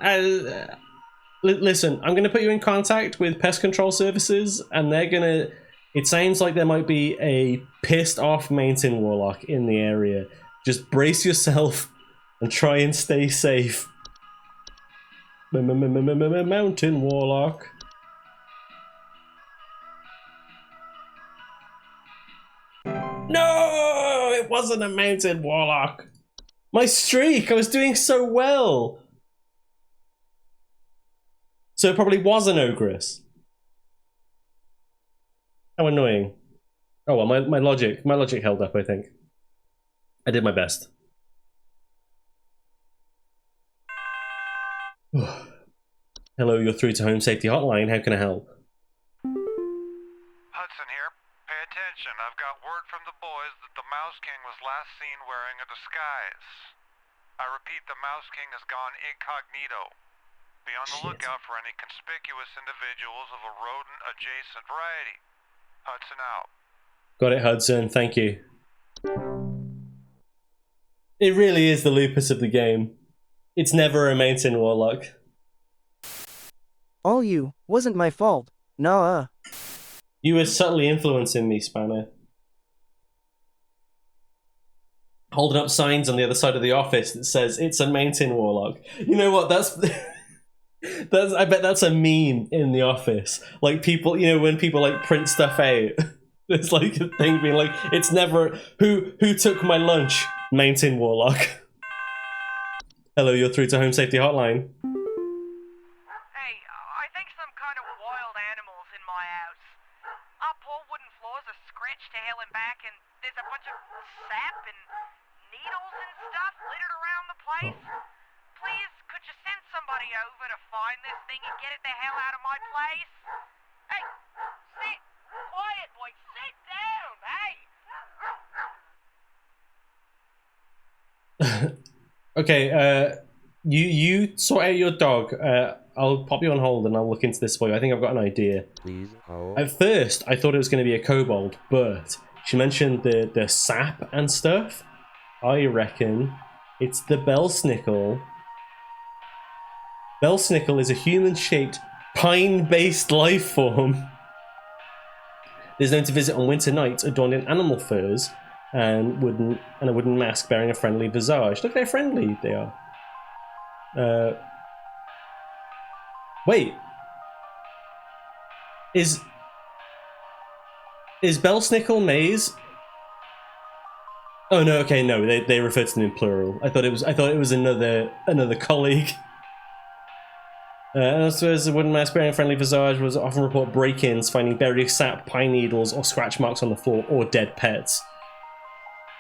Listen, I'm going to put you in contact with pest control services, and they're going to... It sounds like there might be a pissed off Mountain Warlock in the area. Just brace yourself and try and stay safe. Mountain Warlock. No! It wasn't a Mountain Warlock. My streak! I was doing so well! So it probably was an ogress. How annoying. Oh well, my logic held up, I think. I did my best. Hello, you're through to Home Safety Hotline. How can I help? Hudson here. Pay attention. I've got word from the boys that the Mouse King was last seen wearing a disguise. I repeat, the Mouse King has gone incognito. Be on the lookout for any conspicuous individuals of a rodent-adjacent variety. Hudson out. Got it, Hudson. Thank you. It really is the lupus of the game. It's never a Mountain Warlock. All you, wasn't my fault. Nah. You were subtly influencing me, Spanner. Holding up signs on the other side of the office that says, it's a Mountain Warlock. You know what, that's... I bet that's a meme in the office. Like people, you know, when people like print stuff out, there's like a thing being like, it's never, who took my lunch? Mountain Warlock. Hello, you're through to Home Safety Hotline. Hey, I think some kind of wild animal's in my house. Our poor wooden floors are scratched to hell and back, and there's a bunch of sap and somebody over to find this thing and get it the hell out of my place? Hey, sit quiet, boy. Sit down, hey. Okay, you sort out your dog. I'll pop you on hold and I'll look into this for you. I think I've got an idea. Please hold. At first, I thought it was going to be a kobold, but she mentioned the sap and stuff. I reckon it's the bellsnickle. Bellsnickle is a human-shaped, pine-based life form. It is known to visit on winter nights, adorned in animal furs and a wooden mask bearing a friendly visage. Look how friendly they are. Wait. Is Bellsnickle Maze? Oh no, okay, no, they refer to them in plural. I thought it was another colleague. Also, as a wooden mask bearing a friendly visage was often report break-ins, finding buried sap, pine needles, or scratch marks on the floor, or dead pets.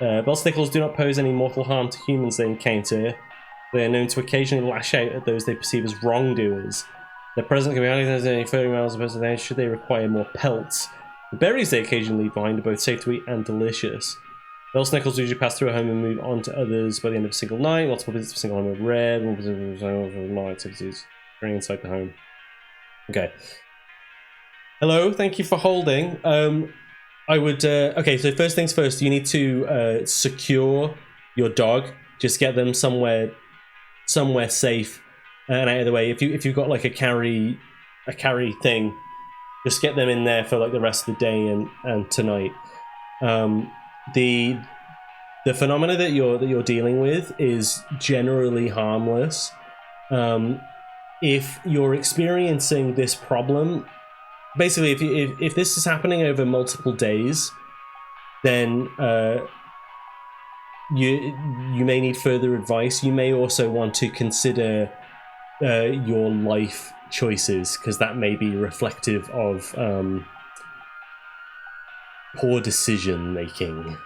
Bellsnickles do not pose any mortal harm to humans they encounter. They are known to occasionally lash out at those they perceive as wrongdoers. Their presence can be highly any 30 miles opposed to them should they require more pelts. The berries they occasionally leave behind are both safe to eat and delicious. Bellsnickles usually pass through a home and move on to others by the end of a single night. Multiple visits to a single home are rare. More visits to more activities during inside the home. Okay. Hello, thank you for holding. I would okay, so first things first, you need to secure your dog. Just get them somewhere safe and out of the way. If you've got like a carry thing, just get them in there for like the rest of the day and tonight. The phenomena that you're dealing with is generally harmless. If you're experiencing this problem, basically, if this is happening over multiple days, then you may need further advice. You may also want to consider your life choices, because that may be reflective of poor decision making.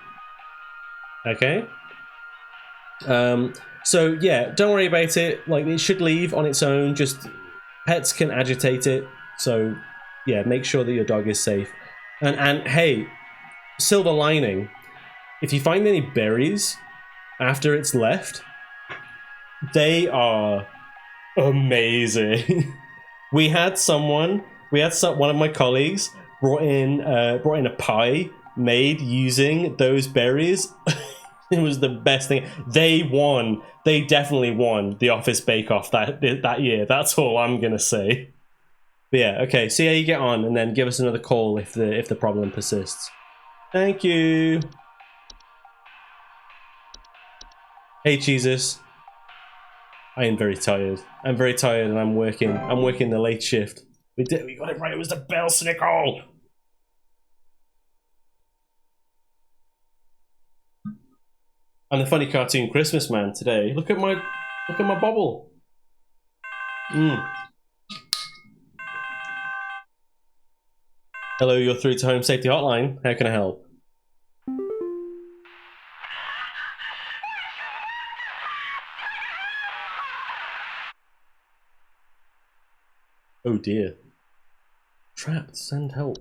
Okay. So yeah, don't worry about it. Like, it should leave on its own. Just pets can agitate it. So yeah, make sure that your dog is safe. And hey, silver lining, if you find any berries after it's left, they are amazing. One of my colleagues brought in a pie made using those berries. It was the best thing. They definitely won the Office Bake Off that year. That's all I'm gonna say. But yeah, okay, see how you get on, and then give us another call if the problem persists. Thank you. Hey, Jesus. I am very tired. I'm very tired, and I'm working the late shift. We got it right. It was the Bellsnickle. I'm the funny cartoon Christmas man today. Look at my bobble. Hello, you're through to Home Safety Hotline. How can I help? Oh dear. Trapped. Send help.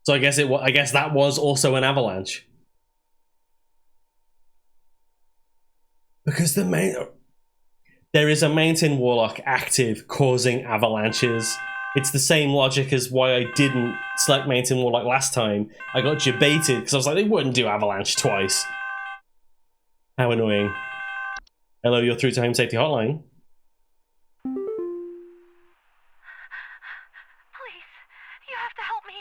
So I guess that was also an avalanche. Because there is a mountain warlock active causing avalanches. It's the same logic as why I didn't select mountain warlock last time. I got debated because I was like, they wouldn't do avalanche twice. How annoying. Hello, you're through to Home Safety Hotline. Please, you have to help me.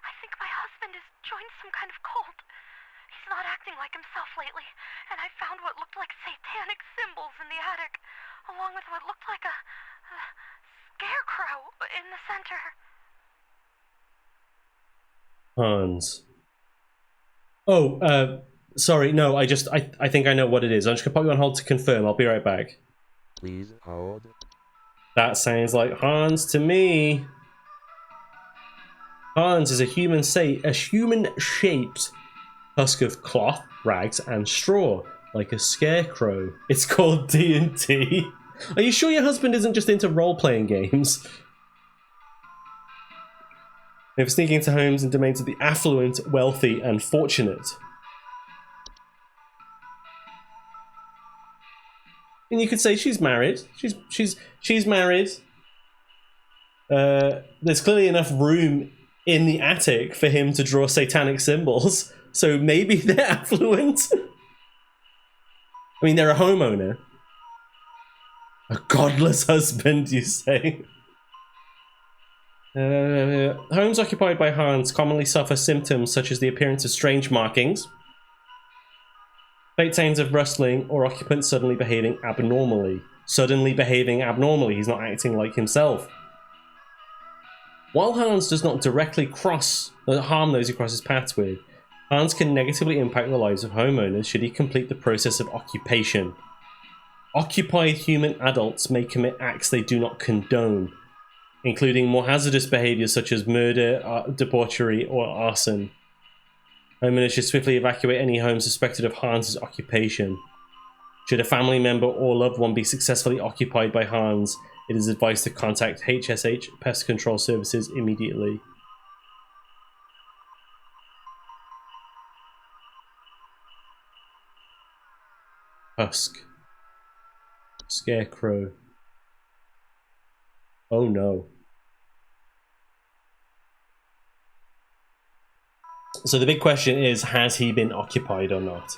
I think my husband has joined some kind of cult. He's not acting like himself lately, and I found what looked like satanic symbols in the attic, along with what looked like a scarecrow in the center. Hans. Oh, sorry, no, I think I know what it is. I'm just gonna put you on hold to confirm. I'll be right back. Please hold. That sounds like Hans to me. Hans is a human-shaped husk of cloth, rags, and straw, like a scarecrow. It's called D&T. Are you sure your husband isn't just into role-playing games? They're sneaking into homes and domains of the affluent, wealthy, and fortunate. And you could say she's married. She's married. There's clearly enough room in the attic for him to draw satanic symbols, so maybe they're affluent. I mean, they're a homeowner. A godless husband, you say? Homes occupied by Hans commonly suffer symptoms such as the appearance of strange markings, faint signs of rustling, or occupants suddenly behaving abnormally. Suddenly behaving abnormally, he's not acting like himself. While Hans does not directly harm those he crosses paths with, Hans can negatively impact the lives of homeowners should he complete the process of occupation. Occupied human adults may commit acts they do not condone, including more hazardous behaviors such as murder, debauchery, or arson. Homeowners should swiftly evacuate any home suspected of Hans' occupation. Should a family member or loved one be successfully occupied by Hans, it is advised to contact HSH Pest Control Services immediately. Husk. Scarecrow. Oh no. So the big question is, has he been occupied or not?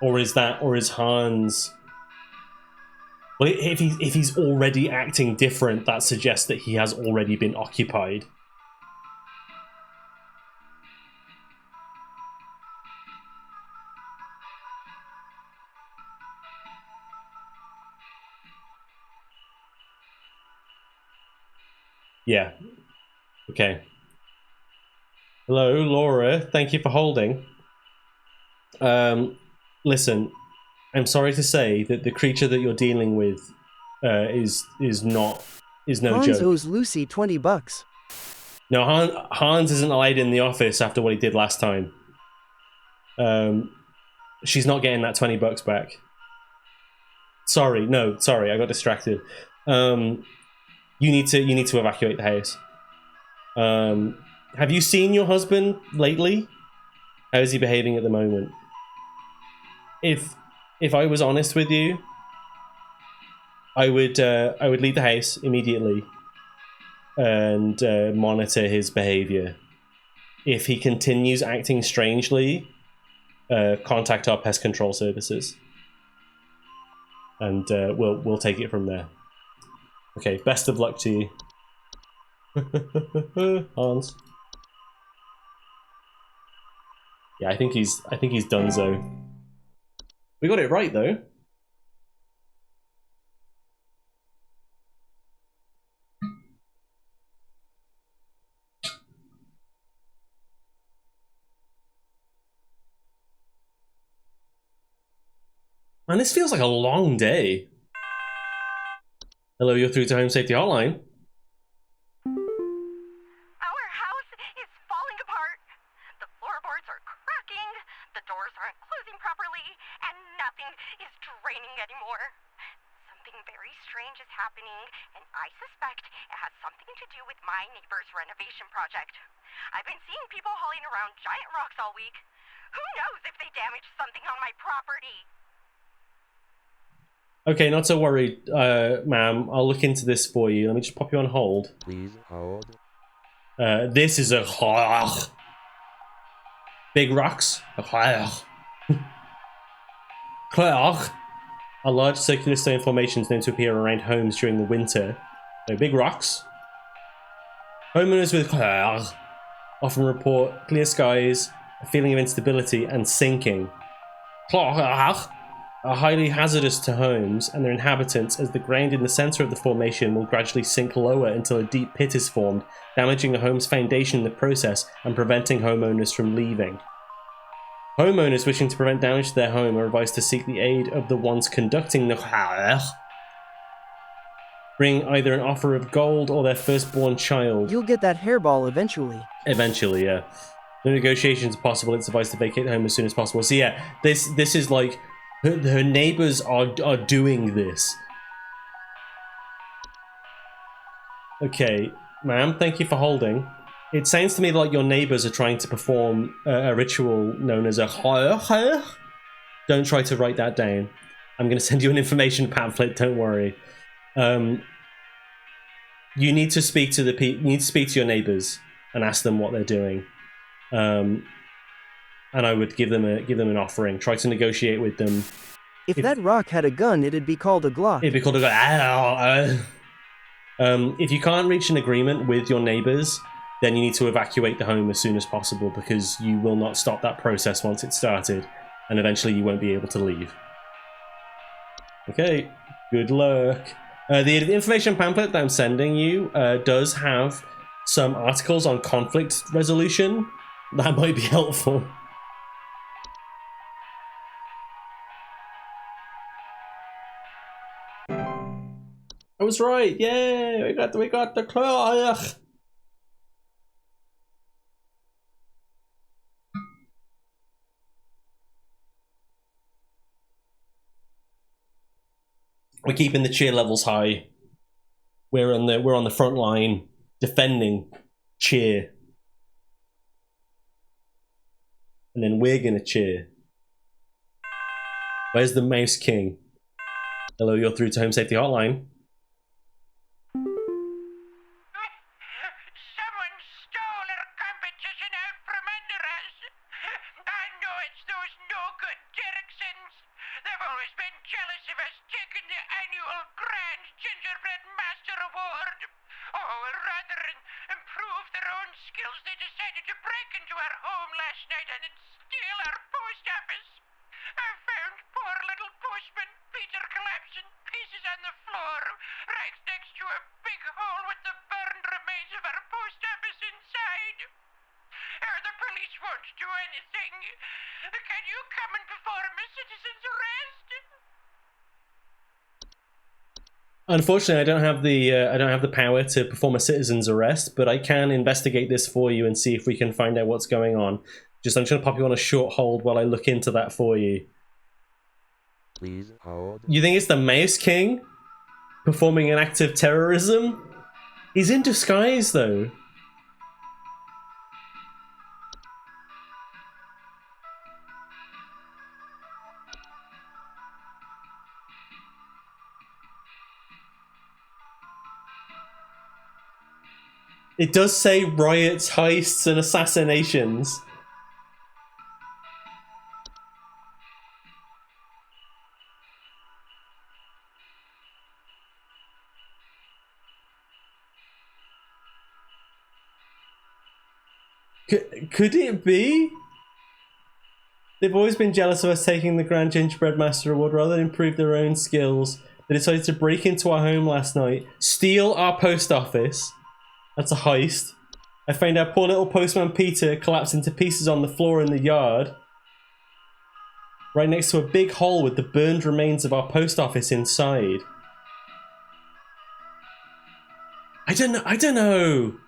Or is Hans... Well, if he's already acting different, that suggests that he has already been occupied. Yeah. Okay. Hello, Laura. Thank you for holding. Listen, I'm sorry to say that the creature that you're dealing with is no Hans joke. owes Lucy $20. No, Hans isn't allowed in the office after what he did last time. She's not getting that $20 back. Sorry, I got distracted. You need to evacuate the house. Have you seen your husband lately? How is he behaving at the moment? If I was honest with you, I would leave the house immediately and monitor his behavior. If he continues acting strangely, contact our pest control services, and we'll take it from there. Okay, best of luck to you. Hans. Yeah, I think he's donezo. We got it right though. Man, this feels like a long day. Hello, you're through to Home Safety Hotline. Our house is falling apart. The floorboards are cracking, the doors aren't closing properly, and nothing is draining anymore. Something very strange is happening, and I suspect it has something to do with my neighbor's renovation project. I've been seeing people hauling around giant rocks all week. Who knows if they damaged something on my property? Okay, not to worry, ma'am. I'll look into this for you. Let me just pop you on hold. Please hold. This is a big rocks. A large circular stone formations known to appear around homes during the winter. So big rocks. Homeowners with often report clear skies, a feeling of instability, and sinking. Are highly hazardous to homes and their inhabitants, as the ground in the center of the formation will gradually sink lower until a deep pit is formed, damaging a home's foundation in the process and preventing homeowners from leaving. Homeowners wishing to prevent damage to their home are advised to seek the aid of the ones conducting the bring either an offer of gold or their firstborn child. You'll get that hairball eventually. Eventually, yeah. No negotiations are possible. It's advised to vacate the home as soon as possible. So yeah, this is like her neighbors are doing this. Okay, ma'am, thank you for holding. It sounds to me like your neighbors are trying to perform a ritual known as a Don't try to write that down. I'm going to send you an information pamphlet. Don't worry. You need to speak to you need to speak to your neighbors and ask them what they're doing. And I would give them an offering. Try to negotiate with them. If that rock had a gun, it'd be called a Glock. It'd be called a if you can't reach an agreement with your neighbors, then you need to evacuate the home as soon as possible, because you will not stop that process once it's started, and eventually you won't be able to leave. Okay, good luck. The information pamphlet that I'm sending you does have some articles on conflict resolution. That might be helpful. I was right. Yay! We got the clock. We're keeping the cheer levels high. We're on the front line defending cheer. And then we're gonna cheer. Where's the Mouse King? Hello, you're through to Home Safety Hotline. Someone stole our competition out from under us. I know it's those no-good Derricksons. They've always been jealous of us taking the annual Grand Gingerbread Master Award. Oh, well, rather than improve their own skills, they decided to break into our home last night and steal our post office. I found poor little postman Peter collapsed in pieces on the floor, right next to a big hole with the burned remains of our post office inside. The police won't do anything. Can you come and perform a citizen's arrest? Unfortunately, I don't have the power to perform a citizen's arrest, but I can investigate this for you and see if we can find out what's going on. I'm just gonna pop you on a short hold while I look into that for you. Please hold. You think it's the Mouse King performing an act of terrorism? He's in disguise, though. It does say riots, heists, and assassinations. Could it be? They've always been jealous of us taking the Grand Gingerbread Master Award rather than improve their own skills. They decided to break into our home last night, steal our post office. That's a heist. I found our poor little postman Peter collapsed into pieces on the floor in the yard, right next to a big hole with the burned remains of our post office inside. I don't know.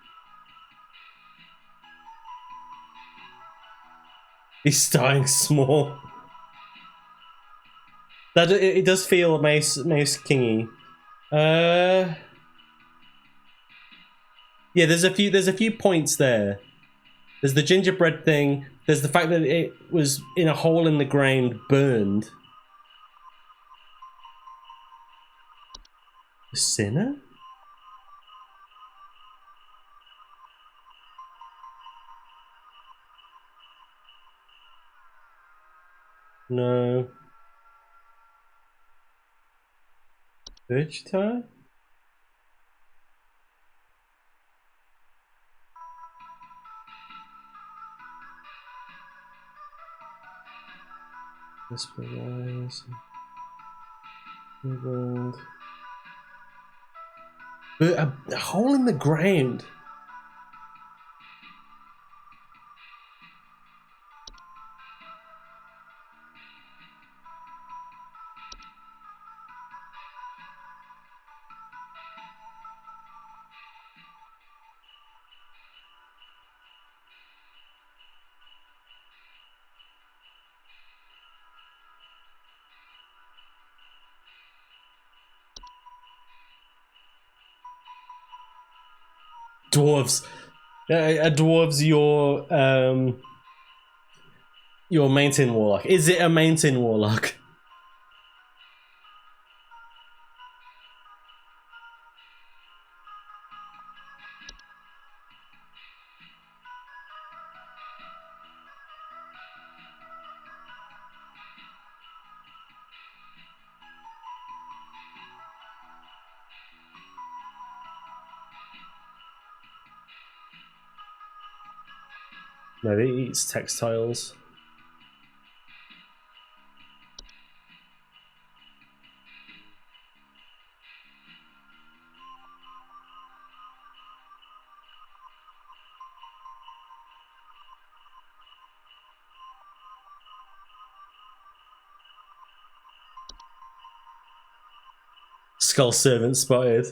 He's starting small. That it does feel mouse kingy. Yeah, there's a few points there. There's the gingerbread thing. There's the fact that it was in a hole in the ground, burned. The sinner? No. Vegeta? Whispers. But a hole in the ground. Dwarves. Are dwarves your mountain warlock? Is it a mountain warlock? No, it eats textiles. Skull servant spotted.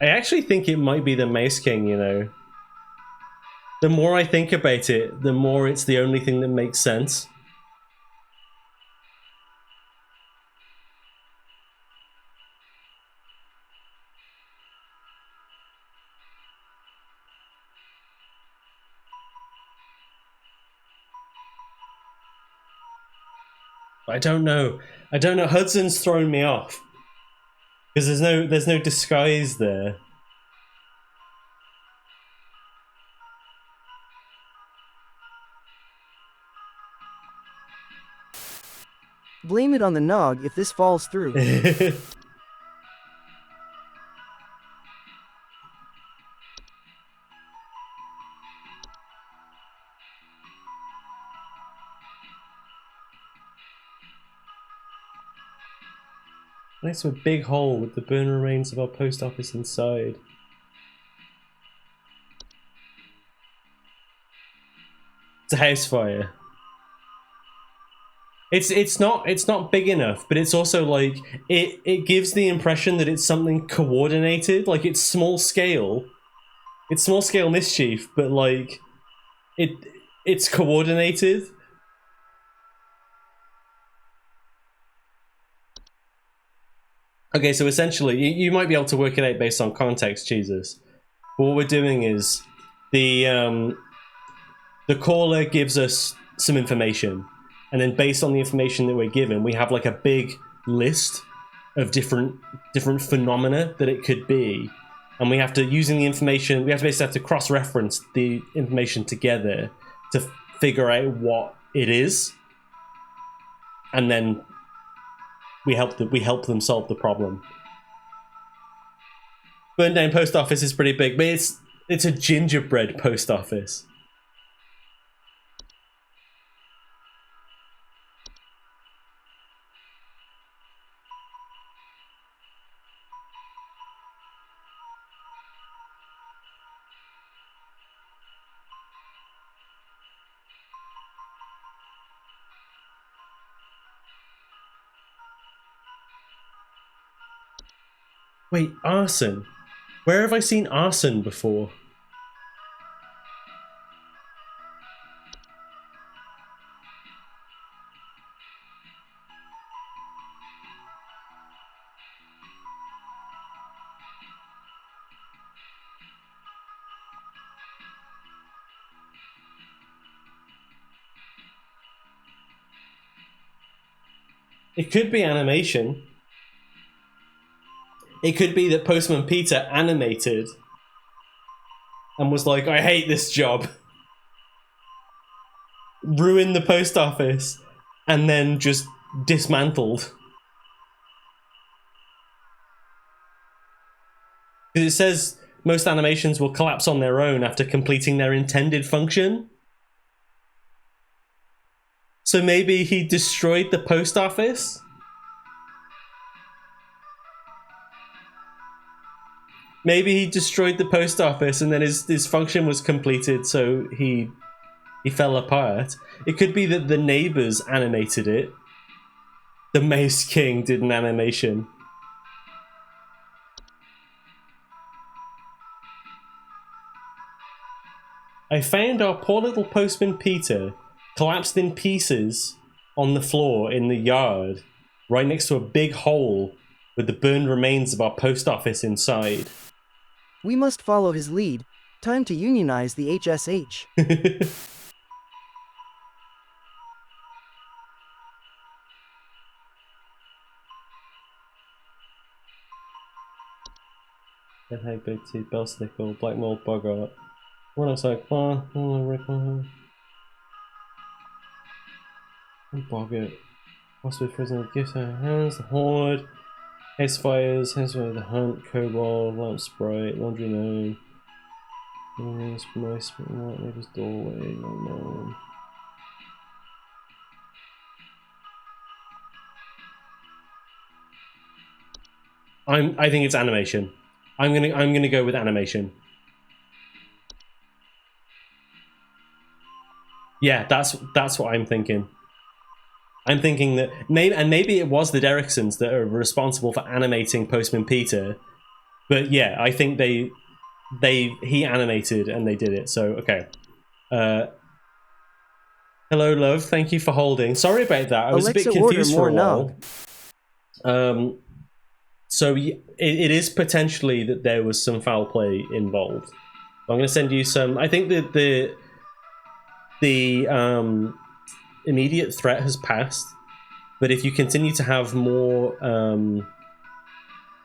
I actually think it might be the Mace King, you know. The more I think about it, the more it's the only thing that makes sense. I don't know. I don't know. Hudson's thrown me off. Because there's no disguise there. Blame it on the Nog if this falls through. Next to a big hole with the burned remains of our post office inside. It's a house fire. It's not big enough, but it's also like it gives the impression that it's something coordinated, like it's small scale. It's small scale mischief, but like it's coordinated. Okay, so essentially, you might be able to work it out based on context, Jesus. But what we're doing is the caller gives us some information, and then based on the information that we're given, we have like a big list of different phenomena that it could be, and we have to using the information. We have to basically have to cross-reference the information together to figure out what it is, and then we help them solve the problem. Burn down post office is pretty big, but it's a gingerbread post office. Wait, arson. Where have I seen arson before? It could be animation. It could be that Postman Peter animated and was like, I hate this job. Ruined the post office and then just dismantled. Because it says most animations will collapse on their own after completing their intended function. So maybe he destroyed the post office? Maybe he destroyed the post office and then his function was completed, so he fell apart. It could be that the neighbors animated it. The Mace King did an animation. I found our poor little postman Peter collapsed in pieces on the floor in the yard, right next to a big hole with the burned remains of our post office inside. We must follow his lead. Time to unionize the HSH. Head big teeth, bell stickle, black mold, bogart. What else like bogart. Possibly prisoner gifts in hands, the horde, haze fires, the hunt, kobold, lamp sprite, laundry gnome. Nice, neighbor's doorway, no. I think it's animation. I'm gonna go with animation. Yeah, that's what I'm thinking. I'm thinking that maybe it was the Derricksons that are responsible for animating Postman Peter, but yeah, I think he animated and they did it. So okay. Hello, love. Thank you for holding. Sorry about that. I was Alexa, a bit confused for a order while. So it is potentially that there was some foul play involved. I'm going to send you some. I think that the immediate threat has passed, but if you continue to have more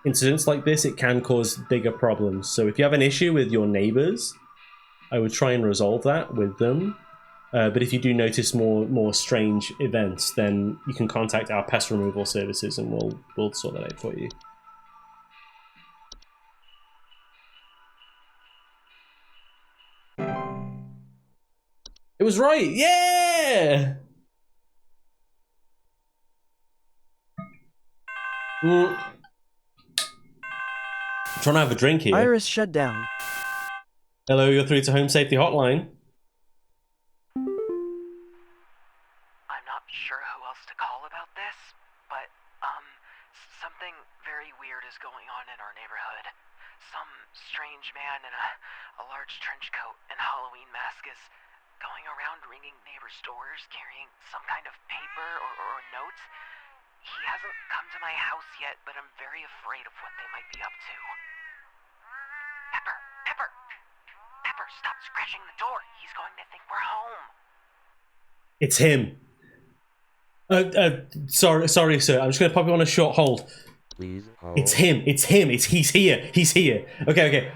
incidents like this, it can cause bigger problems. So if you have an issue with your neighbors, I would try and resolve that with them. But if you do notice more strange events, then you can contact our pest removal services, and we'll sort that out for you. It was right, yeah. I'm trying to have a drink here. Iris shut down. Hello, you're through to Home Safety Hotline. I'm not sure who else to call about this, but, something very weird is going on in our neighborhood. Some strange man in a large trench coat and Halloween mask is going around ringing neighbors' doors, carrying some kind of paper or notes. He hasn't come to my house yet, but I'm very afraid of what they might be up to. Pepper, stop scratching the door. He's going to think we're home. It's him. Sorry, sir. I'm just going to pop you on a short hold. Please hold. It's him. He's here. Okay.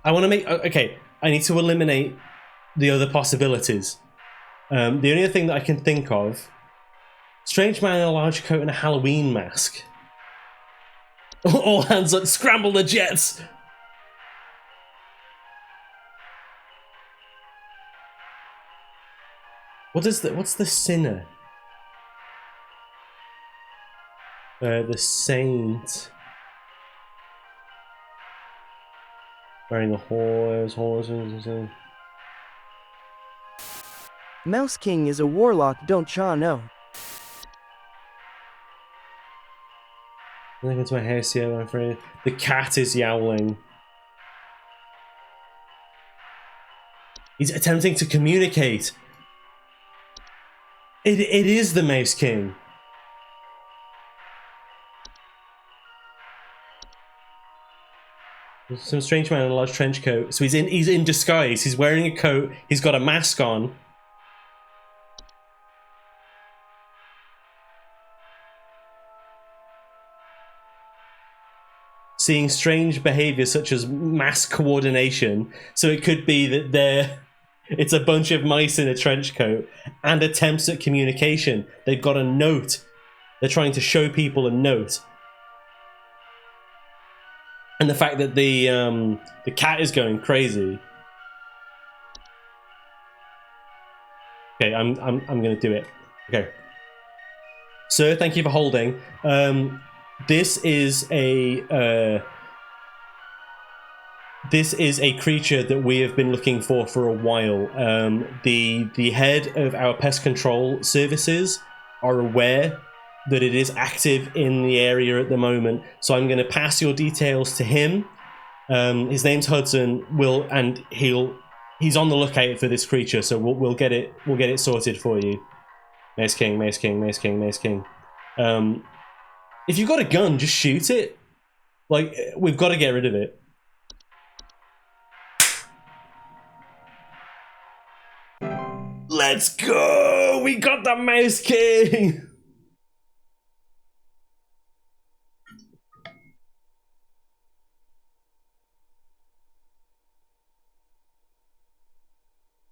I want to make. Okay, I need to eliminate the other possibilities. The only other thing that I can think of: strange man in a large coat and a Halloween mask. All hands up! Scramble the jets. What's the sinner? The saint. Wearing a horse. Mouse King is a warlock, don't cha know. I'm looking into my house here, I'm afraid. The cat is yowling. He's attempting to communicate. It is the Mouse King. Some strange man in a large trench coat. So he's in disguise. He's wearing a coat. He's got a mask on. Seeing strange behavior such as mass coordination. So it could be that it's a bunch of mice in a trench coat and attempts at communication. They've got a note. They're trying to show people a note. And the fact that the cat is going crazy. Okay, I'm gonna do it. Okay. Sir, thank you for holding. This is a this is a creature that we have been looking for a while. The head of our pest control services are aware that it is active in the area at the moment, so I'm going to pass your details to him. His name's Hudson. He's on the lookout for this creature, so we'll get it sorted for you. Mace King, Mace King, Mace King, Mace King. If you've got a gun, just shoot it. Like, we've got to get rid of it. Let's go! We got the Mouse King!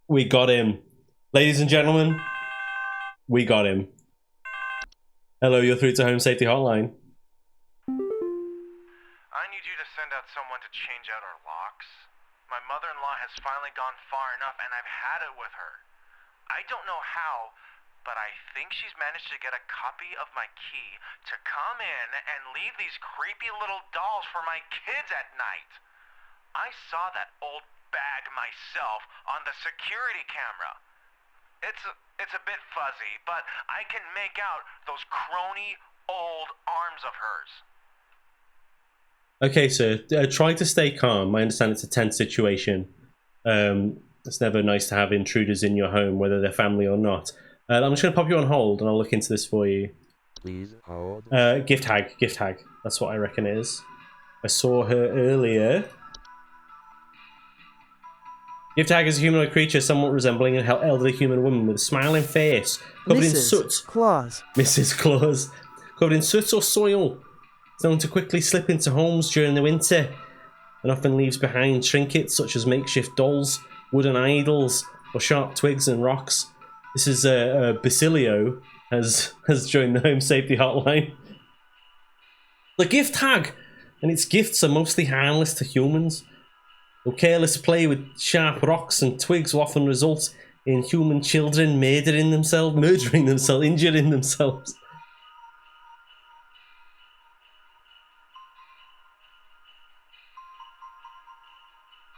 We got him. Ladies and gentlemen, we got him. Hello, you're through to Home Safety Hotline. I need you to send out someone to change out our locks. My mother-in-law has finally gone far enough, and I've had it with her. I don't know how, but I think she's managed to get a copy of my key to come in and leave these creepy little dolls for my kids at night. I saw that old bag myself on the security camera. It's a bit fuzzy, but I can make out those crony old arms of hers. Okay, sir. Try to stay calm. I understand it's a tense situation. It's never nice to have intruders in your home, whether they're family or not. I'm just going to pop you on hold, and I'll look into this for you. Please hold. Gift hag. That's what I reckon it is. I saw her earlier. Gift hag is a humanoid creature somewhat resembling an elderly human woman with a smiling face, covered in soot. Claus. Mrs. Claus. Covered in soot or soil. It's known to quickly slip into homes during the winter and often leaves behind trinkets such as makeshift dolls, wooden idols, or sharp twigs and rocks. This is Basilio has joined the Home Safety Hotline. The gift hag and its gifts are mostly harmless to humans. Though careless play with sharp rocks and twigs will often result in human children murdering themselves, injuring themselves.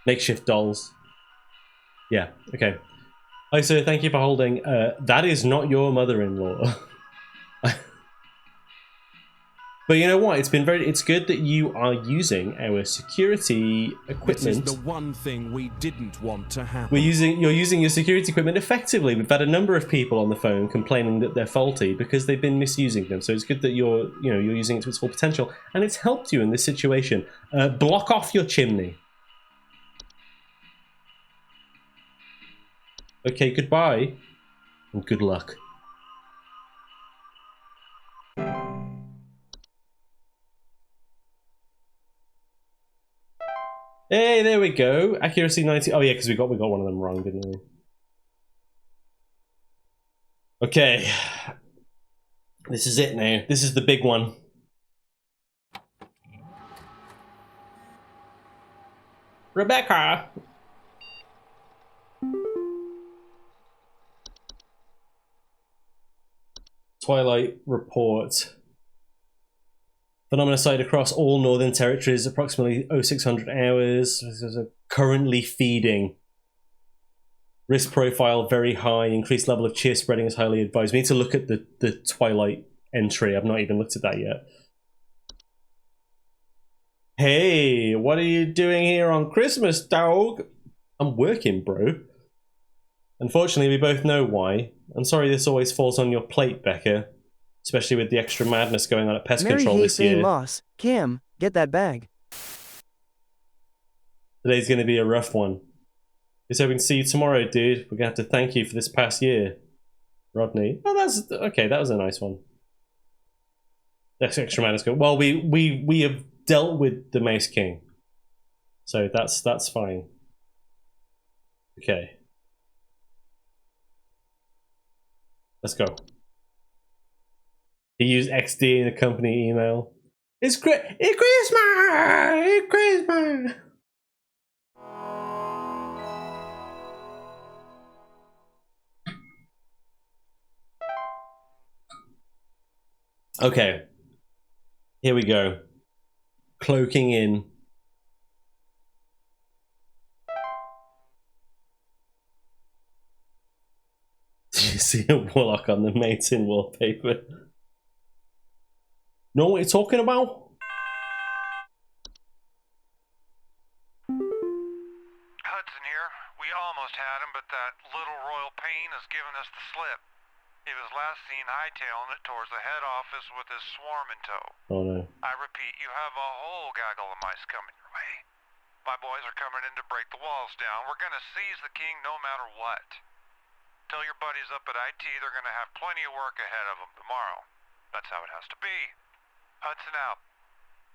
Makeshift dolls. Yeah, okay. Hi, sir, thank you for holding. That is not your mother-in-law. But you know what? It's good that you are using our security equipment. This is the one thing we didn't want to happen. You're using your security equipment effectively. We've had a number of people on the phone complaining that they're faulty because they've been misusing them. So it's good that you're using it to its full potential, and it's helped you in this situation. Block off your chimney. Okay, goodbye, and good luck. Hey, there we go. Accuracy 90. Oh yeah, because we got one of them wrong, didn't we? Okay. This is it now. This is the big one. Rebecca! Twilight report. Phenomena sighted across all northern territories, approximately 0600 hours. Currently feeding. Risk profile very high. Increased level of cheer spreading is highly advised. We need to look at the Twilight entry. I've not even looked at that yet. Hey, what are you doing here on Christmas, dog? I'm working, bro. Unfortunately, we both know why. I'm sorry this always falls on your plate, Becca. Especially with the extra madness going on at Pest Control this year. Moss. Cam, get that bag. Today's going to be a rough one. Just hoping to see you tomorrow, dude. We're going to have to thank you for this past year. Rodney. Oh, that's... Okay, that was a nice one. That's extra madness. Well, we have dealt with the Mace King. So that's fine. Okay. Let's go. He used XD in a company email. It's Christmas! It's Christmas! Okay. Here we go. Cloaking in. you see a warlock on the mating wallpaper. Know what you're talking about? Hudson here. We almost had him, but that little royal pain has given us the slip. He was last seen hightailing it towards the head office with his swarm in tow. Oh no. I repeat, you have a whole gaggle of mice coming your way. My boys are coming in to break the walls down. We're gonna seize the king no matter what. Tell your buddies up at IT they're gonna have plenty of work ahead of them tomorrow. That's how it has to be. Hudson out.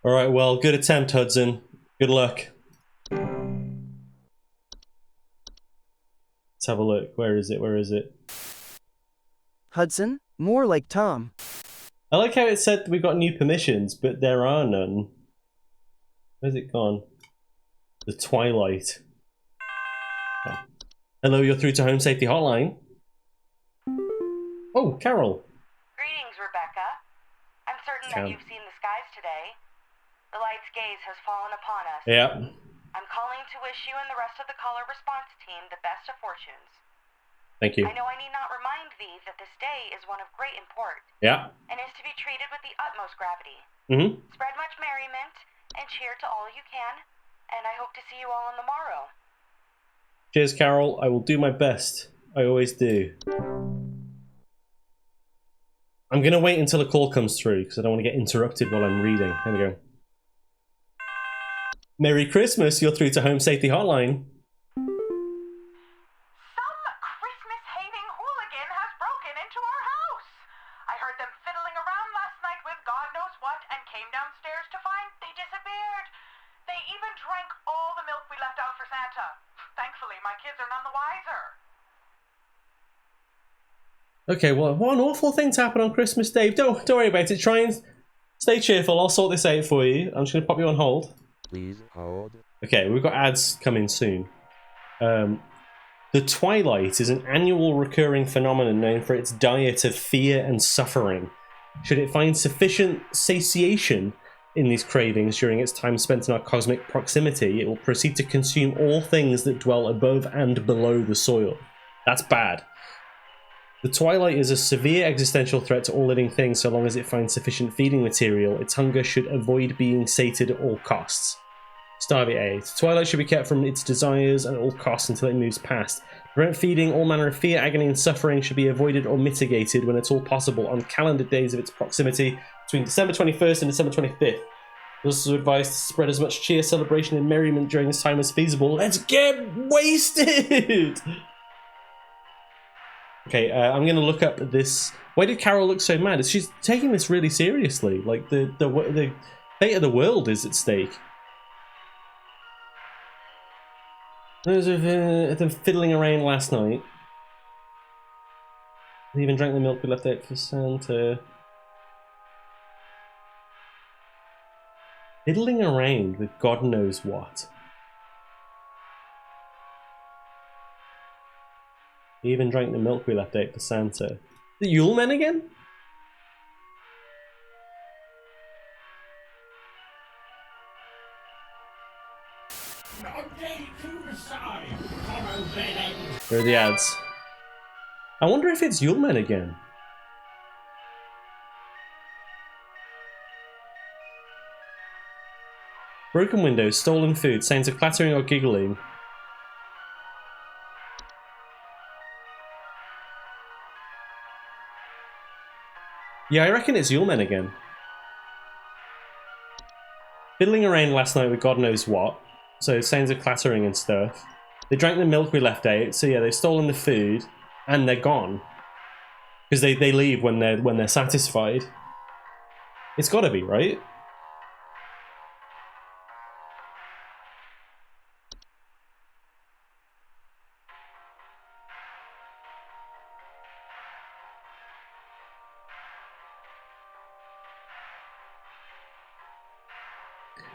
Alright, well, good attempt, Hudson. Good luck. Let's have a look. Where is it? Where is it? Hudson? More like Tom. I like how it said we got new permissions, but there are none. Where's it gone? The Twilight. Oh. Hello, you're through to Home Safety Hotline. Oh, Carol. Greetings, Rebecca. I'm certain that you've seen the skies today. The light's gaze has fallen upon us. Yeah. I'm calling to wish you and the rest of the caller response team the best of fortunes. Thank you. I know I need not remind thee that this day is one of great import. Yeah. And is to be treated with the utmost gravity. Mm-hmm. Spread much merriment and cheer to all you can, and I hope to see you all on the morrow. Cheers, Carol. I will do my best. I always do. I'm going to wait until a call comes through because I don't want to get interrupted while I'm reading. Here we go. Merry Christmas. You're through to Home Safety Hotline. Some Christmas-hating hooligan has broken into our house. I heard them fiddling around last night with God knows what and came downstairs to find they disappeared. They even drank all the milk we left out for Santa. Thankfully, my kids are none the wiser. Okay, well, what an awful thing to happen on Christmas Day. Don't worry about it. Try and stay cheerful. I'll sort this out for you. I'm just going to pop you on hold. Please hold. Okay, we've got ads coming soon. The Twilight is an annual recurring phenomenon known for its diet of fear and suffering. Should it find sufficient satiation in these cravings during its time spent in our cosmic proximity, it will proceed to consume all things that dwell above and below the soil. That's bad. The Twilight is a severe existential threat to all living things so long as it finds sufficient feeding material. Its hunger should avoid being sated at all costs. Starvey A. The Twilight should be kept from its desires at all costs until it moves past. To prevent feeding, all manner of fear, agony, and suffering should be avoided or mitigated when at all possible on calendar days of its proximity between December 21st and December 25th. It is also advised to spread as much cheer, celebration, and merriment during this time as feasible. Let's get wasted! Okay, I'm going to look up this. Why did Carol look so mad? She's taking this really seriously. Like, the fate of the world is at stake. Those of them fiddling around last night. They even drank the milk we left out for Santa. Fiddling around with God knows what. They even drank the milk we left out for Santa. The Yule Men again? Where are the ads? I wonder if it's Yule Men again. Broken windows, stolen food, sounds of clattering or giggling. Yeah, I reckon it's Yule Men again. Fiddling around last night with God knows what. So sounds of clattering and stuff. They drank the milk we left out. So yeah, they've stolen the food and they're gone because they leave when they're satisfied. It's got to be, right?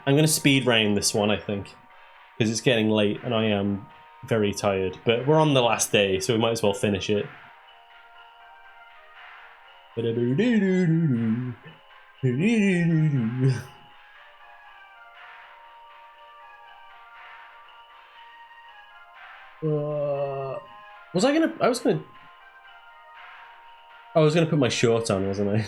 I'm going to speed round this one, I think, because it's getting late and I am very tired. But we're on the last day, so we might as well finish it. Was I was gonna... I was going to put my short on, wasn't I?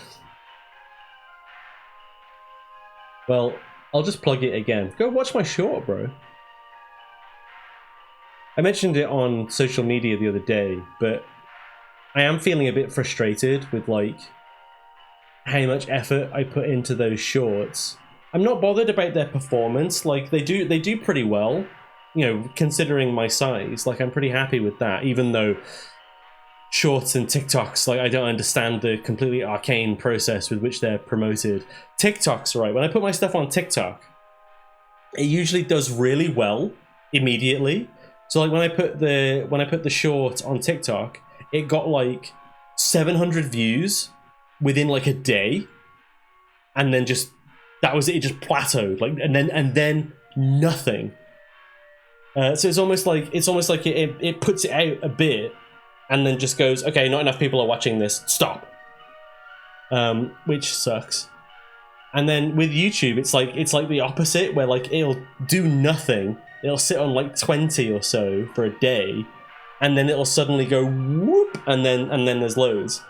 Well, I'll just plug it again. Go watch my short, bro. I mentioned it on social media the other day, but I am feeling a bit frustrated with, like, how much effort I put into those shorts. I'm not bothered about their performance. Like, they do pretty well, you know, considering my size. Like, I'm pretty happy with that, even though shorts and TikToks, like, I don't understand the completely arcane process with which they're promoted. TikToks, right? When I put my stuff on TikTok, it usually does really well immediately. So, like, when I put the short on TikTok, it got like 700 views within like a day, and then just that was it. It just plateaued, like, and then nothing. So it's almost like it puts it out a bit, and then just goes, okay, not enough people are watching this. Stop. Which sucks. And then with YouTube, it's like the opposite, where like it'll do nothing. It'll sit on like 20 or so for a day, and then it'll suddenly go whoop, and then there's loads.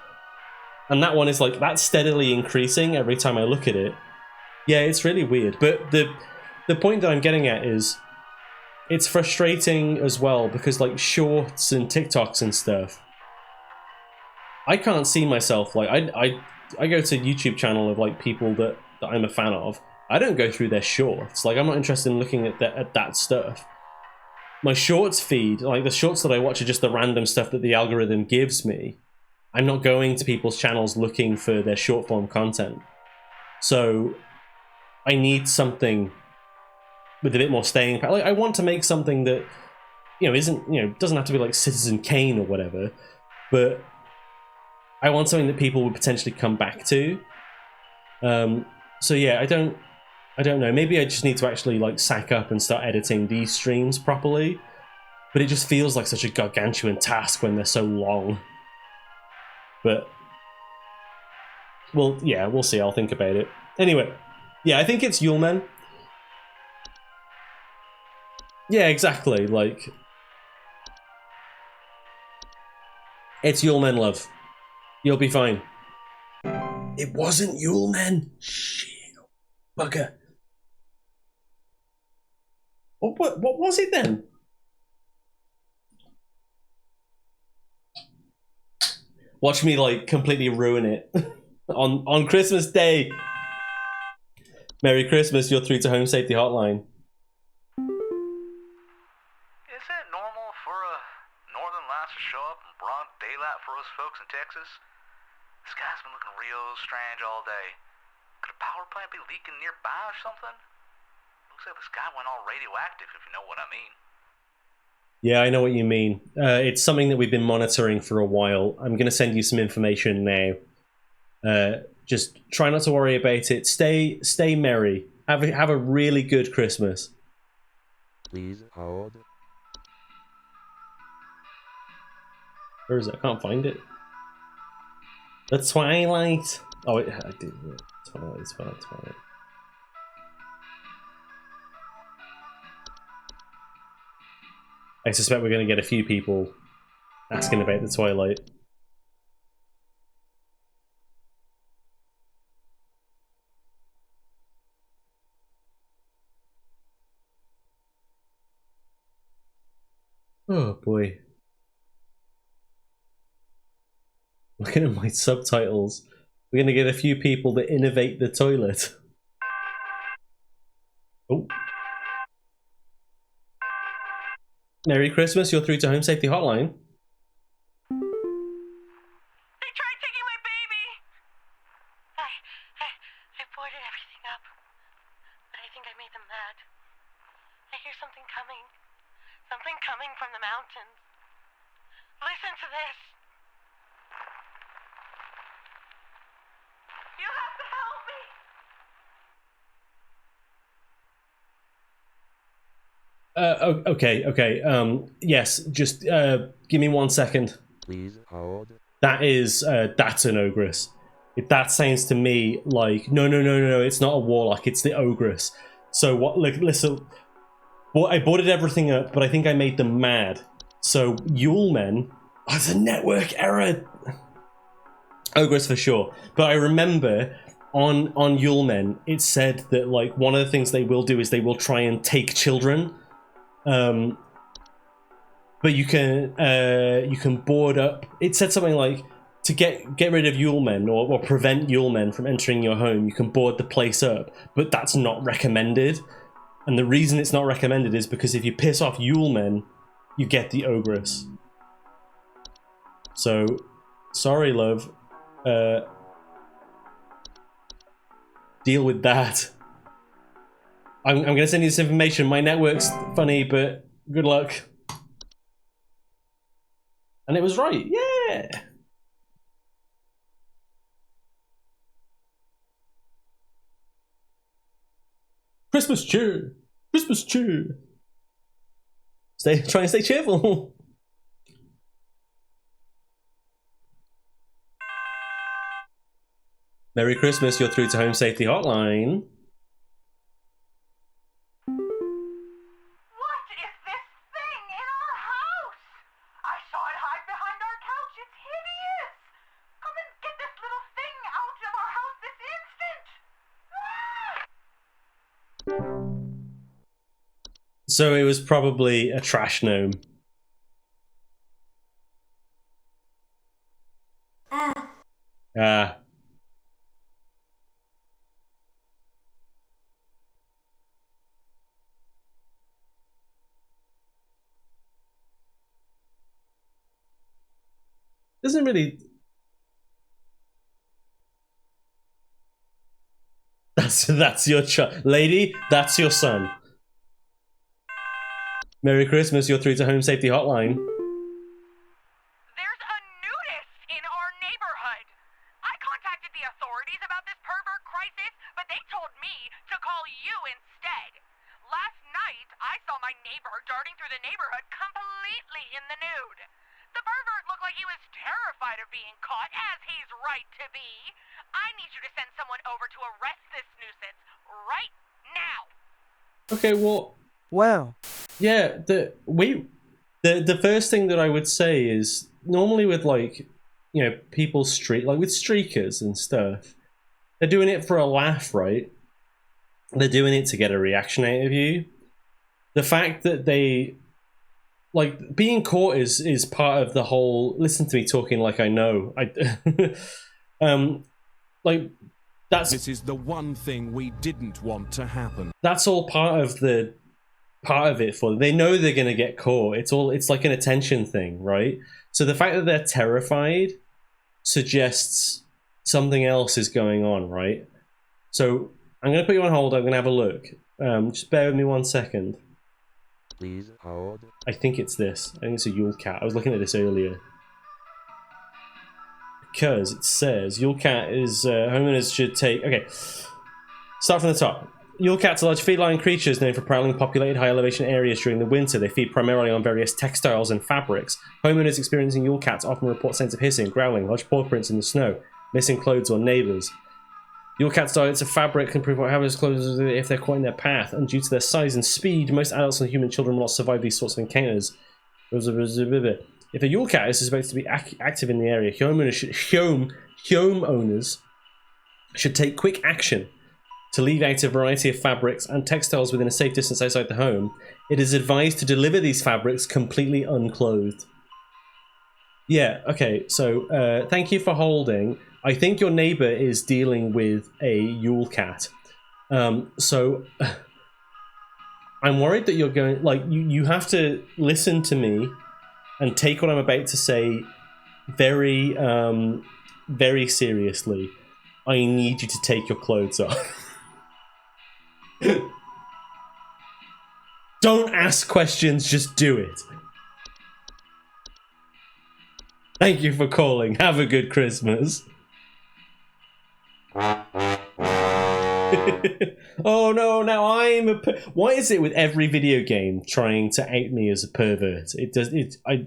And that one is like, that's steadily increasing every time I look at it. Yeah, it's really weird. But the point that I'm getting at is, it's frustrating as well, because like shorts and TikToks and stuff, I can't see myself, like, I go to YouTube channel of like people that I'm a fan of. I don't go through their shorts. Like, I'm not interested in looking at that stuff. My shorts feed, like the shorts that I watch, are just the random stuff that the algorithm gives me. I'm not going to people's channels looking for their short form content. So I need something with a bit more staying power. Like, I want to make something that, you know, isn't, you know, doesn't have to be like Citizen Kane or whatever, but I want something that people would potentially come back to. So yeah, I don't know. Maybe I just need to actually like sack up and start editing these streams properly. But it just feels like such a gargantuan task when they're so long. But, well, yeah, we'll see. I'll think about it. Anyway, yeah, I think it's Yulemen. Yeah, exactly. Like, it's Yulemen, love. You'll be fine. It wasn't Yulemen. Shit. Bugger. What was it then? Watch me like completely ruin it on Christmas Day. Merry Christmas, you're through to Home Safety Hotline. Is it normal for a northern lights to show up in broad daylight for us folks in Texas? The sky's been looking real strange all day. Could a power plant be leaking nearby or something? Looks like the sky went all radioactive, if you know what I mean. Yeah, I know what you mean. It's something that we've been monitoring for a while. I'm going to send you some information now. Just try not to worry about it. Stay merry. Have a really good Christmas. Please hold. Where is it? I can't find it. The Twilight. Oh, wait, I did. Twilight. I suspect we're going to get a few people asking about the Twilight. Oh boy. Looking at my subtitles, we're going to get a few people that innovate the toilet. Oh. Merry Christmas, you're through to Home Safety Hotline. They tried taking my baby! I boarded everything up, but I think I made them mad. I hear something coming. Something coming from the mountains. Listen to this. You have to help me! Okay. Yes, just give me 1 second. Please hold. That's an ogress. That sounds to me like no, it's not a warlock, it's the ogress. So what? Like, listen, well, I boarded everything up, but I think I made them mad. So Yulemen, oh, it's a network error. Ogress for sure. But I remember on Yule Men, it said that like one of the things they will do is they will try and take children. But you can board up. It said something like to get rid of Yule Men or prevent Yule Men from entering your home, you can board the place up, but that's not recommended. And the reason it's not recommended is because if you piss off Yule Men, you get the Ogress. So, sorry, love. Deal with that. I'm gonna send you this information. My network's funny, but good luck. And it was right, yeah! Christmas cheer! Christmas cheer! Try and stay cheerful! Merry Christmas, you're through to Home Safety Hotline. What is this thing in our house? I saw it hide behind our couch. It's hideous. Come and get this little thing out of our house this instant. So it was probably a trash gnome. Ah. Doesn't really. That's your lady. That's your son. Merry Christmas. You're through to Home Safety Hotline. There's a nudist in our neighborhood. I contacted the authorities about this pervert crisis, but they told me to call you instead. Last night, I saw my neighbor darting through the neighborhood completely in the nude. The pervert looked like he was terrified of being caught, as he's right to be. I need you to send someone over to arrest this nuisance right now. Okay, well. Wow. Yeah, the first thing that I would say is normally with like, you know, people like with streakers and stuff, they're doing it for a laugh, right? They're doing it to get a reaction out of you. The fact that they like being caught is part of the whole. Listen to me talking like I know. Like that's. This is the one thing we didn't want to happen. That's all part of it for them. They know they're going to get caught. It's like an attention thing, right? So the fact that they're terrified suggests something else is going on, right? So I'm going to put you on hold. I'm going to have a look. Just bear with me 1 second. Please hold. I think it's this. I think it's a Yule Cat. I was looking at this earlier. Because it says Yule Cat is homeowners should take. Okay, start from the top. Yule cats are large feline creatures known for prowling populated high elevation areas during the winter. They feed primarily on various textiles and fabrics. Homeowners experiencing Yule cats often report signs of hissing, growling, large paw prints in the snow, missing clothes or neighbours. Yule cats' diets of fabric can prove what happens clothes if they're caught in their path, and due to their size and speed, most adults and human children will not survive these sorts of encounters. If a Yule cat is suspected to be active in the area, homeowners should take quick action to leave out a variety of fabrics and textiles within a safe distance outside the home. It is advised to deliver these fabrics completely unclothed. Yeah, okay, so thank you for holding. I think your neighbor is dealing with a Yule cat. So I'm worried that you're going, like, you have to listen to me and take what I'm about to say very, very seriously. I need you to take your clothes off. Don't ask questions, just do it. Thank you for calling. Have a good Christmas. Oh no, now I'm a why is it with every video game trying to out me as a pervert? I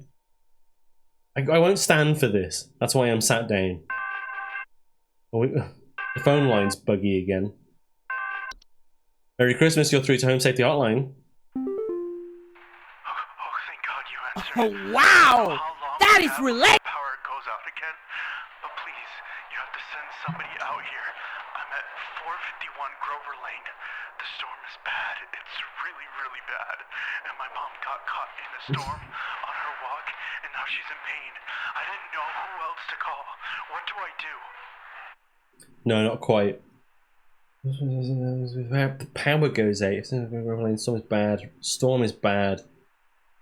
won't stand for this. That's why I'm sat down. Oh, the phone line's buggy again. Merry Christmas, you're through to Home Safety Hotline. Oh, thank God you answered. Oh, wow! That is Power related. goes out again. But please, on Grover Lane. The storm is bad. It's really, really bad. And my mom got caught in a storm on her walk, and now she's in pain. I didn't know who else to call. What do I do? No, not quite. The power goes out. Storm is bad. Storm is bad.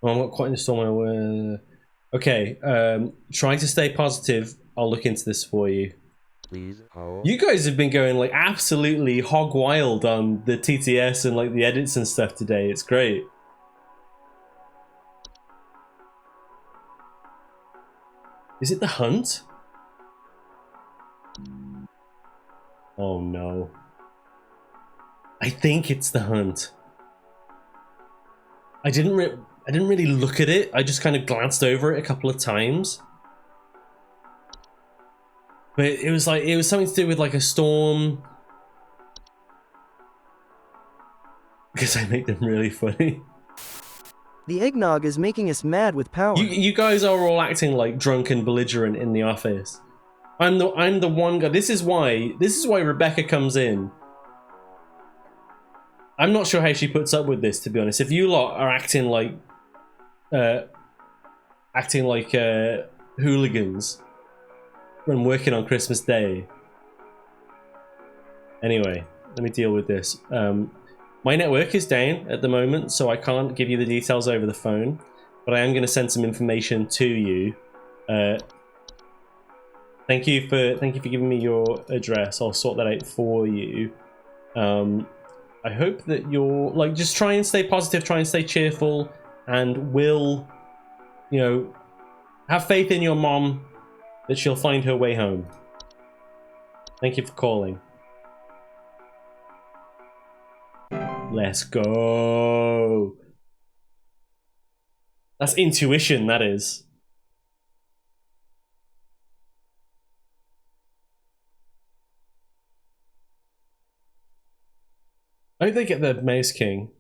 Oh, I'm not quite in the storm. Okay, try to stay positive. I'll look into this for you. Please hold. You guys have been going like absolutely hog wild on the TTS and like the edits and stuff today. It's great. Is it the hunt? Oh no. I think it's the hunt. I didn't really look at it. I just kind of glanced over it a couple of times. But it was something to do with like a storm. Because I make them really funny. The eggnog is making us mad with power. You guys are all acting like drunk and belligerent in the office. I'm the one guy. This is why Rebecca comes in. I'm not sure how she puts up with this, to be honest. If you lot are acting like hooligans when working on Christmas Day. Anyway, let me deal with this. My network is down at the moment, so I can't give you the details over the phone, but I am going to send some information to you. Thank you for giving me your address. I'll sort that out for you. I hope that you're like, just try and stay positive, try and stay cheerful, and will, you know, have faith in your mom that she'll find her way home. Thank you for calling. Let's go. That's intuition, that is. I hope they get the Mouse King.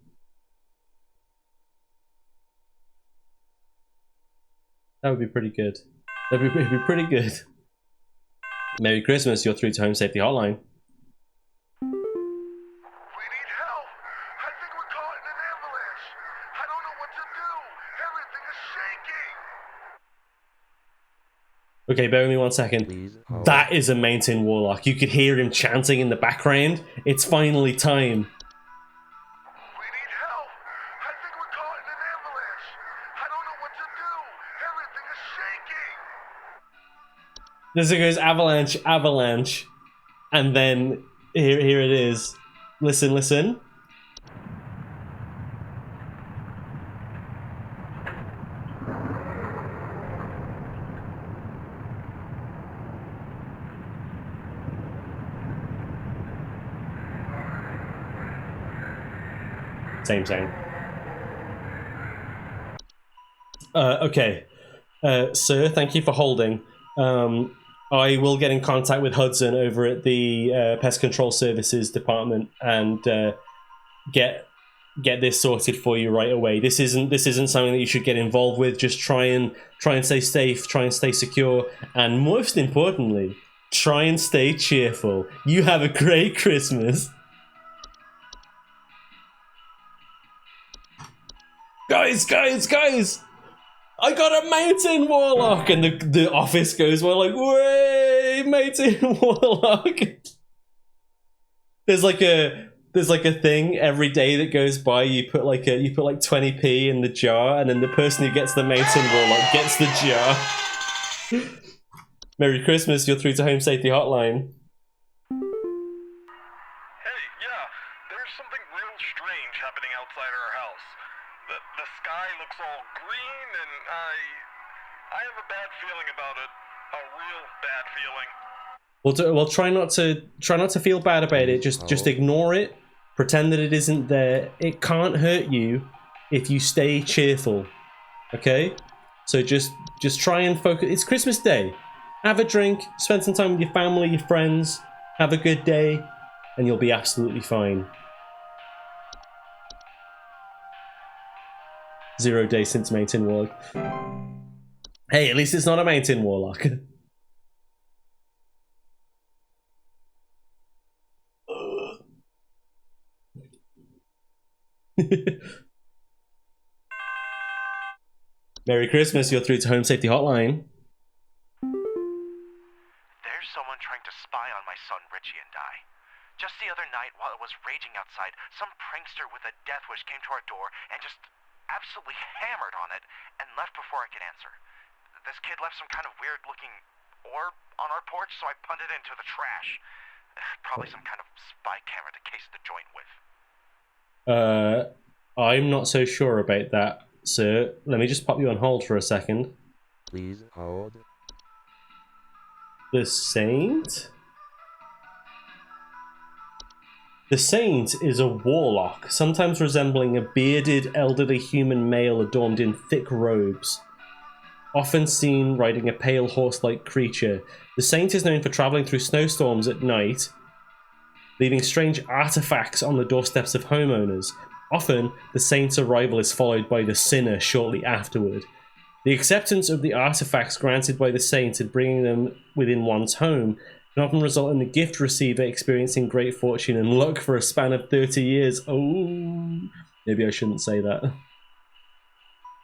That would be pretty good. That'd be pretty good. Merry Christmas, you're through to Home Safety Hotline. We need help. I think we're caught in an avalanche. I don't know what to do. Everything is shaking. Okay, bear with me 1 second. Please hold. That is a Mountain Warlock. You could hear him chanting in the background. It's finally time. We need help. I think we're caught in an avalanche. I don't know what to do. Everything is shaking. This goes avalanche, avalanche, and then here it is. Listen, listen. Same. Okay. Sir, thank you for holding. I will get in contact with Hudson over at the Pest Control Services Department and get this sorted for you right away. This isn't something that you should get involved with. Just try and stay safe, try and stay secure, and most importantly, try and stay cheerful. You have a great Christmas. Guys! I got a Mountain Warlock! And the office goes, well, like, way, Mountain Warlock! There's like a thing every day that goes by. You put like 20p in the jar, and then the person who gets the Mountain Warlock gets the jar. Merry Christmas, you're through to Home Safety Hotline. Hey, yeah, there's something real strange happening outside our house. The sky looks all green, and I have a bad feeling about it. A real bad feeling. Well, try not to feel bad about it. Just ignore it. Pretend that it isn't there. It can't hurt you if you stay cheerful. Okay? So just try and focus. It's Christmas Day. Have a drink, spend some time with your family, your friends, have a good day, and you'll be absolutely fine. 0 days since Mountain Warlock. Hey, at least it's not a Mountain Warlock. Merry Christmas, you're through to Home Safety Hotline. There's someone trying to spy on my son Richie and I. Just the other night, while it was raging outside, some prankster with a death wish came to our door and just absolutely hammered on it and left before I could answer. This kid left some kind of weird-looking orb on our porch, so I punted it into the trash. Probably some kind of spy camera to case the joint with. I'm not so sure about that, sir. Let me just pop you on hold for a second. Please hold. The Saint? The Saint is a warlock, sometimes resembling a bearded, elderly human male adorned in thick robes. Often seen riding a pale horse-like creature, the Saint is known for travelling through snowstorms at night, leaving strange artifacts on the doorsteps of homeowners. Often, the Saint's arrival is followed by the Sinner shortly afterward. The acceptance of the artifacts granted by the Saint and bringing them within one's home can often result in the gift receiver experiencing great fortune and luck for a span of 30 years. Oh, maybe I shouldn't say that.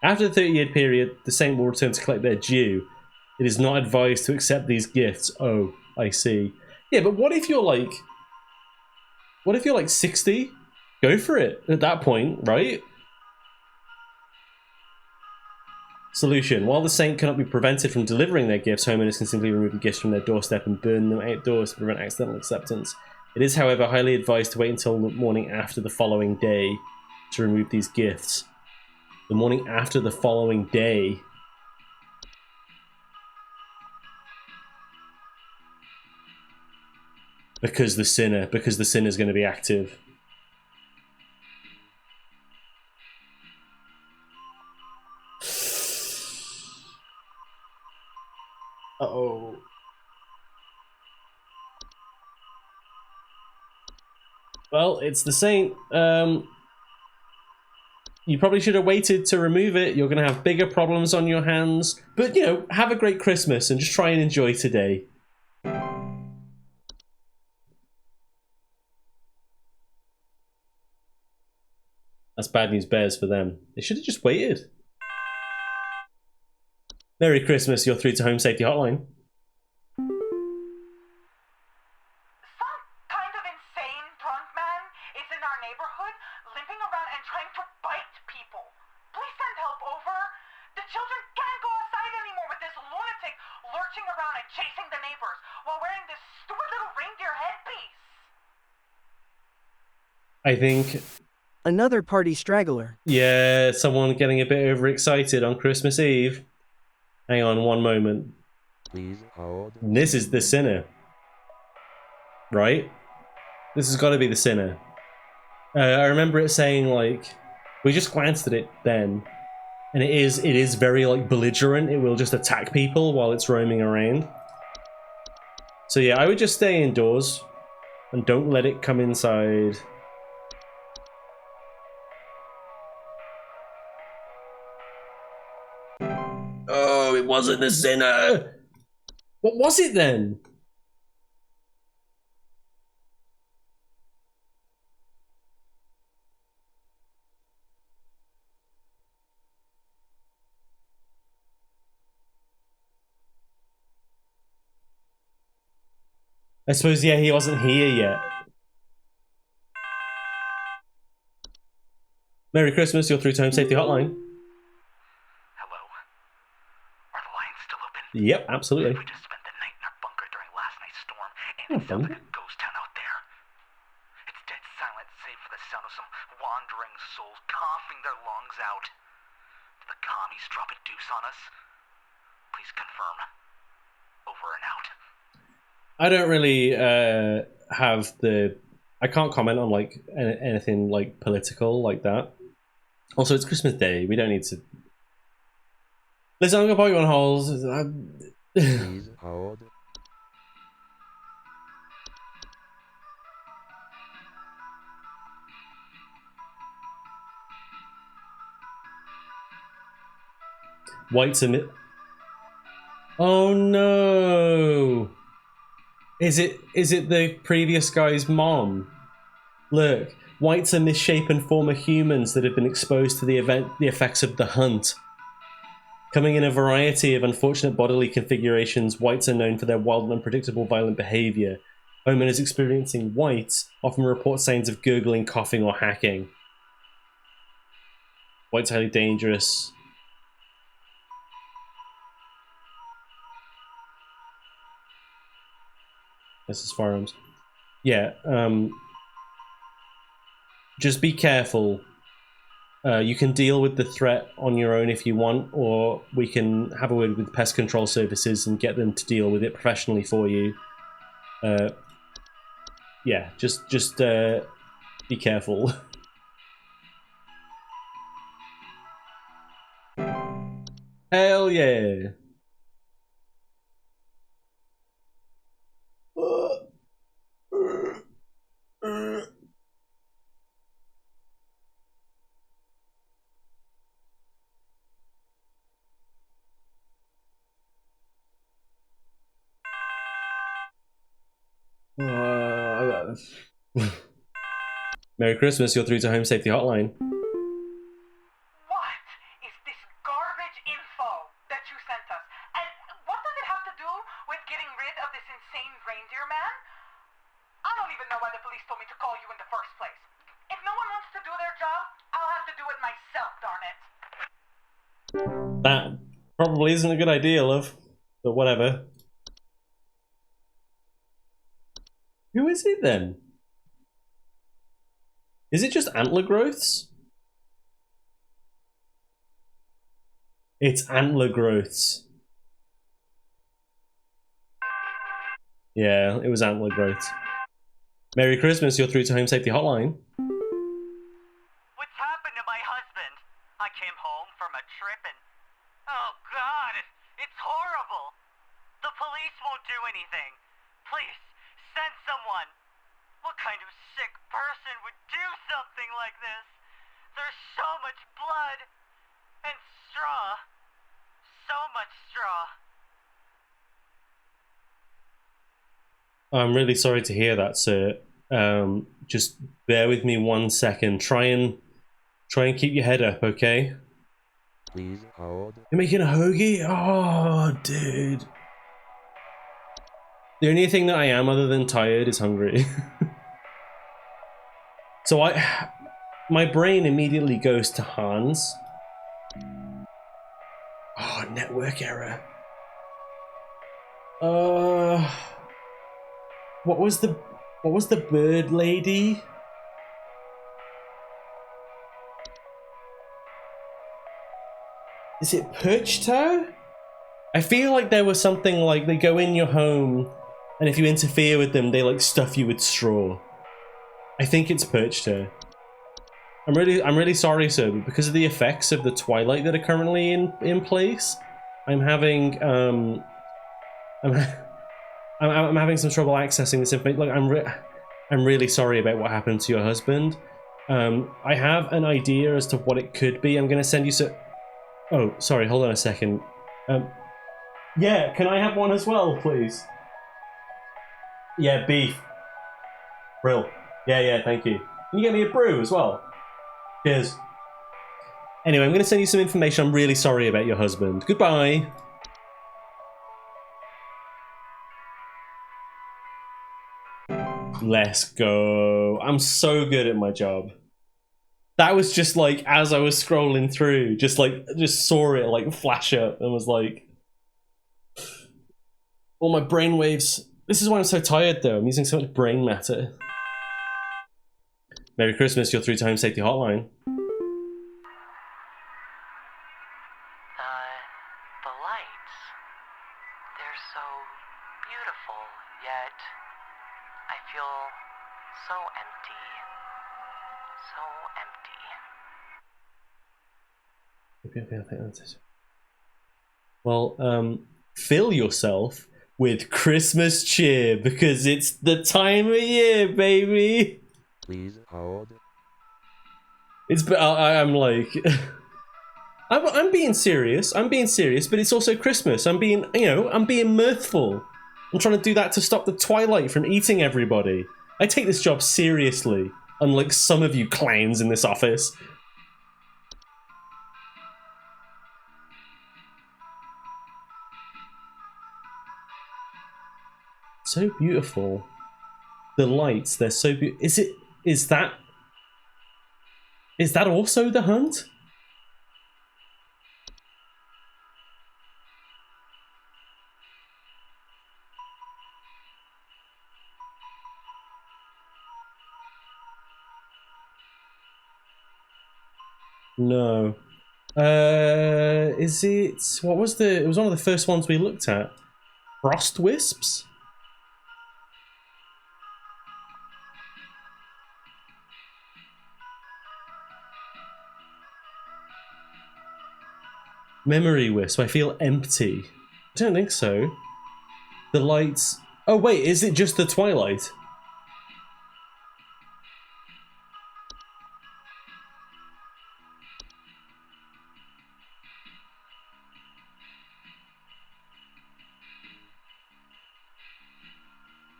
After the 30-year period, the Saint will return to collect their due. It is not advised to accept these gifts. Oh, I see. Yeah, but what if you're like... What if you're like 60? Go for it at that point, right? Solution. While the Saint cannot be prevented from delivering their gifts, homeowners can simply remove the gifts from their doorstep and burn them outdoors to prevent accidental acceptance. It is, however, highly advised to wait until the morning after the following day to remove these gifts. The morning after the following day. Because the sinner's going to be active. Uh-oh. Well, it's the Saint. You probably should have waited to remove it. You're going to have bigger problems on your hands. But, you know, have a great Christmas and just try and enjoy today. That's bad news bears for them. They should have just waited. Merry Christmas, you're through to Home Safety Hotline. Some kind of insane drunk man is in our neighborhood, limping around and trying to bite people. Please send help over. The children can't go outside anymore with this lunatic lurching around and chasing the neighbors while wearing this stupid little reindeer headpiece. I think... Another party straggler. Yeah, someone getting a bit overexcited on Christmas Eve. Hang on one moment. Please hold. This is the Sinner. Right? This has got to be the Sinner. I remember it saying, like... We just glanced at it then. And it is very, like, belligerent. It will just attack people while it's roaming around. So yeah, I would just stay indoors. And don't let it come inside. Oh, it wasn't the Sinner! What was it then? I suppose, yeah, he wasn't here yet. Merry Christmas, you're through to Home Safety Hotline. Hello? Are the lines still open? Yep, absolutely. We just spent the night in our bunker during last night's storm, and it sounds like a ghost town out there. It's dead silent, save for the sound of some wandering souls coughing their lungs out. Did the commies drop a deuce on us? Please confirm. Over and out. I don't really have the... I can't comment on like anything like political like that. Also, it's Christmas Day. We don't need to... Listen, I'm going to put you on hold. Please hold. White's a... Oh no! Is it the previous guy's mom? Look, Whites are misshapen former humans that have been exposed to the effects of the hunt. Coming in a variety of unfortunate bodily configurations, whites are known for their wild and unpredictable violent behavior. Homeowners experiencing whites often report signs of gurgling, coughing, or hacking. White's highly dangerous. This is firearms. Yeah, just be careful. You can deal with the threat on your own if you want, or we can have a word with pest control services and get them to deal with it professionally for you. Yeah, just be careful. Hell yeah. Merry Christmas, you're through to Home Safety Hotline. What is this garbage info that you sent us? And what does it have to do with getting rid of this insane reindeer man? I don't even know why the police told me to call you in the first place. If no one wants to do their job, I'll have to do it myself, darn it. That probably isn't a good idea, love. But whatever. Who is it then? Is it just antler growths? It's antler growths. Yeah, it was antler growths. Merry Christmas, you're through to Home Safety Hotline. What's happened to my husband? I came home from a trip and... Oh, God, it's horrible. The police won't do anything. Please, send someone. What kind of sick person would do something like this? There's so much blood and straw. So much straw. I'm really sorry to hear that, sir. Just bear with me 1 second. Try and keep your head up, okay? Please hold. You're making a hoagie? Oh, dude. The only thing that I am other than tired is hungry. So my brain immediately goes to Hans. Oh, network error. What was the bird lady? Is it Perchta? I feel like there was something like they go in your home and if you interfere with them, they like stuff you with straw. I think it's Perchta. I'm really sorry, sir, but because of the effects of the twilight that are currently in place, I'm having I'm having some trouble accessing this information. Like I'm really sorry about what happened to your husband. I have an idea as to what it could be. I'm gonna send you so. Oh, sorry. Hold on a second. Yeah, can I have one as well, please? Yeah, beef. Brill. Yeah, thank you. Can you get me a brew as well? Cheers. Anyway, I'm going to send you some information. I'm really sorry about your husband. Goodbye. Let's go. I'm so good at my job. That was just like, as I was scrolling through, just saw it like flash up and was like, all my brain waves. This is why I'm so tired though. I'm using so much brain matter. Merry Christmas, you're through to Home Safety Hotline. The lights. They're so beautiful, yet I feel so empty. So empty. Well, fill yourself with Christmas cheer because it's the time of year, baby. Please hold. I'm like, I'm being serious. I'm being serious, but it's also Christmas. I'm being mirthful. I'm trying to do that to stop the twilight from eating everybody. I take this job seriously. unlike some of you clowns in this office. So beautiful. The lights, they're so beautiful. Is that also the hunt? No. Is it... What was the... It was one of the first ones we looked at. Frost Wisps? Memory Wisp. I feel empty. I don't think so. The lights... Oh wait, is it just the twilight?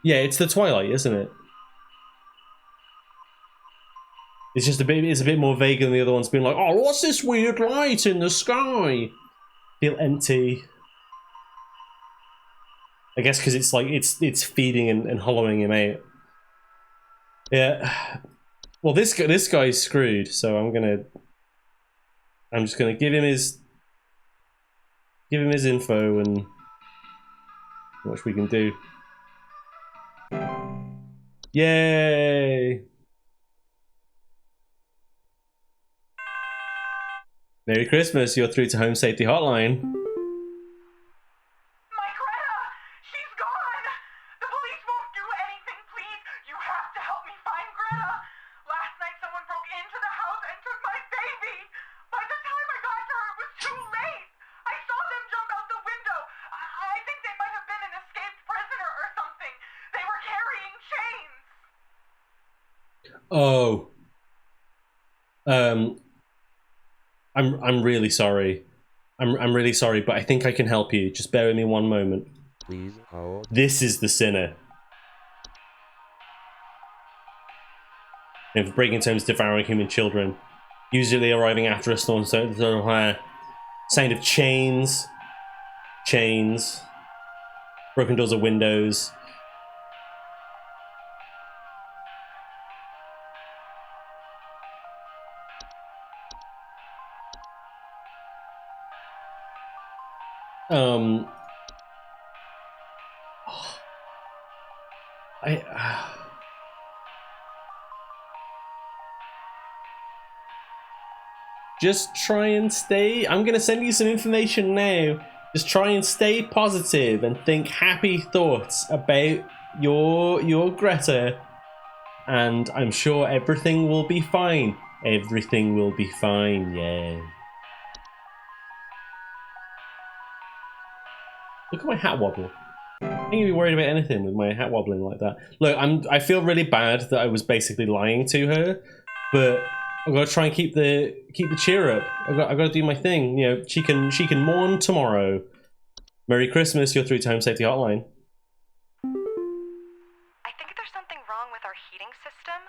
Yeah, it's the twilight, isn't it? It's just it's a bit more vague than the other ones being like, oh, what's this weird light in the sky? Feel empty. I guess because it's like it's feeding and hollowing him out. Yeah. Well, this guy's screwed, so I'm just gonna give him his info and what we can do. Yay! Merry Christmas, you're through to Home Safety Hotline. My Greta! She's gone! The police won't do anything, please! You have to help me find Greta! Last night someone broke into the house and took my baby! By the time I got to her, it was too late! I saw them jump out the window! I think they might have been an escaped prisoner or something! They were carrying chains! Oh. I'm really sorry. I'm really sorry, but I think I can help you. Just bear with me one moment. Please hold. This is the sinner. And for breaking terms, devouring human children. Usually arriving after a storm, so sound of chains. Chains. Broken doors or windows. Just try and stay... I'm gonna send you some information now. Just try and stay positive and think happy thoughts about your Greta. And I'm sure everything will be fine. Everything will be fine, yeah. Look at my hat wobble. I think you'd be worried about anything with my hat wobbling like that. Look, I feel really bad that I was basically lying to her, but I've got to try and keep the cheer up. I've got to do my thing. You know, she can mourn tomorrow. Merry Christmas. You're through to Home Safety Hotline. I think there's something wrong with our heating system.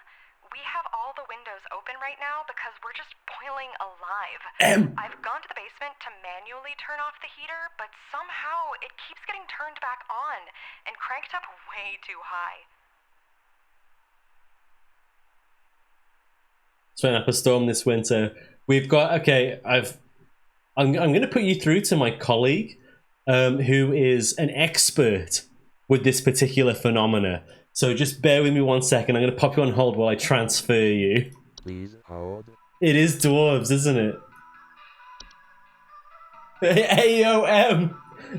We have all the windows open right now because we're just boiling alive. I've gone to the basement to manually turn off the heater, but somehow it keeps getting turned back on and cranked up way too high. It's been up a storm this winter. We've got I'm going to put you through to my colleague, who is an expert with this particular phenomena. So just bear with me 1 second. I'm going to pop you on hold while I transfer you. Please hold. It is dwarves, isn't it? AOM!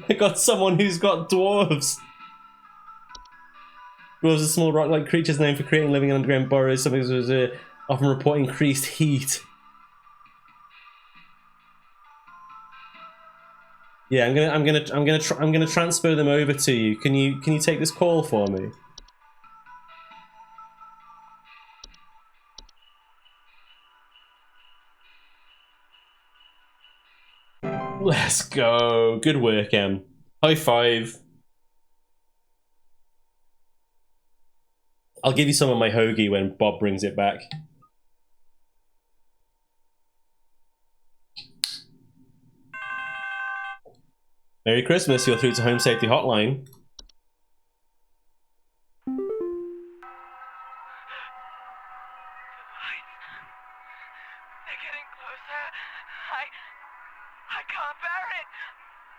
I got someone who's got dwarves. Dwarves are small rock-like creatures known for creating living in underground burrows. Something often report increased heat. Yeah, I'm gonna transfer them over to you. Can you take this call for me? Let's go. Good work, Em. High five. I'll give you some of my hoagie when Bob brings it back. Merry Christmas, you're through to Home Safety Hotline. They're getting closer. I can't bear it.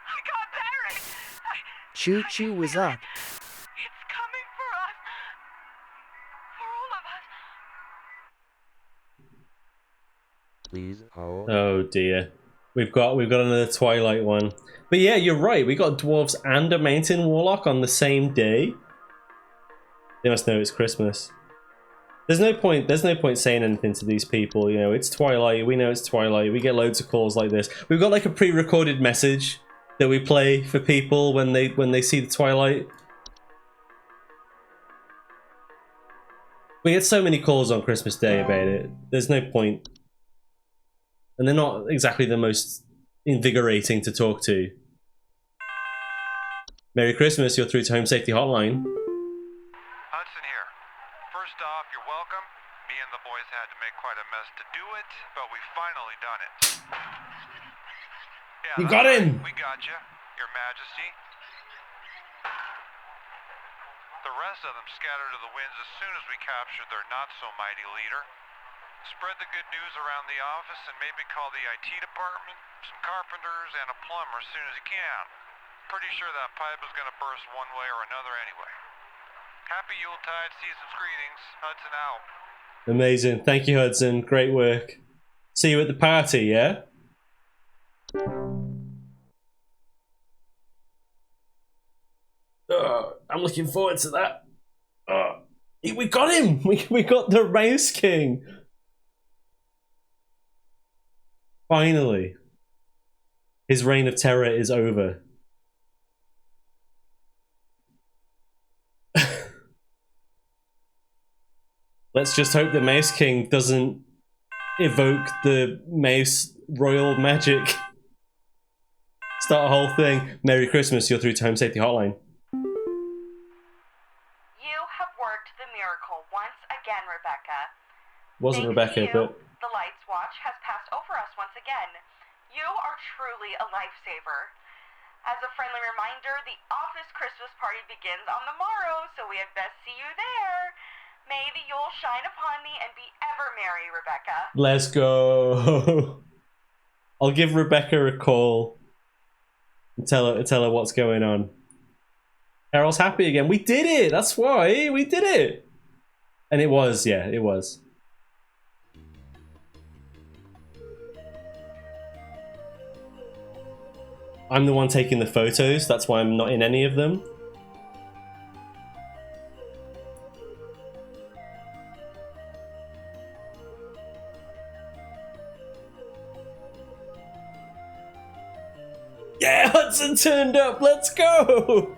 I can't bear it. Choo choo was up. It's coming for us. For all of us. Please hold. Oh dear. We've got another Twilight one. But yeah, you're right. We got dwarves and a mountain warlock on the same day. They must know it's Christmas. There's no point saying anything to these people, you know, it's Twilight, we know it's Twilight, we get loads of calls like this. We've got like a pre-recorded message that we play for people when they see the Twilight. We get so many calls on Christmas Day about it. There's no point. And they're not exactly the most invigorating to talk to. Merry Christmas, you're through to Home Safety Hotline. Hudson here. First off, you're welcome. Me and the boys had to make quite a mess to do it, but we finally done it. Yeah, You got him! We got you, Your Majesty. The rest of them scattered to the winds as soon as we captured their not-so-mighty leader. Spread the good news around the office and maybe call the IT department, some carpenters, and a plumber as soon as you can. Pretty sure that pipe is going to burst one way or another anyway. Happy Yuletide, season's greetings. Hudson out. Amazing. Thank you, Hudson. Great work. See you at the party, yeah? I'm looking forward to that. We got him! We got the Mouse King! Finally. His reign of terror is over. Let's just hope the Mouse King doesn't evoke the mouse royal magic. Start a whole thing. Merry Christmas, you're through to Home Safety Hotline. You have worked the miracle once again, Rebecca. Wasn't Thanks Rebecca, to you, but... the Lights Watch has passed over us once again. You are truly a lifesaver. As a friendly reminder, the office Christmas party begins on the morrow, so we had best see you there. May the Yule shine upon thee and be ever merry, Rebecca. Let's go. I'll give Rebecca a call and tell her what's going on. Carol's happy again. We did it. That's why we did it. And it was, yeah, it was. I'm the one taking the photos. That's why I'm not in any of them. Yeah, Hudson turned up. Let's go.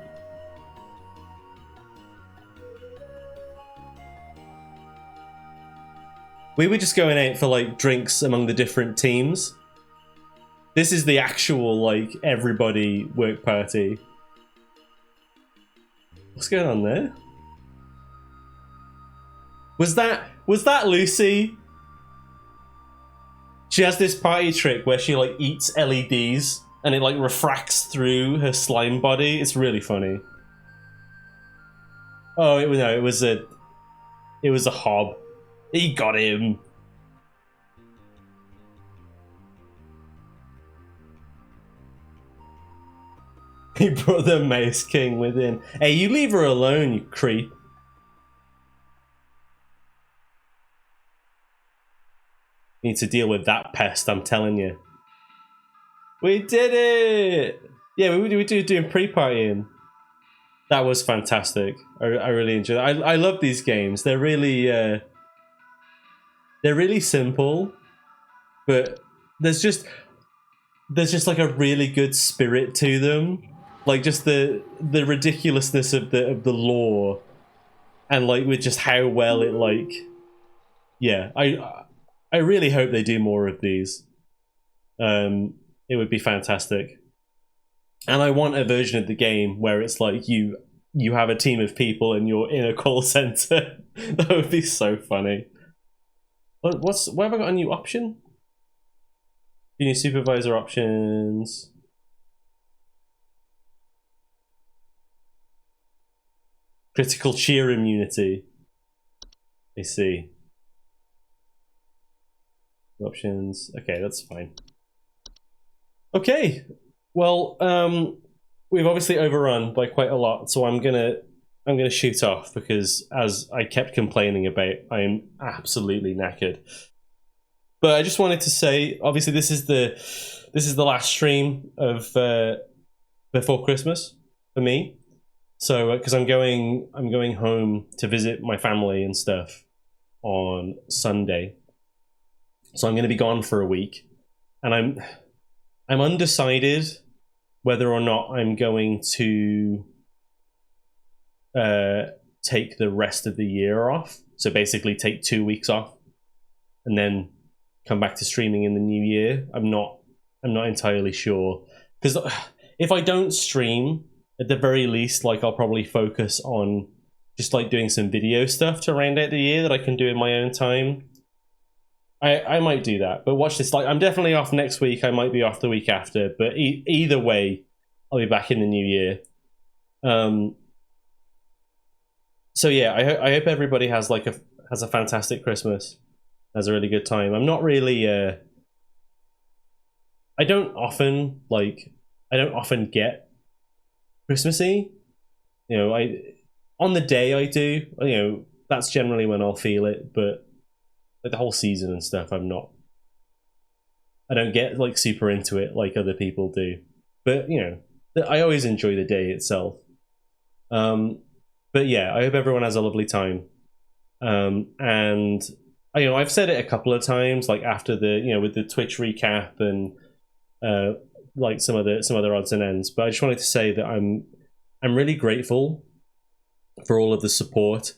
We were just going out for like drinks among the different teams. This is the actual like everybody work party. What's going on there? Was that Lucy? She has this party trick where she like eats LEDs and it like refracts through her slime body. It's really funny. Oh, it was a hob. He got him. He brought the Mouse King with him. Hey, you leave her alone, you creep. Need to deal with that pest, I'm telling you. We did it! Yeah, we were doing pre-partying. That was fantastic. I really enjoyed it. I love these games. They're really simple, but there's just like a really good spirit to them. Like just the ridiculousness of the lore, and like with just how well it like, yeah. I really hope they do more of these. It would be fantastic. And I want a version of the game where it's like you have a team of people and you're in a call center That would be so funny. Where have I got a new option? Junior supervisor options. Critical cheer immunity. I see. Options. Okay, that's fine. Okay. Well, we've obviously overrun by quite a lot, so I'm gonna shoot off because, as I kept complaining about, I am absolutely knackered. But I just wanted to say, obviously, this is the last stream of before Christmas for me. So, because I'm going home to visit my family and stuff on Sunday. So I'm going to be gone for a week, and I'm undecided whether or not I'm going to take the rest of the year off. So basically, take 2 weeks off, and then come back to streaming in the new year. I'm not entirely sure, because if I don't stream, at the very least, like, I'll probably focus on just like doing some video stuff to round out the year that I can do in my own time. I might do that, but watch this. Like, I'm definitely off next week. I might be off the week after, but either way, I'll be back in the new year. So yeah, I hope everybody has a fantastic Christmas, has a really good time. I'm not really. I don't often get Christmassy. You know, on the day I do. You know, that's generally when I'll feel it, but like the whole season and stuff, I don't get like super into it like other people do. But you know, I always enjoy the day itself. But yeah, I hope everyone has a lovely time. And I've said it a couple of times, like after with the Twitch recap and like some other odds and ends. But I just wanted to say that I'm really grateful for all of the support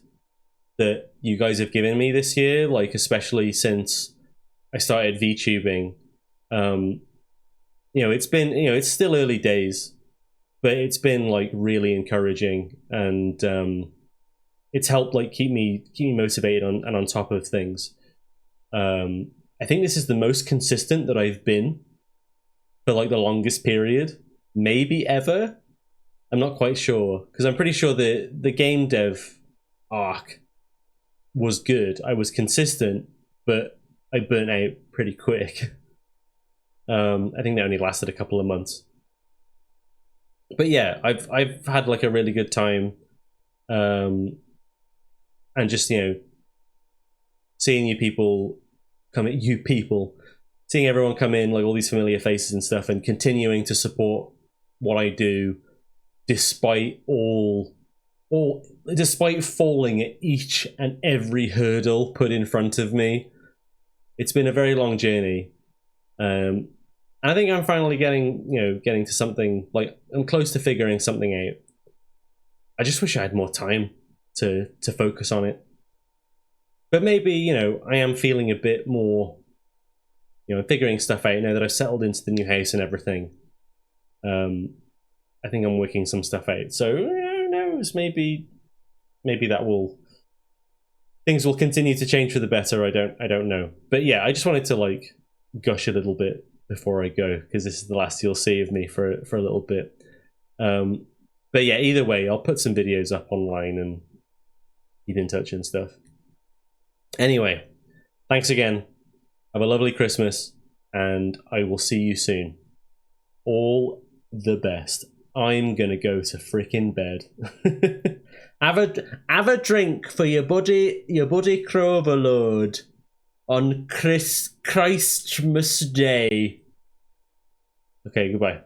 that you guys have given me this year, like especially since I started VTubing. It's still early days, but it's been like really encouraging, and it's helped like keep me motivated and on top of things. I think this is the most consistent that I've been for like the longest period, maybe ever. I'm not quite sure, because I'm pretty sure the game dev arc was good. I was consistent, but I burnt out pretty quick. I think that only lasted a couple of months. But yeah, I've had like a really good time, and just seeing seeing everyone come in, like all these familiar faces and stuff, and continuing to support what I do, despite despite falling at each and every hurdle put in front of me. It's been a very long journey. I think I'm finally getting to something, like I'm close to figuring something out. I just wish I had more time to focus on it. But maybe, I am feeling a bit more, figuring stuff out now that I've settled into the new house and everything. I think I'm working some stuff out. So who knows? Maybe things will continue to change for the better. I don't know. But yeah, I just wanted to like gush a little bit before I go, because this is the last you'll see of me for a little bit. But yeah, either way, I'll put some videos up online and keep in touch and stuff. Anyway, thanks again. Have a lovely Christmas, and I will see you soon. All the best. I'm gonna go to frickin' bed. have a drink for your buddy Croverlord on Christmas Day. Okay, goodbye.